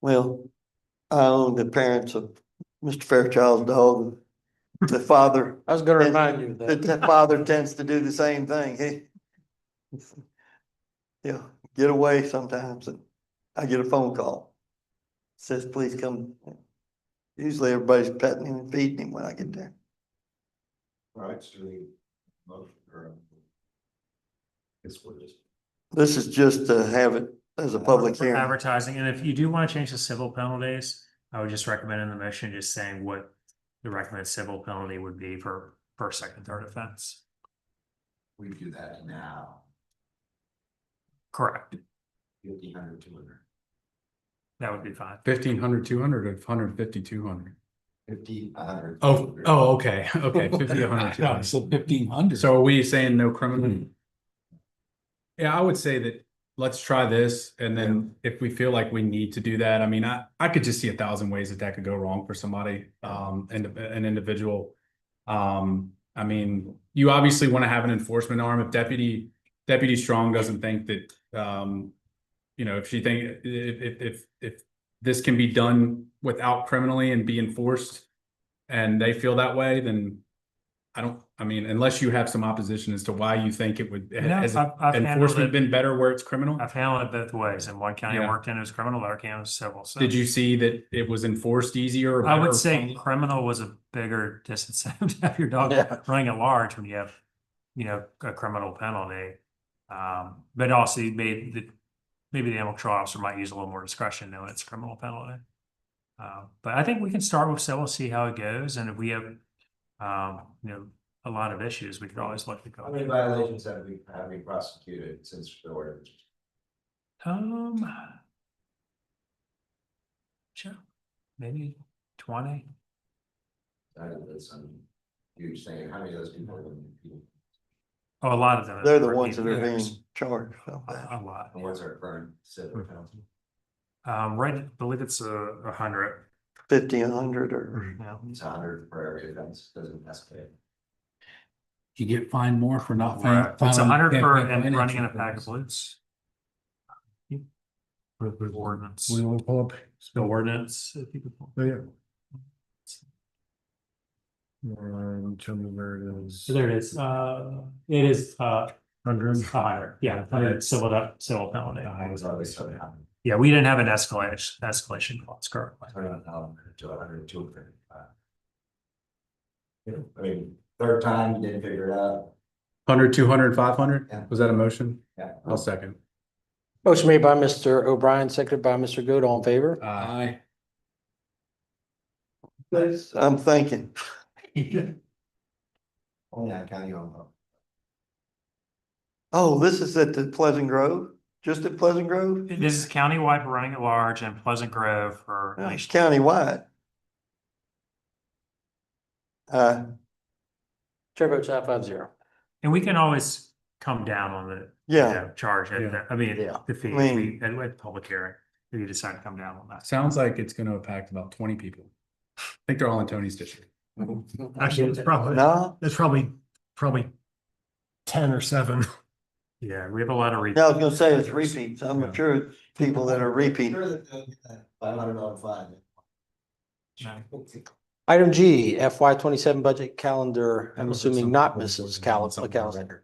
Well, I own the parents of Mr. Fairchild's dog. The father. I was gonna remind you of that. The father tends to do the same thing. Get away sometimes and I get a phone call. Says, please come. Usually everybody's petting him and feeding him when I get there. Right, so the motion or it's what it is. This is just to have it as a public For hearing. advertising, and if you do want to change the civil penalties, I would just recommend in the motion just saying what the recommended civil penalty would be for first, second, third offense. We do that now, Correct. 1,500, 200. That would be fine. 1,500, 200, or 150, 200? 1,500. Oh, okay, okay, 50, 100, 200. So 1,500. So are we saying no criminal? Yeah, I would say that let's try this, and then if we feel like we need to do that, I mean, I could just see 1,000 ways that could go wrong for somebody, and an individual. I mean, you obviously want to have an enforcement arm. If Deputy Strong doesn't think that, if she think if this can be done without criminally and be enforced, and they feel that way, then I mean, unless you have some opposition as to why you think it would, has I've handled enforcement it. been better where it's criminal? I've handled it both ways. In one county I Yeah. worked in, it was criminal, the other county was civil. So Did you see that it was enforced easier? Or I would better? say criminal was a bigger disincentive to have your dog Yeah. running at large when you have, a criminal penalty. But also maybe the animal control officer might use a little more discretion knowing it's a criminal penalty. But I think we can start with civil, see how it goes, and if we have, a lot of issues, we could always look to go. How many violations have we prosecuted since the order? Sure, maybe 20. That's some huge thing. How many of those people have been? Oh, a lot of them. They're the ones that are being charged. A lot. And what's our current civil penalty? Right, I believe it's 100. 50, 100 or. Yeah. It's 100 for every offense, doesn't escalate. You get fined more for not. Correct. It's filing 100 for campaign running in a finance. pack of blues. Ordinance. We will pull up. The ordinance. If you could pull. Oh, yeah. Tell me where it is. There it is. It is 100. Yeah, civil penalty. I was always so happy. Yeah, we didn't have an escalation clause currently. To 100, 255. I mean, third time, you didn't figure it out. 100, 200, 500? Yeah. Was that a motion? Yeah. I'll second. Motion made by Mr. O'Brien, seconded by Mr. Good, all in favor? Aye. I'm thinking. Only on county owned. Oh, this is at the Pleasant Grove, just at Pleasant Grove? This is countywide for running at large and Pleasant Grove for No, it's countywide. Chair votes aye 5-0. and we can always come down on the Yeah, charge. Yeah. I mean, Yeah. the fee, I mean- at public hearing, if you decide to come down on that. Sounds like it's gonna impact about 20 people. think they're all in Tony's district. Actually, it's probably, No, it's probably 10 or 7. Yeah, we have a lot of. no, I was gonna say it's repeats. I'm sure it's people that are repeat. $500 fine. Item G, FY 27 budget calendar. I'm assuming not Mrs. McAllister.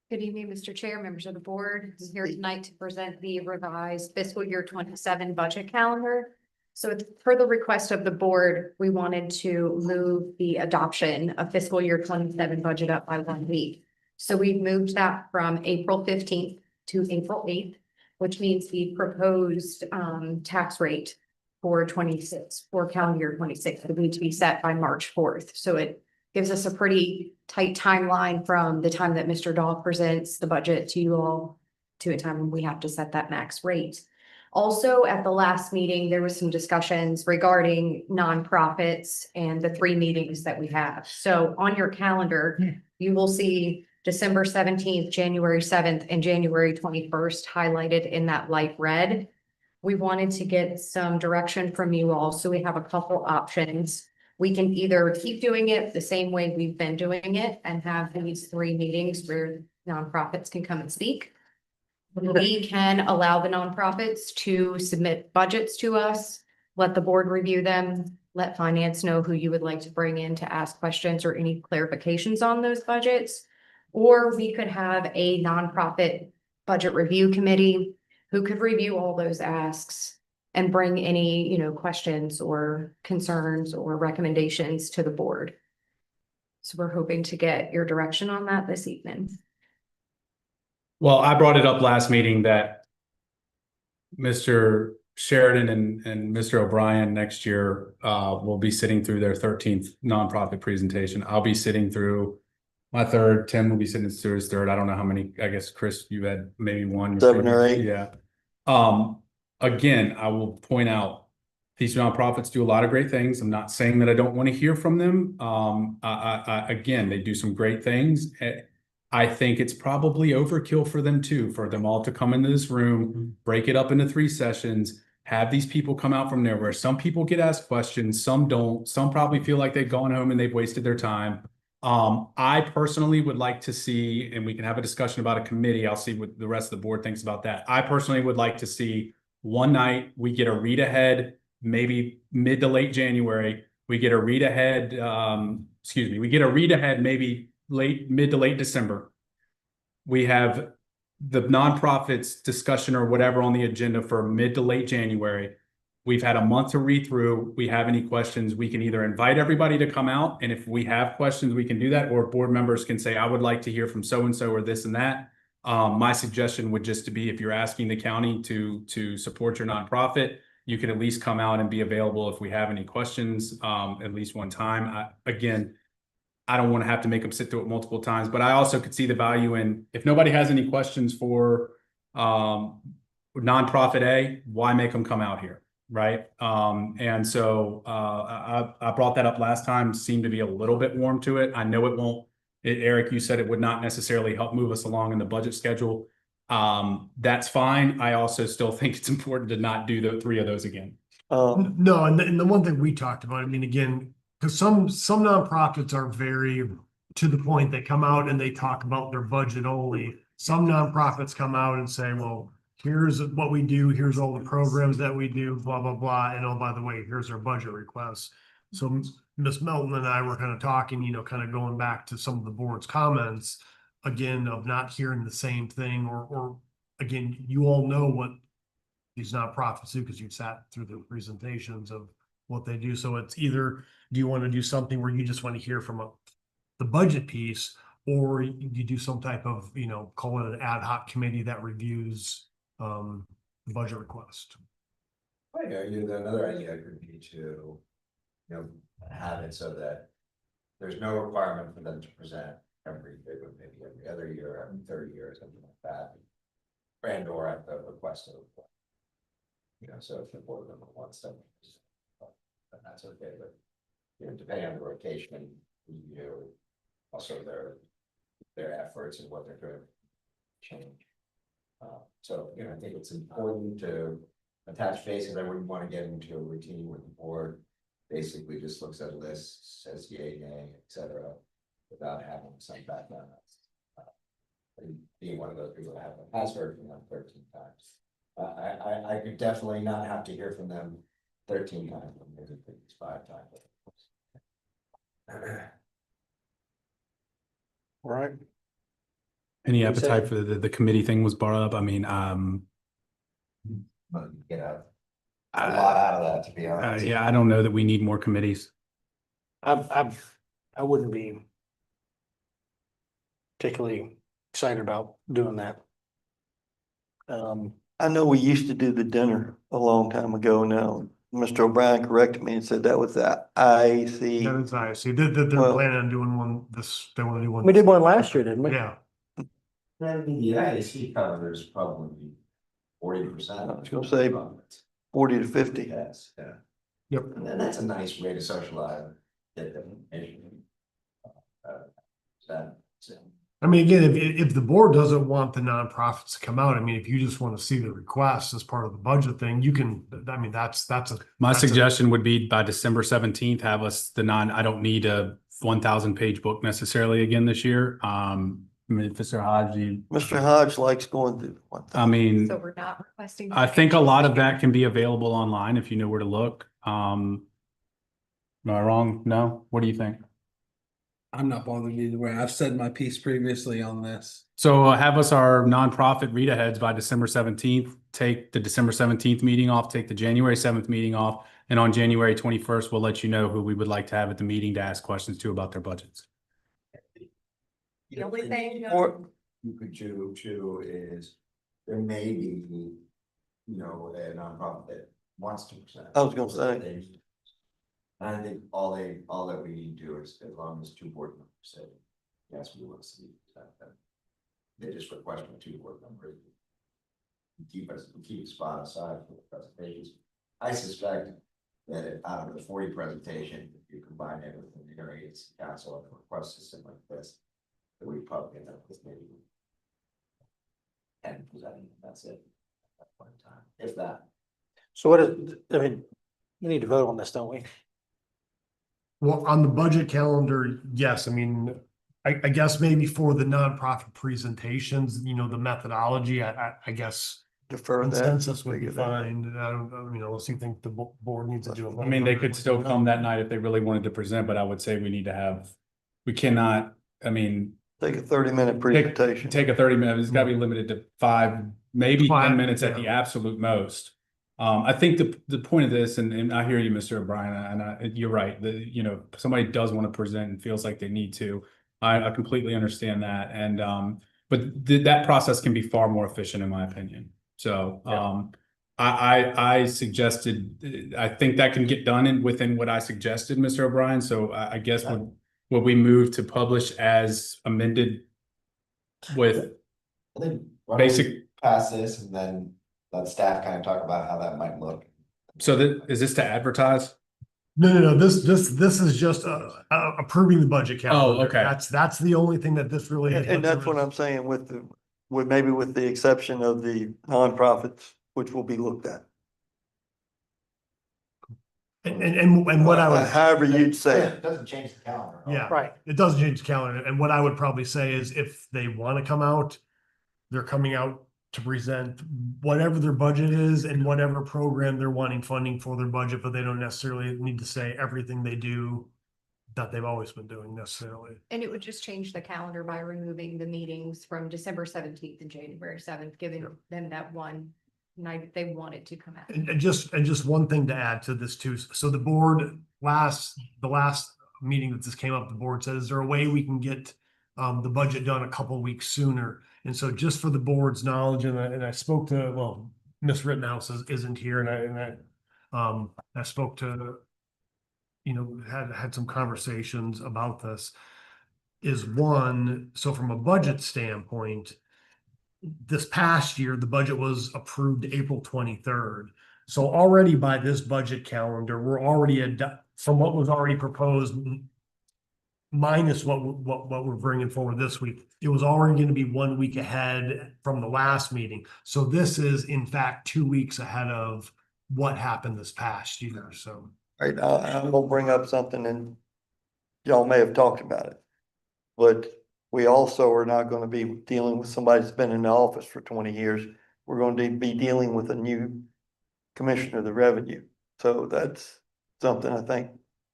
Good evening, Mr. Chair, members of the board. I'm here tonight to present the revised fiscal year 27 budget calendar. So per the request of the board, we wanted to move the adoption of fiscal year 27 budget up by 1 week. So we've moved that from April 15th to April 8th, which means the proposed tax rate for 26, for calendar year 26, would need to be set by March 4th. So it gives us a pretty tight timeline from the time that Mr. Dahl presents the budget to you all to a time when we have to set that max rate. Also, at the last meeting, there was some discussions regarding nonprofits and the 3 meetings that we have. So on your calendar, you will see December 17th, January 7th, and January 21st highlighted in that light red. We wanted to get some direction from you all, so we have a couple options. We can either keep doing it the same way we've been doing it and have these 3 meetings where nonprofits can come and speak. We can allow the nonprofits to submit budgets to us, let the board review them, let finance know who you would like to bring in to ask questions or any clarifications on those budgets. Or we could have a nonprofit budget review committee who could review all those asks and bring any, questions or concerns or recommendations to the board. So we're hoping to get your direction on that this evening. Well, I brought it up last meeting that Mr. Sheridan and Mr. O'Brien next year will be sitting through their 13th nonprofit presentation. I'll be sitting through my 3rd. Tim will be sitting through his 3rd. I don't know how many. I guess Chris, you had maybe 1, 7 or 8. Yeah. Again, I will point out these nonprofits do a lot of great things. I'm not saying that I don't want to hear from them. Again, they do some great things. I think it's probably overkill for them too, for them all to come into this room, break it up into 3 sessions, have these people come out from nowhere. Some people get asked questions, some don't. Some probably feel like they've gone home and they've wasted their time. I personally would like to see, and we can have a discussion about a committee. I'll see what the rest of the board thinks about that. I personally would like to see one night we get a read ahead, maybe mid to late January. We get a read ahead, we get a read ahead maybe mid to late December. We have the nonprofits discussion or whatever on the agenda for mid to late January. We've had a month to read through. We have any questions, we can either invite everybody to come out, and if we have questions, we can do that, or board members can say, I would like to hear from so-and-so or this and that. My suggestion would just to be, if you're asking the county to support your nonprofit, you can at least come out and be available if we have any questions, at least one time. Again, I don't want to have to make them sit through it multiple times, but I also could see the value in, if nobody has any questions for nonprofit A, why make them come out here, right? And so I brought that up last time, seemed to be a little bit warm to it. I know it won't, Eric, you said it would not necessarily help move us along in the budget schedule. That's fine. I also still think it's important to not do the 3 of those again. No, and the one thing we talked about, I mean, again, because some nonprofits are very to the point. They come out and they talk about their budget only. Some nonprofits come out and say, well, here's what we do, here's all the programs that we do, blah, blah, blah. And oh, by the way, here's our budget requests. So Ms. Melton and I were kind of talking, kind of going back to some of the board's comments, again, of not hearing the same thing, or again, you all know what these nonprofits do because you've sat through the presentations of what they do. So it's either, do you want to do something where you just want to hear from the budget piece, or you do some type of, call it an ad hoc committee that reviews the budget request. Another idea could be to, have it so that there's no requirement for them to present maybe every other year, every 30 years, something like that. And or at the request of the board. So if the board member wants them, then that's okay, but depending on the rotation, also their efforts and what they're doing change. So, you know, I think it's important to attach base, because I wouldn't want to get into a routine where the board basically just looks at a list, says yay, nay, et cetera, without having some background. And being one of those people that has heard from them 13 times. I could definitely not have to hear from them 13 times, maybe it's 5 times. All right. Any What do you say? appetite for the committee thing was brought up? I mean, But get a lot out of that, to be honest. yeah, I don't know that we need more committees. I wouldn't be particularly excited about doing that. I know we used to do the dinner a long time ago now. Mr. O'Brien corrected me and said that was the IC. That is nice. See, they're Well- planning on doing one they want to do one. We did one last year, didn't we? Yeah. Yeah, the IAC covers probably 40%. I was gonna say 40 to 50. Yes, yeah. Yep. And that's a nice way to socialize, get them educated. So. I mean, again, if the board doesn't want the nonprofits to come out, I mean, if you just want to see the requests as part of the budget thing, you can, I mean, that's My that's a- suggestion would be by December 17th, have us I don't need a 1,000 page book necessarily again this year. I mean, Mr. Hodge, Mr. Hodge likes going through one thing. I mean, So we're not requesting. I think a lot of that can be available online if you know where to look. Am I wrong? No? What do you think? I'm not bothered either way. I've said my piece previously on this. So have us our nonprofit read aheads by December 17th, take the December 17th meeting off, take the January 7th meeting off. And on January 21st, we'll let you know who we would like to have at the meeting to ask questions to about their budgets. The only thing. Or You could do too is, there may be, you know, a nonprofit that wants to present. I was gonna say. And I think all that we need to do is, as long as 2 board members say, yes, we want to see that. They just request from 2 board members. Keep a spot aside for the presentations. I suspect that out of the 40 presentation, if you combine everything, the areas council and request system like this, that we probably end up with maybe 10 presenting, that's it. At that point in time, if that. So what is, I mean, we need to vote on this, don't we? Well, on the budget calendar, yes, I mean, I guess maybe for the nonprofit presentations, you know, the methodology, I guess. defer that. Consensus would be Figure that out. fine. I don't, unless you think the board needs to do it. I mean, they could still come that night if they really wanted to present, but I would say we cannot, I mean, Take a 30-minute presentation. take a 30 minute, it's gotta be limited to 5, maybe 10 minutes at the Yeah. absolute most. I think the point of this, and I hear you, Mr. O'Brien, and you're right, you know, somebody does want to present and feels like they need to. I completely understand that, and but that process can be far more efficient in my opinion. So I suggested, I think that can get done within what I suggested, Mr. O'Brien. So I guess would we move to publish as amended with I think why don't we basic? pass this and then let staff kind of talk about how that might look. So is this to advertise? No, this is just approving the budget calendar. okay. That's the only thing that this really. And that's what I'm saying with maybe with the exception of the nonprofits, which will be looked at. And what I would. However you'd say it. It doesn't change the calendar. Yeah. Right. It doesn't change the calendar. And what I would probably say is if they want to come out, they're coming out to present whatever their budget is and whatever program they're wanting funding for their budget, but they don't necessarily need to say everything they do that they've always been doing necessarily. And it would just change the calendar by removing the meetings from December 17th and January 7th, giving them that one night if they wanted to come out. And just one thing to add to this too. So the board the last meeting that this came up, the board said, is there a way we can get the budget done a couple weeks sooner? And so just for the board's knowledge, and I spoke to, well, Ms. Rittenhouse isn't here, and I spoke to, you know, had some conversations about this. Is one, so from a budget standpoint, this past year, the budget was approved April 23rd. So already by this budget calendar, we're already from what was already proposed, minus what we're bringing forward this week, it was already going to be 1 week ahead from the last meeting. So this is in fact 2 weeks ahead of what happened this past year. So Right, I'm gonna bring up something and y'all may have talked about it. But we also are not gonna be dealing with somebody that's been in the office for 20 years. We're going to be dealing with a new commissioner of the revenue. So that's something I think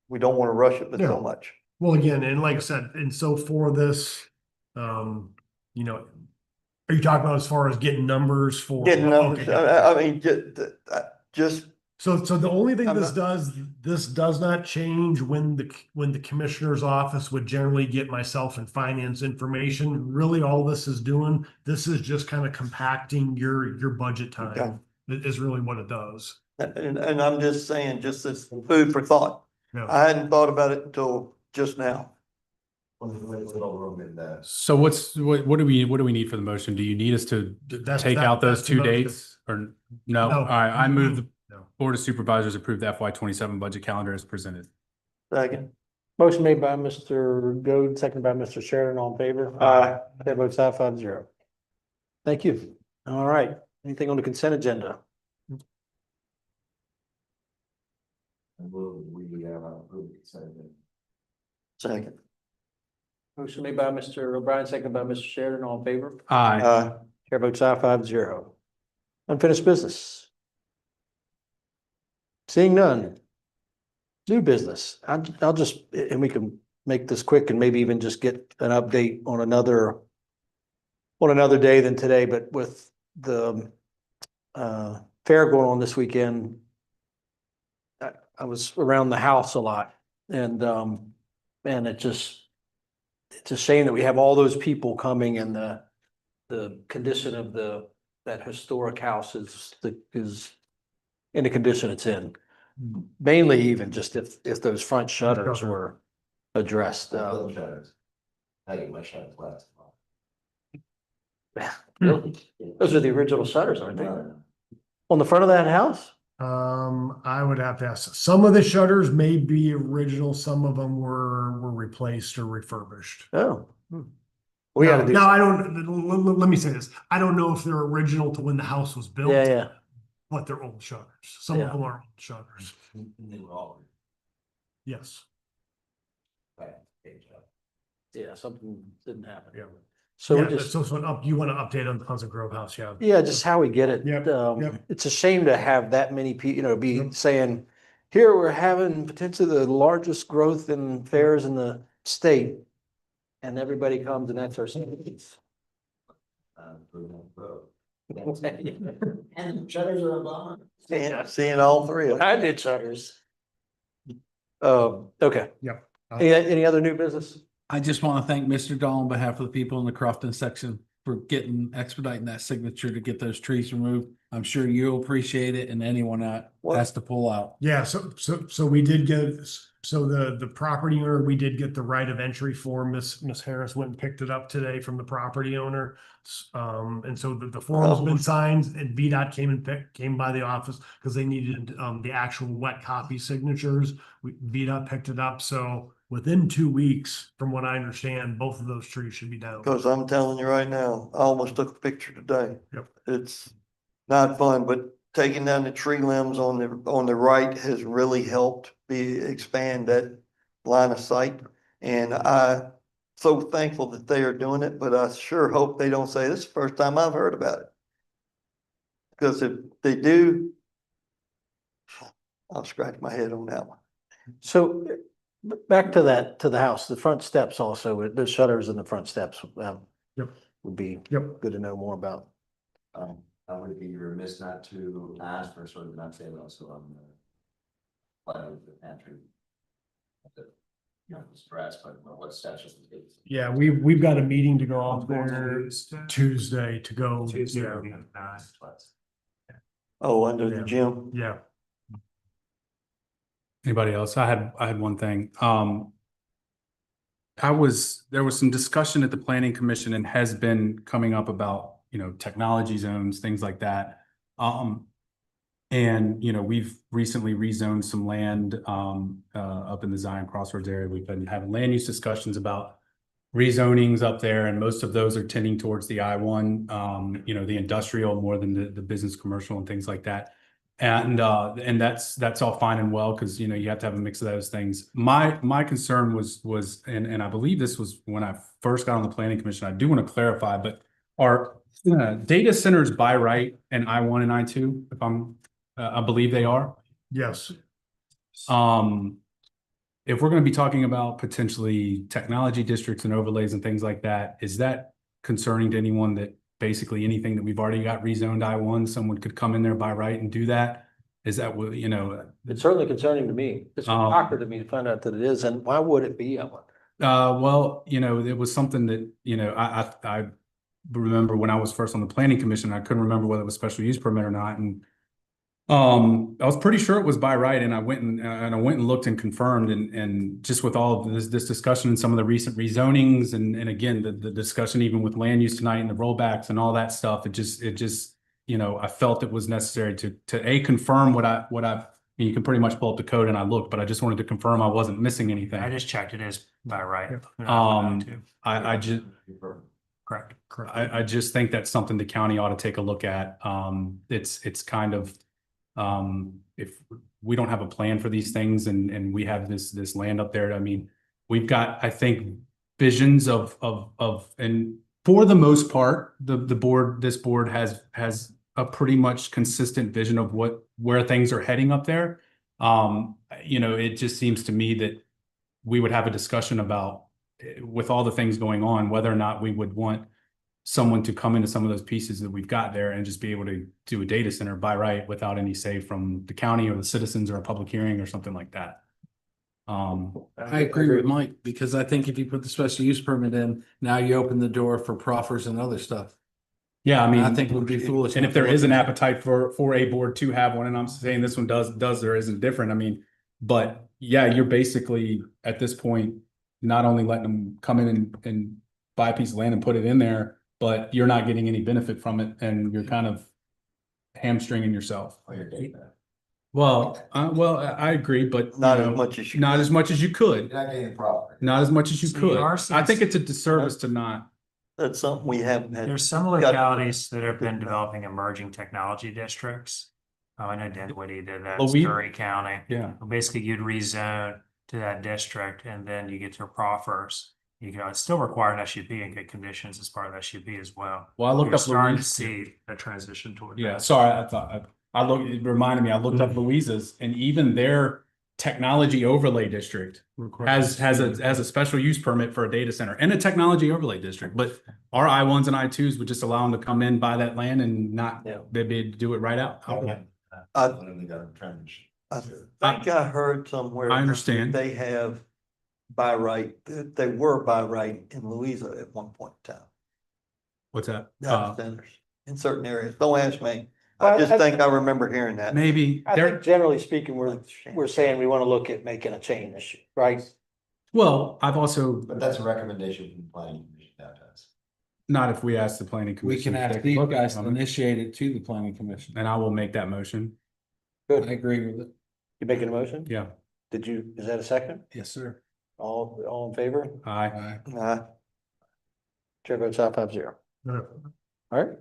we don't want to rush it, but so Yeah. much. well, again, and like I said, and so for this, you know, are you talking about as far as getting numbers for? Getting numbers, Okay, yeah. I mean, just, So the only thing I'm this does not change when the commissioner's office would generally get myself and finance information. Really, all this is doing, this is just kind of compacting your budget Okay. time. Is really what it does. and I'm just saying, just as food for thought. Yeah. I hadn't thought about it until just now. Little room in the. So what do we need for the motion? Do you need us to take out those that's the 2 motion. dates or no? No. All right, I move the No. Board of Supervisors approve the FY 27 budget calendar as presented. Second. Motion made by Mr. Goode, seconded by Mr. Sheridan, all in favor? Aye. Chair votes aye, 5-0. Thank you. All right, anything on the consent agenda? We approve the consent agenda. Second. Motion made by Mr. O'Brien, seconded by Mr. Sheridan, all in favor? Aye. Chair votes aye, 5-0. Unfinished business. Seeing none. New business. I'll just, and we can make this quick and maybe even just get an update on another day than today, but with the fair going on this weekend, I was around the house a lot and it's a shame that we have all those people coming and the condition of that historic house is in the condition it's in. Mainly even just if those front shutters were addressed. Little shutters. I think my shutters last. Really? Those are the original shutters, aren't they? On the front of that house? I would have to ask. Some of the shutters may be original, some of them were replaced or refurbished. Oh. We gotta do. No, I don't, let me say this. I don't know if they're original to when the house was built. Yeah. But they're old shutters. Some of them are old shutters. They were all. Yes. Yeah, something didn't happen. Yeah. So we Yeah, just, so you want to update on the Pleasant Grove house, yeah. yeah, just how we get it. Yep, yep. It's a shame to have that many people, be saying, here, we're having potentially the largest growth in fairs in the state. And everybody comes and that's our savings. And shutters are a bummer. Seeing all three of them. I did shutters. Okay. Yep. Any other new business? I just want to thank Mr. Dahl on behalf of the people in the Crofton section for expediting that signature to get those trees removed. I'm sure you'll appreciate it and anyone that has to pull out. Yeah, so we did get, so the property owner, we did get the right of entry form. Miss Harris went and picked it up today from the property owner. And so the form's been signed and VDOT came by the office because they needed the actual wet copy signatures. VDOT picked it up, so within 2 weeks, from what I understand, both of those trees should be down. Cause I'm telling you right now, I almost took a picture today. Yep. It's not fun, but taking down the tree limbs on the right has really helped expand that line of sight. And I'm so thankful that they are doing it, but I sure hope they don't say this is the first time I've heard about it. Because if they do, I'll scratch my head on that one. So back to the house, the front steps also, the shutters in the front steps. Yep. Would be Yep. good to know more about. I would be remiss not to ask for sort of an update also on the pantry. Stress, but what steps is the. Yeah, we've got a meeting to go off there Tuesday to go. Yeah. Oh, under the Yeah. gym. Yeah. Anybody else? I had one thing. There was some discussion at the planning commission and has been coming up about, technology zones, things like that. And And, we've recently rezoned some land up in the Zion Crossroads area. We've been having land use discussions about rezonings up there, and most of those are tending towards the I-1, the industrial more than the business, commercial and things like that. And that's all fine and well, because you have to have a mix of those things. My concern was and I believe this was when I first got on the planning commission. I do want to clarify, but are data centers by right in I-1 and I-2? I believe they are. Yes. If we're going to be talking about potentially technology districts and overlays and things like that, is that concerning to anyone that basically anything that we've already got rezoned I-1, someone could come in there by right and do that? Is that what, It's certainly concerning to me. It's a shocker to me to find out that it is, and why would it be? Well, it was something that, I remember when I was first on the planning commission, I couldn't remember whether it was special use permit or not. And I was pretty sure it was by right, and I went and looked and confirmed, and just with all of this discussion and some of the recent rezonings, and again the discussion even with land use tonight and the rollbacks and all that stuff, it just I felt it was necessary to confirm what I you can pretty much pull up the code and I looked, but I just wanted to confirm I wasn't missing anything. I just checked it as by right. I just Correct. I just think that's something the county ought to take a look at. It's kind of if we don't have a plan for these things and we have this land up there, I mean, we've got, I think, visions of and for the most part, this board has a pretty much consistent vision of where things are heading up there. It just seems to me that we would have a discussion about, with all the things going on, whether or not we would want someone to come into some of those pieces that we've got there and just be able to do a data center by right without any say from the county or the citizens or a public hearing or something like that. I agree with Mike, because I think if you put the special use permit in, now you open the door for proffers and other stuff. Yeah, I mean, I think it would be foolish. and if there is an appetite for a board to have one, and I'm saying this one does or isn't different, I mean, but yeah, you're basically at this point not only letting them come in and buy a piece of land and put it in there, but you're not getting any benefit from it, and you're kind of hamstringing yourself. Oh, you're getting that. Well, I agree, but Not as much as you. not as much as you could, You're not getting the profit. not as much as you See, could. our I sense- think it's a disservice to not. That's something we haven't had. There's some localities that have been developing emerging technology districts. I know Dinwiddie did that, Surrey County. Yeah. Basically, you'd rezone to that district and then you get your proffers. It's still required SUP and good conditions as part of SUP as well. Well, I looked You're up starting to Louise. see a transition toward Yeah, that. sorry, I looked, it reminded me, I looked up Louisa's, and even their technology overlay district has a special use permit for a data center and a technology overlay district, but our I-1s and I-2s would just allow them to come in, buy that land and not, they'd be able to do it right out. I think I heard somewhere. I understand. They have by right, they were by right in Louisa at one point in time. What's that? Data centers in certain areas. Don't ask me. I just think I remember hearing that. Maybe I think generally speaking, we're saying we want to look at making a change, right? well, I've also, But that's a recommendation from the planning commission now to us. not if we ask the planning We commission. can to ask take a these look at guys to something, initiate it to the planning commission. and I will make that motion. I agree with it. You making a motion? Yeah. Is that a second? Yes, sir. All in favor? Aye. Chair votes aye 5-0. No. All right.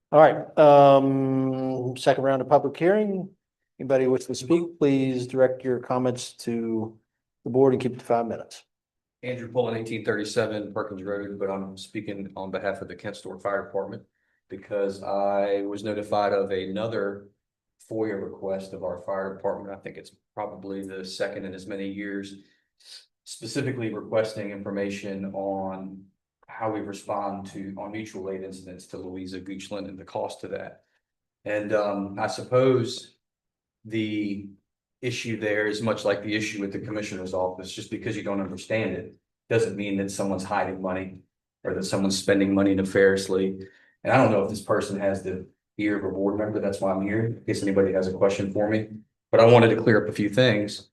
All right, second round of public hearing. Anybody wish to speak, please direct your comments to the board and keep it to 5 minutes. Andrew Pullen, 1837 Perkins Road, but I'm speaking on behalf of the Kent Store Fire Department because I was notified of another FOIA request of our fire department. I think it's probably the second in as many years, specifically requesting information on how we respond on mutual aid incidents to Louisa Goochland and the cost of that. And I suppose the issue there is much like the issue with the commissioner's office. Just because you don't understand it doesn't mean that someone's hiding money or that someone's spending money nefariously. And I don't know if this person has the ear of a board member. That's why I'm here, in case anybody has a question for me. But I wanted to clear up a few things.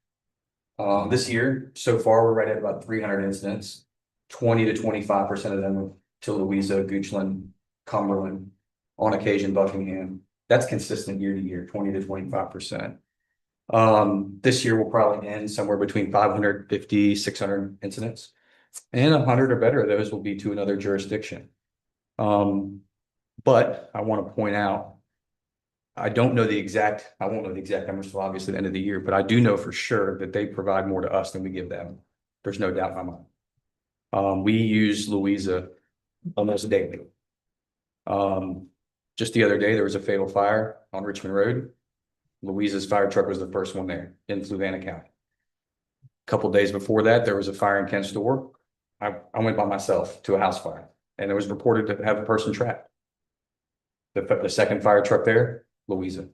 This year, so far, we're right at about 300 incidents. 20 to 25% of them to Louisa, Goochland, Cumberland, on occasion Buckingham. That's consistent year to year, 20 to 25%. This year will probably end somewhere between 550, 600 incidents. And 100 or better of those will be to another jurisdiction. But I want to point out, I won't know the exact numbers till obviously the end of the year, but I do know for sure that they provide more to us than we give them. There's no doubt in my mind. We use Louisa almost daily. Just the other day, there was a fatal fire on Richmond Road. Louisa's fire truck was the first one there in Fluvanna County. A couple days before that, there was a fire in Kent's Store. I went by myself to a house fire, and it was reported to have a person trapped. The second fire truck there, Louisa.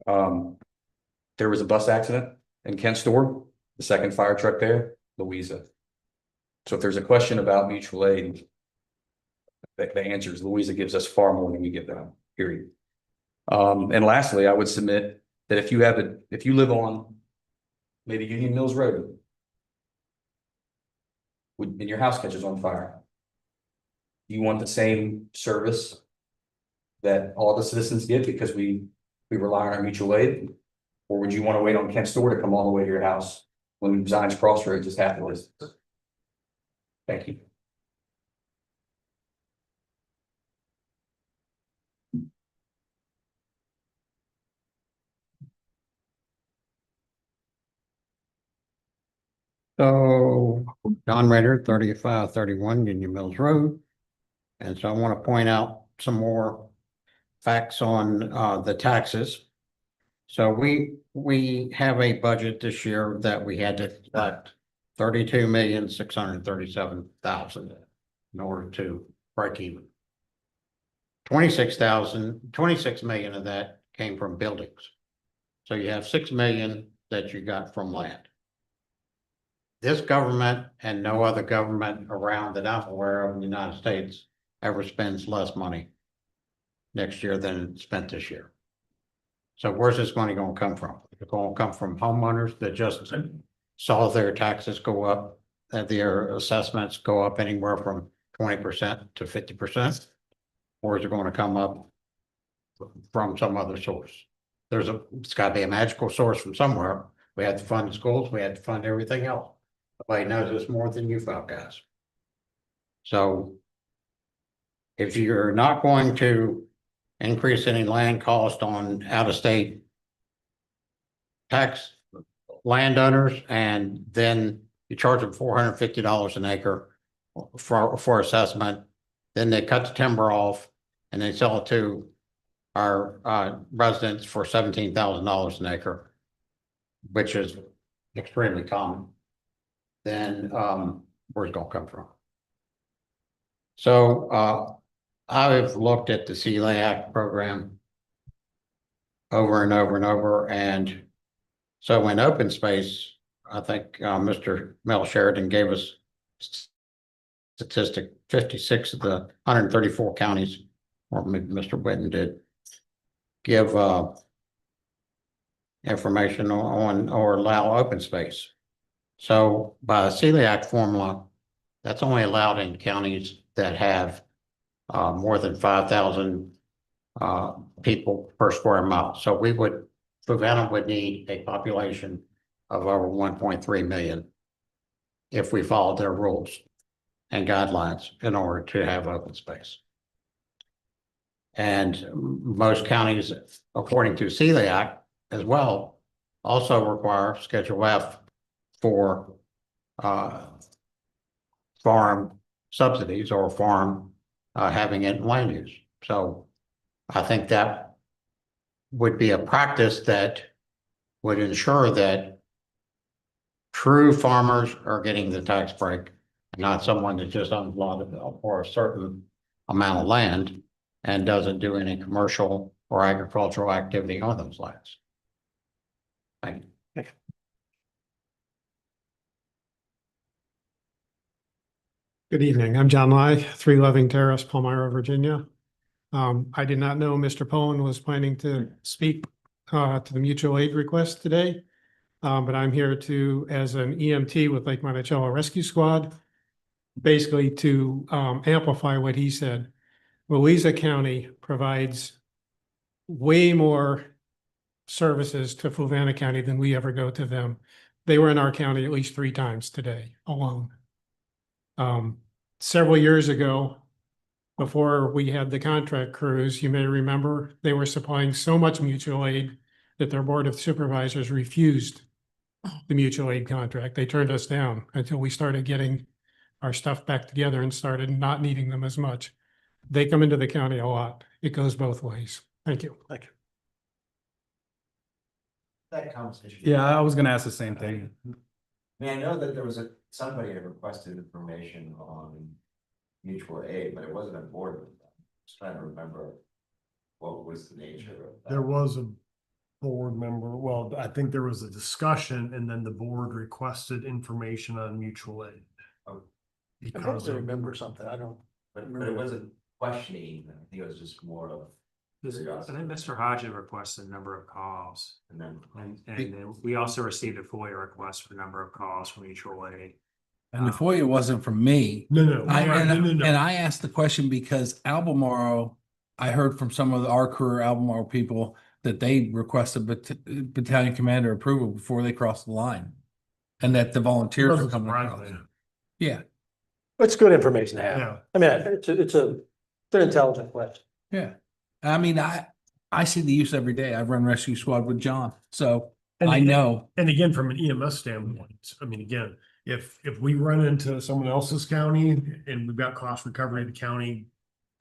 There was a bus accident in Kent's Store. The second fire truck there, Louisa. So if there's a question about mutual aid, the answer is Louisa gives us far more than we give them, period. And lastly, I would submit that if you live on maybe Union Mills Road, and your house catches on fire, you want the same service that all the citizens get because we rely on our mutual aid? Or would you want to wait on Kent's Store to come all the way to your house when Zion's Crossroads is half the distance? Thank you. So Don Rader, 3531 Union Mills Road. And so I want to point out some more facts on the taxes. So we have a budget this year that we had to collect 32,637,000 in order to break even. 26 million of that came from buildings. So you have 6 million that you got from land. This government and no other government around that I'm aware of in the United States ever spends less money next year than it spent this year. So where's this money going to come from? It's going to come from homeowners that just saw their taxes go up, that their assessments go up anywhere from 20% to 50%, or is it going to come up from some other source? It's got to be a magical source from somewhere. We have to fund the schools. We have to fund everything else. Nobody knows this more than you folk guys. So if you're not going to increase any land cost on out-of-state tax landowners, and then you charge them $450 an acre for assessment, then they cut the timber off and they sell it to our residents for $17,000 an acre, which is extremely common, then where's it gonna come from? So I've looked at the CLAC program over and over and over, and so in open space, I think Mr. Mel Sheridan gave us statistic 56 of the 134 counties, or Mr. Whitten did, give information on or allow open space. So by the CLAC formula, that's only allowed in counties that have more than 5,000 people per square mile. So Fluvanna would need a population of over 1.3 million if we followed their rules and guidelines in order to have open space. And most counties, according to CLAC as well, also require Schedule F for farm subsidies or farm having it in land use. So I think that would be a practice that would ensure that true farmers are getting the tax break, not someone that just owns land for a certain amount of land and doesn't do any commercial or agricultural activity on those lands. Thank you. Good evening. I'm John Lai, 311 Terrace, Palmyra, Virginia. I did not know Mr. Poland was planning to speak to the mutual aid request today, but I'm here as an EMT with Lake Monticello Rescue Squad, basically to amplify what he said. Louisa County provides way more services to Fluvanna County than we ever go to them. They were in our county at least 3 times today alone. Several years ago, before we had the contract crews, you may remember, they were supplying so much mutual aid that their board of supervisors refused the mutual aid contract. They turned us down until we started getting our stuff back together and started not needing them as much. They come into the county a lot. It goes both ways. Thank you. Thank you. That conversation. Yeah, I was gonna ask the same thing. I mean, I know that there was somebody had requested information on mutual aid, but it wasn't a board with them. Just trying to remember what was the nature of that. There was a board member, well, I think there was a discussion and then the board requested information on mutual aid. Oh. Because I remember something, I don't. But it wasn't questioning, I think it was just more of. I think Mr. Hodges requested a number of calls, And then. and then we also received a FOIA request for a number of calls from mutual aid. And the FOIA wasn't from me. No. And I asked the question because Albemarle, I heard from some of our career Albemarle people that they requested battalion commander approval before they crossed the line. And that the volunteers were coming across. Yeah, It's good information to have. Yeah. I mean, it's an intelligent question. yeah. I mean, I see the use every day. I run rescue squad with John, so And I again- know. And again, from an EMS standpoint, I mean, again, if we run into someone else's county and we've got cost recovery, the county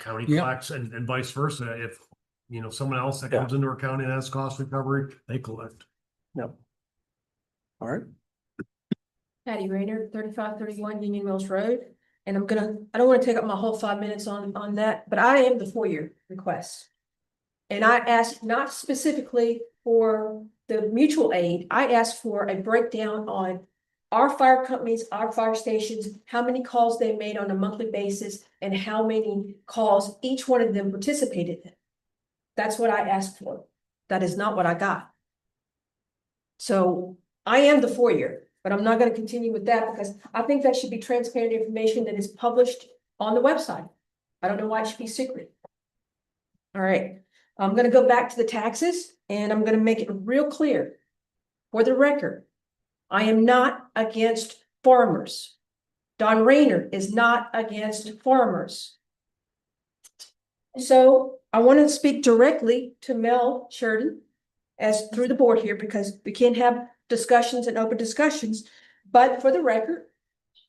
Yep. collects and vice versa, if, you know, someone else that comes into our county and has cost recovery, they collect. Yep. All right. Patty Rayner, 3531 Union Mills Road. And I don't want to take up my whole 5 minutes on that, but I am the FOIA request. And I asked not specifically for the mutual aid, I asked for a breakdown on our fire companies, our fire stations, how many calls they made on a monthly basis, and how many calls each one of them participated in. That's what I asked for. That is not what I got. So I am the FOIA. But I'm not going to continue with that because I think that should be transparent information that is published on the website. I don't know why it should be secret. All right, I'm going to go back to the taxes and I'm going to make it real clear. For the record, I am not against farmers. Don Rayner is not against farmers. So I want to speak directly to Mel Sheridan as through the board here because we can't have discussions and open discussions, but for the record,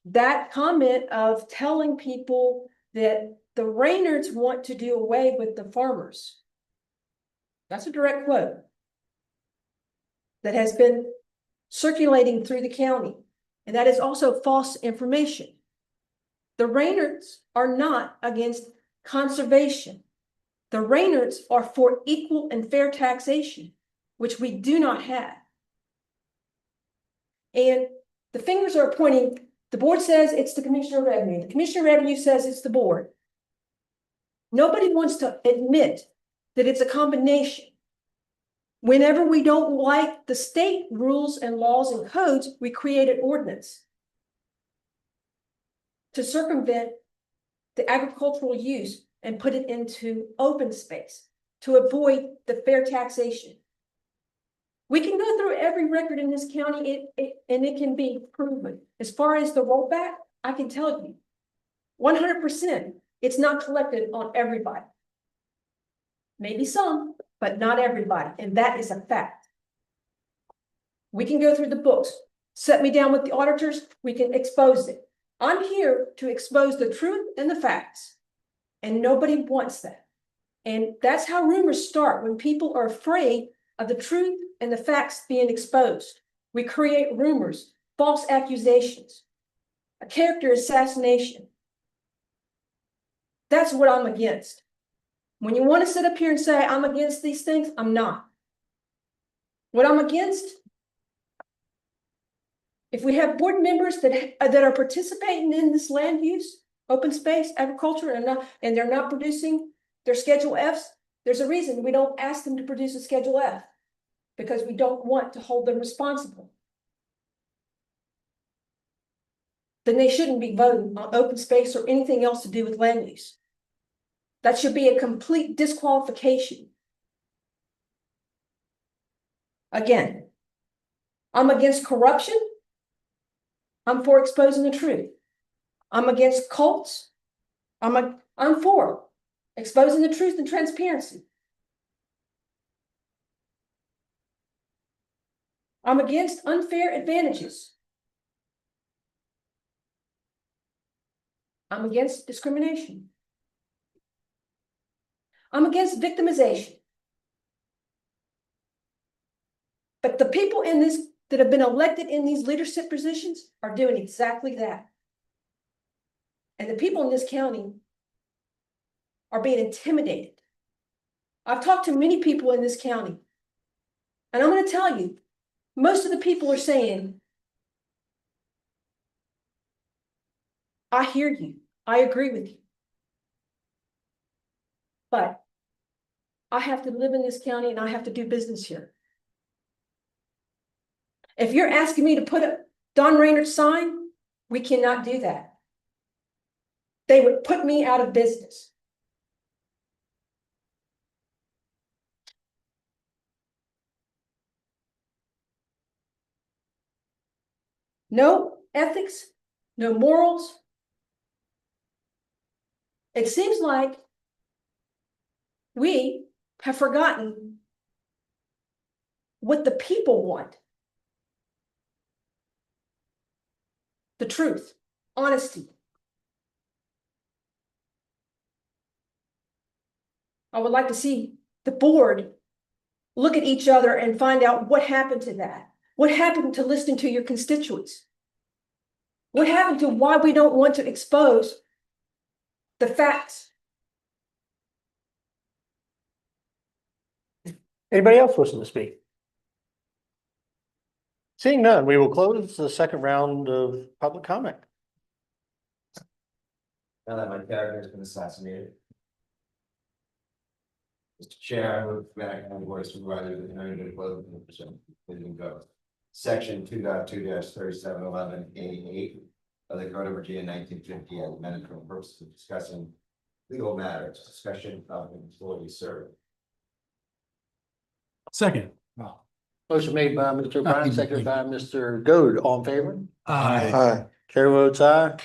that comment of telling people that the Raynerds want to do away with the farmers. That's a direct quote that has been circulating through the county, and that is also false information. The Raynerds are not against conservation. The Raynerds are for equal and fair taxation, which we do not have. And the fingers are pointing, the board says it's the Commissioner of Revenue. The Commissioner of Revenue says it's the board. Nobody wants to admit that it's a combination. Whenever we don't like the state rules and laws and codes, we create an ordinance to circumvent the agricultural use and put it into open space to avoid the fair taxation. We can go through every record in this county and it can be proven. As far as the rollback, I can tell you 100%, it's not collected on everybody. Maybe some, but not everybody. And that is a fact. We can go through the books, set me down with the auditors, we can expose it. I'm here to expose the truth and the facts. And nobody wants that. And that's how rumors start, when people are afraid of the truth and the facts being exposed. We create rumors, false accusations, a character assassination. That's what I'm against. When you want to sit up here and say, I'm against these things, I'm not. What I'm against, if we have board members that are participating in this land use, open space, agriculture, and they're not producing their Schedule Fs, there's a reason we don't ask them to produce a Schedule F, because we don't want to hold them responsible. Then they shouldn't be voting on open space or anything else to do with land use. That should be a complete disqualification. Again, I'm against corruption. I'm for exposing the truth. I'm against cults. I'm for exposing the truth and transparency. I'm against unfair advantages. I'm against discrimination. I'm against victimization. But the people in this that have been elected in these leadership positions are doing exactly that. And the people in this county are being intimidated. I've talked to many people in this county, and I'm going to tell you, most of the people are saying, I hear you. I agree with you. But I have to live in this county and I have to do business here. If you're asking me to put a Don Raynard sign, we cannot do that. They would put me out of business. No ethics, no morals. It seems like we have forgotten what the people want. The truth, honesty. I would like to see the board look at each other and find out what happened to that. What happened to listening to your constituents? What happened to why we don't want to expose the facts? Anybody else wishing to speak? Seeing none, we will close the second round of public comment. Now that my character has been assassinated. Mr. Chair, I move Fluvanna County Board of Supervisors in order to close the position go. Section 2.2-3711A8 of the Code of Virginia 1950 as amended for the purpose of discussing legal matters, discussion of employee service. Second. Motion made by Mr. O'Brien, seconded by Mr. Goode. All in favor? Aye. Aye. Chair votes aye.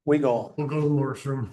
We go. We'll go to the Morris room.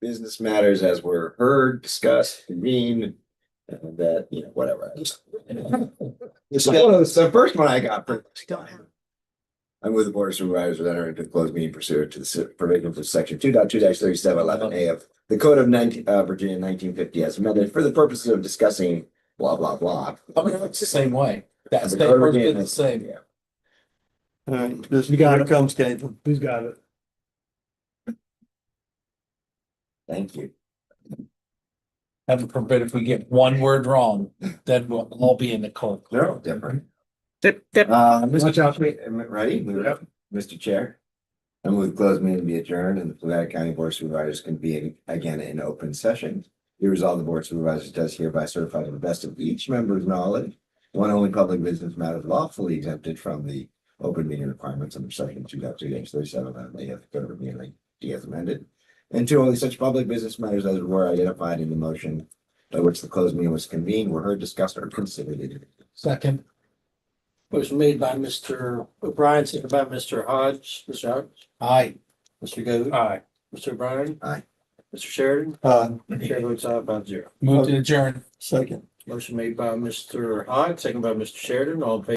business matters as were heard, discussed, convened, and that, you know, whatever. The first one I got. I move the Board of Supervisors would enter into the closed meeting pursuant to the provisions of section 2.2-3711A of the Code of Virginia 1950 as amended for the purposes of discussing blah, blah, blah. I mean, it's the same way. That's The Code of Virginia the same. Yeah. All right, this, You got here it. comes Caitlin. Who's got it? Thank you. Heaven forbid if we get one word wrong, then we'll all be in the cold. They're all different. Watch out. Ready? Move it up. Mr. Chair. I move the closed meeting be adjourned and the Fluvanna County Board of Supervisors can be again in open session. Be resolved, the Board of Supervisors does hereby certify to the best of each member's knowledge, one only public business matters lawfully exempted from the open meeting requirements under section 2.2-37 of the Code of Virginia as amended. And two, only such public business matters as were identified in the motion by which the closed meeting was convened were heard, discussed, or considered. Second. Motion made by Mr. O'Brien, seconded by Mr. Hodge. Mr. Hodge? Aye. Mr. Goode? Aye. Mr. O'Brien? Aye. Mr. Sheridan? Chair votes aye, 5-0. Move to adjourn. Second. Motion made by Mr. Hodge, seconded by Mr. Sheridan. All in favor?